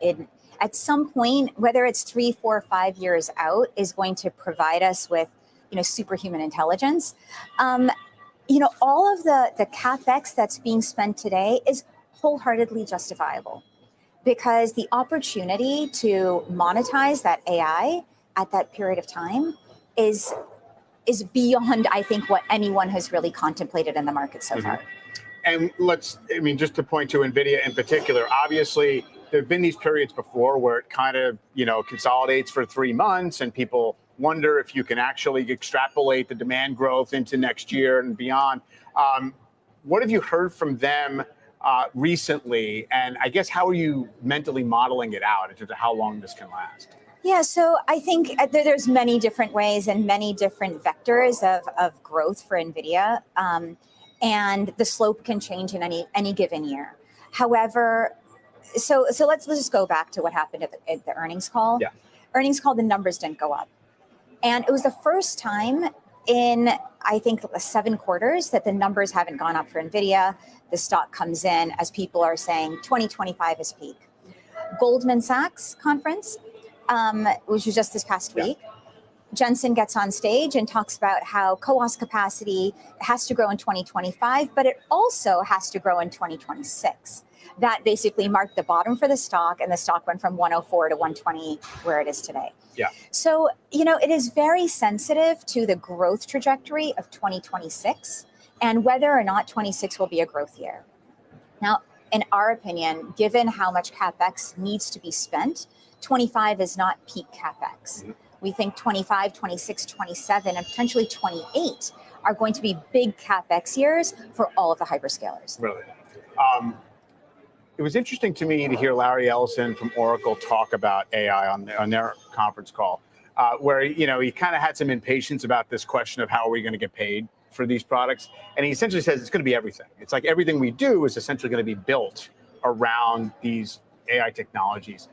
Speaker 17: at some point, whether it's 3, 4, 5 years out, is going to provide us with, superhuman intelligence. All of the CapEx that's being spent today is wholeheartedly justifiable because the opportunity to monetize that AI at that period of time is beyond, I think, what anyone has really contemplated in the market so far.
Speaker 16: And just to point to NVIDIA in particular, obviously there have been these periods before where it kind of, consolidates for 3 months and people wonder if you can actually extrapolate the demand growth into next year and beyond. What have you heard from them recently? And I guess, how are you mentally modeling it out in terms of how long this can last?
Speaker 17: Yeah, so I think there's many different ways and many different vectors of growth for NVIDIA. And the slope can change in any given year. However, so let's just go back to what happened at the earnings call.
Speaker 16: Yeah.
Speaker 17: Earnings call, the numbers didn't go up. And it was the first time in, I think, 7 quarters that the numbers haven't gone up for NVIDIA. The stock comes in as people are saying 2025 is peak. Goldman Sachs conference, which was just this past week, Jensen gets on stage and talks about how CoWoS capacity has to grow in 2025, but it also has to grow in 2026. That basically marked the bottom for the stock, and the stock went from 104 to 120, where it is today.
Speaker 16: Yeah.
Speaker 17: So, it is very sensitive to the growth trajectory of 2026 and whether or not 26 will be a growth year. Now, in our opinion, given how much CapEx needs to be spent, 25 is not peak CapEx. Mm-hmm. We think 25, 26, 27, and potentially 28 are going to be big CapEx years for all of the hyperscalers.
Speaker 16: Really? It was interesting to me to hear Larry Ellison from Oracle talk about AI on their conference call, where he kind of had some impatience about this question of how are we going to get paid for these products. And he essentially says it's going to be everything. It's like everything we do is essentially going to be built around these AI technologies,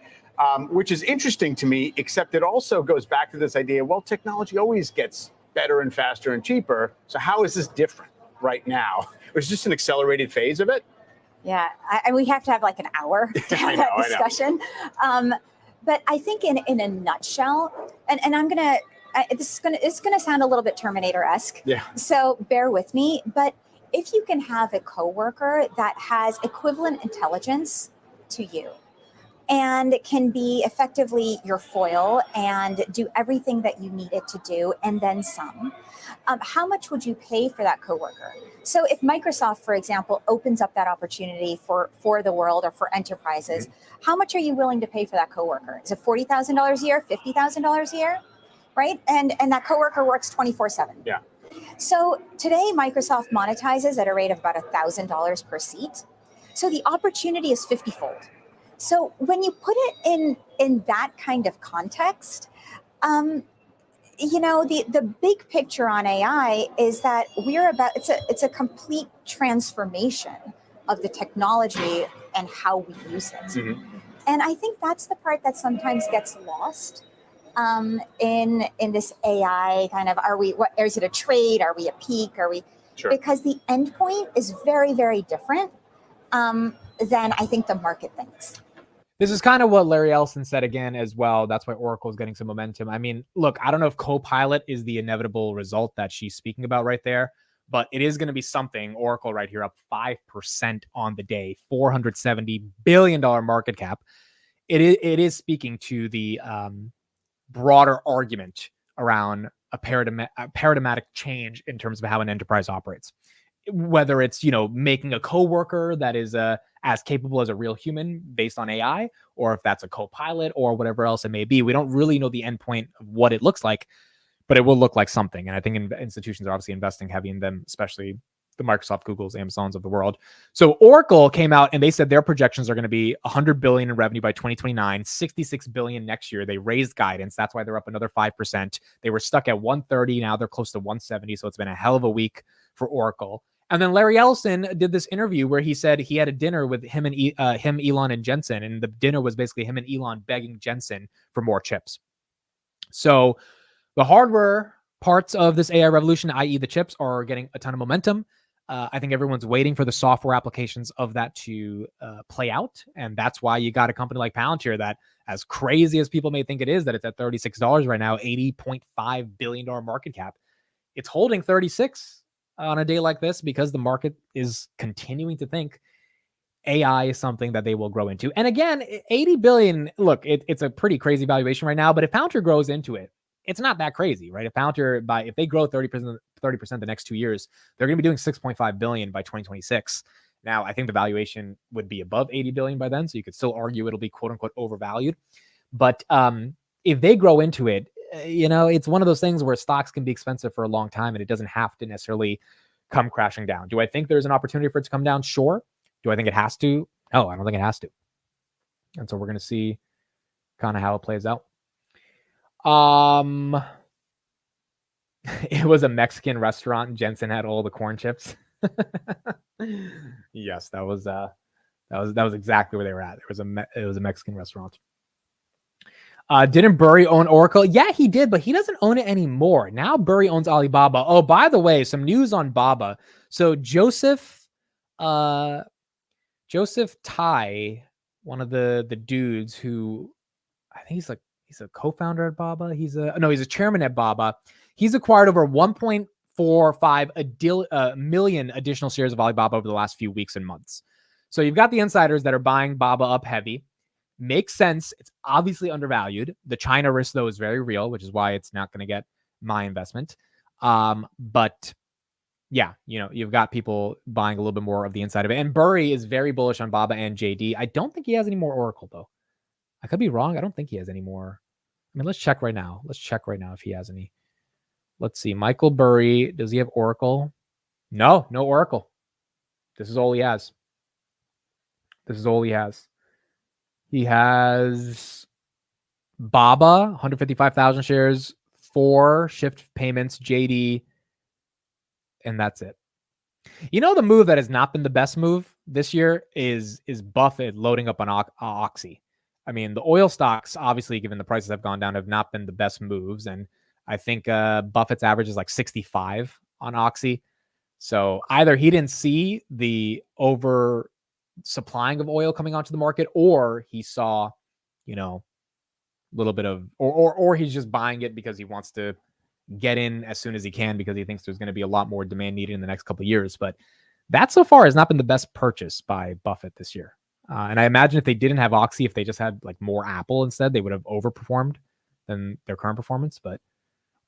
Speaker 16: which is interesting to me, except it also goes back to this idea, well, technology always gets better and faster and cheaper. So how is this different right now? It's just an accelerated phase of it.
Speaker 17: Yeah, and we have to have like an hour to have that discussion. But I think in a nutshell, and I'm going to it's gonna sound a little bit Terminator-esque.
Speaker 16: Yeah.
Speaker 17: So bear with me. But if you can have a coworker that has equivalent intelligence to you, and can be effectively your foil and do everything that you need it to do, and then some. How much would you pay for that coworker? So if Microsoft, for example, opens up that opportunity for the world or for enterprises, how much are you willing to pay for that coworker? Is it $40,000 a year, $50,000 a year, right? And that coworker works 24/7.
Speaker 16: Yeah.
Speaker 17: So today, Microsoft monetizes at a rate of about $1,000 per seat. So the opportunity is 50-fold. So when you put it in that kind of context, the big picture on AI is that it's a complete transformation of the technology and how we use it. And I think that's the part that sometimes gets lost in this AI kind of, is it a trade? Are we a peak?
Speaker 16: Sure.
Speaker 17: Because the endpoint is very, very different than I think the market thinks.
Speaker 1: This is kind of what Larry Ellison said again as well. That's why Oracle is getting some momentum. I mean, look, I don't know if Copilot is the inevitable result that she's speaking about right there, but it is going to be something. Oracle right here up 5% on the day, $470 billion market cap. It is speaking to the broader argument around a paradigmatic change in terms of how an enterprise operates. Whether it's, making a coworker that is as capable as a real human based on AI, or if that's a co-pilot or whatever else it may be. We don't really know the endpoint of what it looks like, but it will look like something. And I think institutions are obviously investing heavy in them, especially the Microsoft, Googles, Amazons of the world. So Oracle came out and they said their projections are going to be $100 billion in revenue by 2029, $66 billion next year. They raised guidance. That's why they're up another 5%. They were stuck at 130. Now they're close to 170. So it's been a hell of a week for Oracle. And then Larry Ellison did this interview where he said he had a dinner with him, Elon, and Jensen. And the dinner was basically him and Elon begging Jensen for more chips. So the hardware parts of this AI revolution, i.e. the chips, are getting a ton of momentum. I think everyone's waiting for the software applications of that to play out. And that's why you got a company like Palantir that, as crazy as people may think it is, that it's at $36 right now, $80.5 billion market cap. It's holding 36 on a day like this because the market is continuing to think AI is something that they will grow into. And again, 80 billion, look, it's a pretty crazy valuation right now, but if Palantir grows into it, it's not that crazy, right? If Palantir, if they grow 30% the next 2 years, they're going to be doing 6.5 billion by 2026. Now, I think the valuation would be above 80 billion by then, so you could still argue it'll be quote unquote overvalued. But if they grow into it, it's one of those things where stocks can be expensive for a long time and it doesn't have to necessarily come crashing down. Do I think there's an opportunity for it to come down? Sure. Do I think it has to? No, I don't think it has to. And so we're going to see kind of how it plays out. It was a Mexican restaurant and Jensen had all the corn chips. Yes, that was exactly where they were at. It was a Mexican restaurant. Didn't Burry own Oracle? Yeah, he did, but he doesn't own it anymore. Now Burry owns Alibaba. Oh, by the way, some news on Baba. So Joseph Tai, one of the dudes who I think he's a co-founder at Baba. He's a chairman at Baba. He's acquired over 1.45 million additional shares of Alibaba over the last few weeks and months. So you've got the insiders that are buying Baba up heavy. Makes sense. It's obviously undervalued. The China risk, though, is very real, which is why it's not going to get my investment. But yeah, you've got people buying a little bit more of the inside of it. And Burry is very bullish on Baba and JD. I don't think he has any more Oracle, though. I could be wrong. I don't think he has any more. I mean, let's check right now. Let's check right now if he has any. Let's see. Michael Burry, does he have Oracle? No Oracle. This is all he has. He has Baba, 155,000 shares, 4 Shift Payments, JD, and that's it. The move that has not been the best move this year is Buffett loading up on Oxy. I mean, the oil stocks, obviously, given the prices have gone down, have not been the best moves. And I think Buffett's average is like 65 on Oxy. So either he didn't see the over supplying of oil coming onto the market, or he saw, little bit of, or he's just buying it because he wants to get in as soon as he can because he thinks there's going to be a lot more demand needed in the next couple of years. But that so far has not been the best purchase by Buffett this year. And I imagine if they didn't have Oxy, if they just had like more Apple instead, they would have overperformed than their current performance. But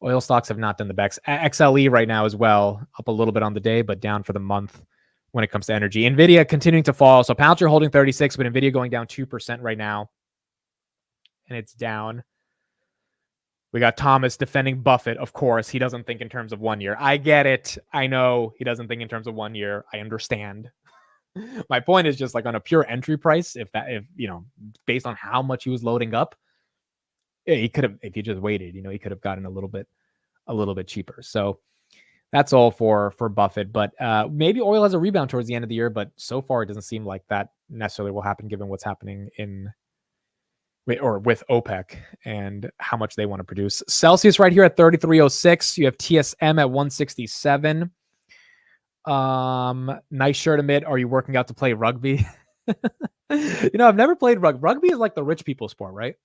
Speaker 1: oil stocks have not done the best. XLE right now as well, up a little bit on the day, but down for the month when it comes to energy. Nvidia continuing to fall. So Palantir holding 36, but Nvidia going down 2% right now. And it's down. We got Thomas defending Buffett. Of course, he doesn't think in terms of 1 year. I get it. I know he doesn't think in terms of 1 year. I understand. My point is just like on a pure entry price, if based on how much he was loading up, yeah, he could have, if he just waited, he could have gotten a little bit cheaper. So that's all for Buffett. But maybe oil has a rebound towards the end of the year, but so far it doesn't seem like that necessarily will happen given what's happening with OPEC and how much they want to produce. Celsius right here at 33.06. You have TSM at 167. Nice shirt, Amit. Are you working out to play rugby? I've never played rugby. Rugby is like the rich people sport, right?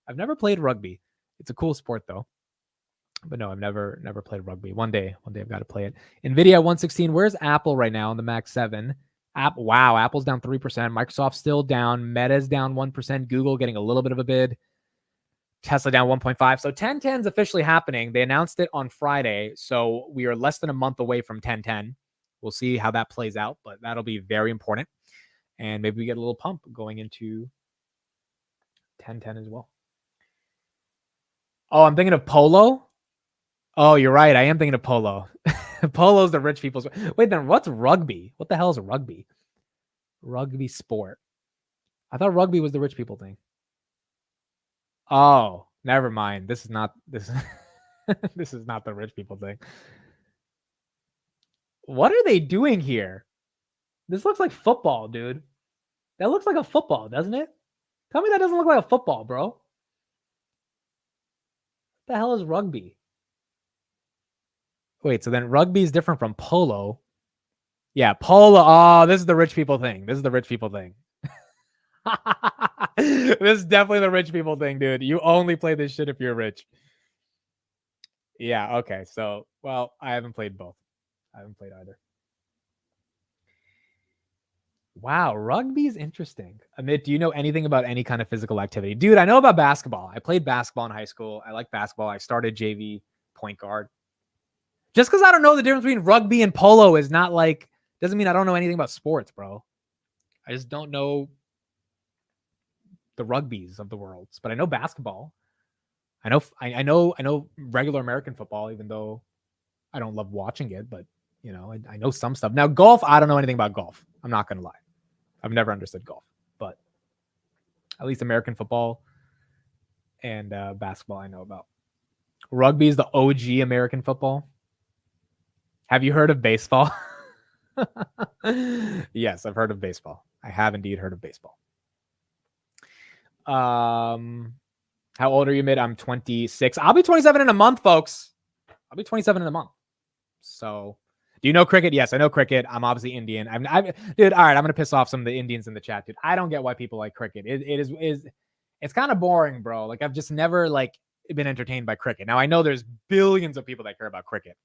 Speaker 1: I've never played rugby. It's a cool sport though. But no, I've never played rugby. One day I've got to play it. Nvidia 116. Where's Apple right now on the Mac 7? Wow, Apple's down 3%. Microsoft still down. Meta's down 1%. Google getting a little bit of a bid. Tesla down 1.5. So 1010 is officially happening. They announced it on Friday. So we are less than a month away from 1010. We'll see how that plays out, but that'll be very important. And maybe we get a little pump going into 1010 as well. Oh, I'm thinking of Polo. Oh, you're right. I am thinking of Polo. Polo's the rich people's. Wait, then what's rugby? What the hell is rugby? Rugby sport. I thought rugby was the rich people thing. Oh, never mind. This is not this is not the rich people thing. What are they doing here? This looks like football, dude. That looks like a football, doesn't it? Tell me that doesn't look like a football, bro. What the hell is rugby? Wait, so then rugby is different from polo. Yeah, polo. Oh, this is the rich people thing. This is the rich people thing. This is definitely the rich people thing, dude. You only play this shit if you're rich. Yeah, okay. So, well, I haven't played both. I haven't played either. Wow, rugby is interesting. Amit, do you know anything about any kind of physical activity? Dude, I know about basketball. I played basketball in high school. I like basketball. I started JV point guard. Just because I don't know the difference between rugby and polo is not like, doesn't mean I don't know anything about sports, bro. I just don't know the rugbys of the world. But I know basketball. I know regular American football, even though I don't love watching it, but I know some stuff. Now, golf, I don't know anything about golf. I'm not going to lie. I've never understood golf, but at least American football and basketball I know about. Rugby is the OG American football. Have you heard of baseball? Yes, I've heard of baseball. I have indeed heard of baseball. How old are you, Mid? I'm 26. I'll be 27 in a month, folks. I'll be 27 in a month. So, do you know cricket? Yes, I know cricket. I'm obviously Indian. Dude, all right, I'm going to piss off some of the Indians in the chat, dude. I don't get why people like cricket. It's kind of boring, bro. Like, I've just never, been entertained by cricket. Now, I know there's billions of people that care about cricket,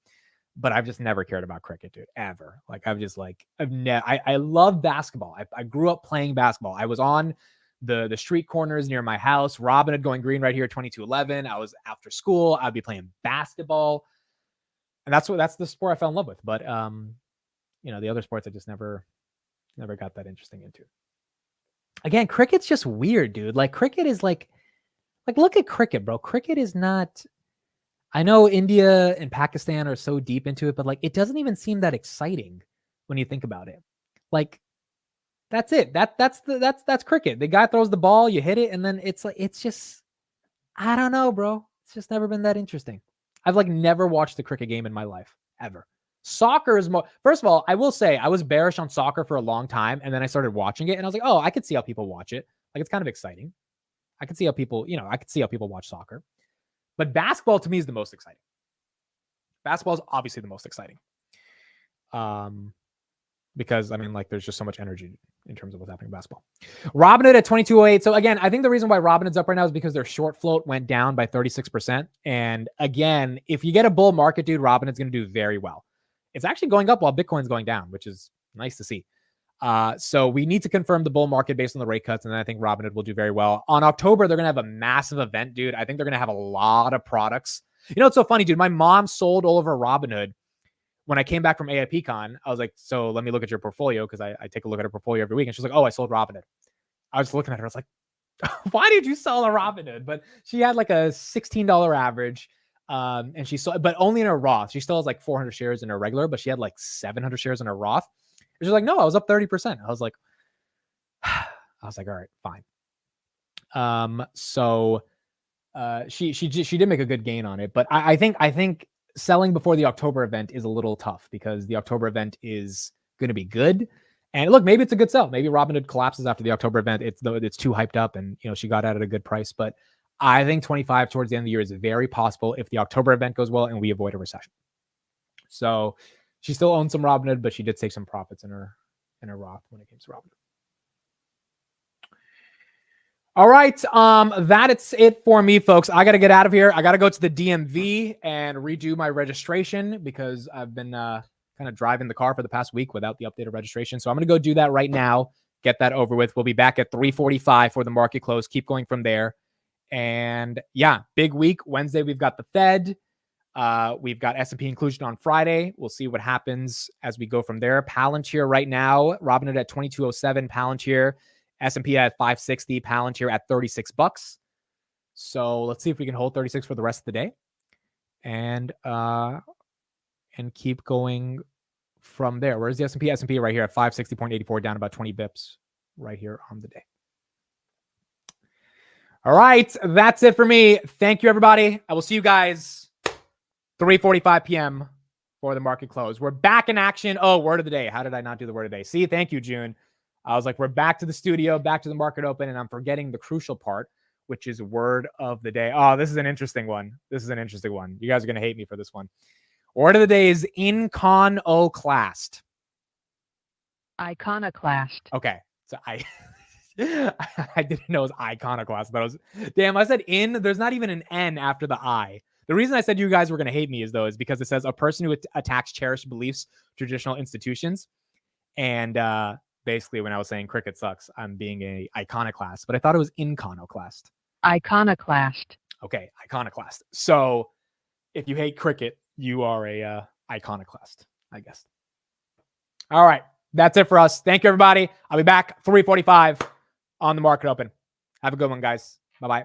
Speaker 1: but I've just never cared about cricket, dude, ever. I love basketball. I grew up playing basketball. I was on the street corners near my house. Robin had going green right here, 2211. I was after school. I'd be playing basketball. And that's the sport I fell in love with. But the other sports I just never got that interesting into. Again, cricket's just weird, dude. Like cricket is like look at cricket, bro. Cricket is not. I know India and Pakistan are so deep into it, but it doesn't even seem that exciting when you think about it. That's it. That's cricket. The guy throws the ball, you hit it, and then it's just, I don't know, bro. It's just never been that interesting. I've never watched a cricket game in my life ever. Soccer is more. First of all, I will say I was bearish on soccer for a long time, and then I started watching it, and I was like, oh, I could see how people watch it. It's kind of exciting. I could see how people, I could see how people watch soccer. But basketball to me is the most exciting. Basketball is obviously the most exciting. because I mean, like, there's just so much energy in terms of what's happening in basketball. Robinhood at 2208. So again, I think the reason why Robinhood's up right now is because their short float went down by 36%. And again, if you get a bull market, dude, Robinhood's going to do very well. It's actually going up while Bitcoin's going down, which is nice to see. So we need to confirm the bull market based on the rate cuts, and then I think Robinhood will do very well. On October, they're going to have a massive event, dude. I think they're going to have a lot of products. You know, it's so funny, dude. My mom sold all of her Robinhood when I came back from AIPCon. I was like, so let me look at your portfolio, because I take a look at her portfolio every week. And she's like, oh, I sold Robinhood. I was looking at her. I was like, why did you sell a Robinhood? But she had like a $16 average. And she sold, but only in her Roth. She still has like 400 shares in her regular, but she had like 700 shares in her Roth. She's like, no, I was up 30%. I was like, all right, fine. So she did make a good gain on it, but I think selling before the October event is a little tough, because the October event is going to be good. And look, maybe it's a good sell. Maybe Robinhood collapses after the October event. It's too hyped up, and you know, she got out at a good price. But I think 25 towards the end of the year is very possible if the October event goes well and we avoid a recession. So she still owns some Robinhood, but she did take some profits in her Roth when it came to Robinhood. All right, that's it for me, folks. I got to get out of here. I got to go to the DMV and redo my registration, because I've been kind of driving the car for the past week without the updated registration. So I'm going to go do that right now, get that over with. We'll be back at 3:45 for the market close. Keep going from there. And yeah, big week. Wednesday, we've got the Fed. We've got S&P inclusion on Friday. We'll see what happens as we go from there. Palantir right now, Robinhood at 2207, Palantir, S&P at 560, Palantir at $36. So let's see if we can hold 36 for the rest of the day, and keep going from there. Where's the S&P? S&P right here at 560.84, down about 20 bips right here on the day. All right, that's it for me. Thank you, everybody. I will see you guys 3:45 p.m. for the market close. We're back in action. Oh, word of the day. How did I not do the word of the day? See, thank you, June. I was like, we're back to the studio, back to the market open, and I'm forgetting the crucial part, which is word of the day. Oh, this is an interesting one. You guys are going to hate me for this one. Word of the day is iconoclast.
Speaker 18: Iconoclast.
Speaker 1: Okay. So I didn't know it was iconoclast, but I said in. There's not even an N after the I. The reason I said you guys were going to hate me is because it says a person who attacks cherished beliefs, traditional institutions. And basically, when I was saying cricket sucks, I'm being a iconoclast, but I thought it was iconoclast.
Speaker 18: Iconoclast.
Speaker 1: Okay, iconoclast. So if you hate cricket, you are a iconoclast, I guess. All right, that's it for us. Thank you, everybody. I'll be back 3:45 on the market open. Have a good one, guys. Bye-bye.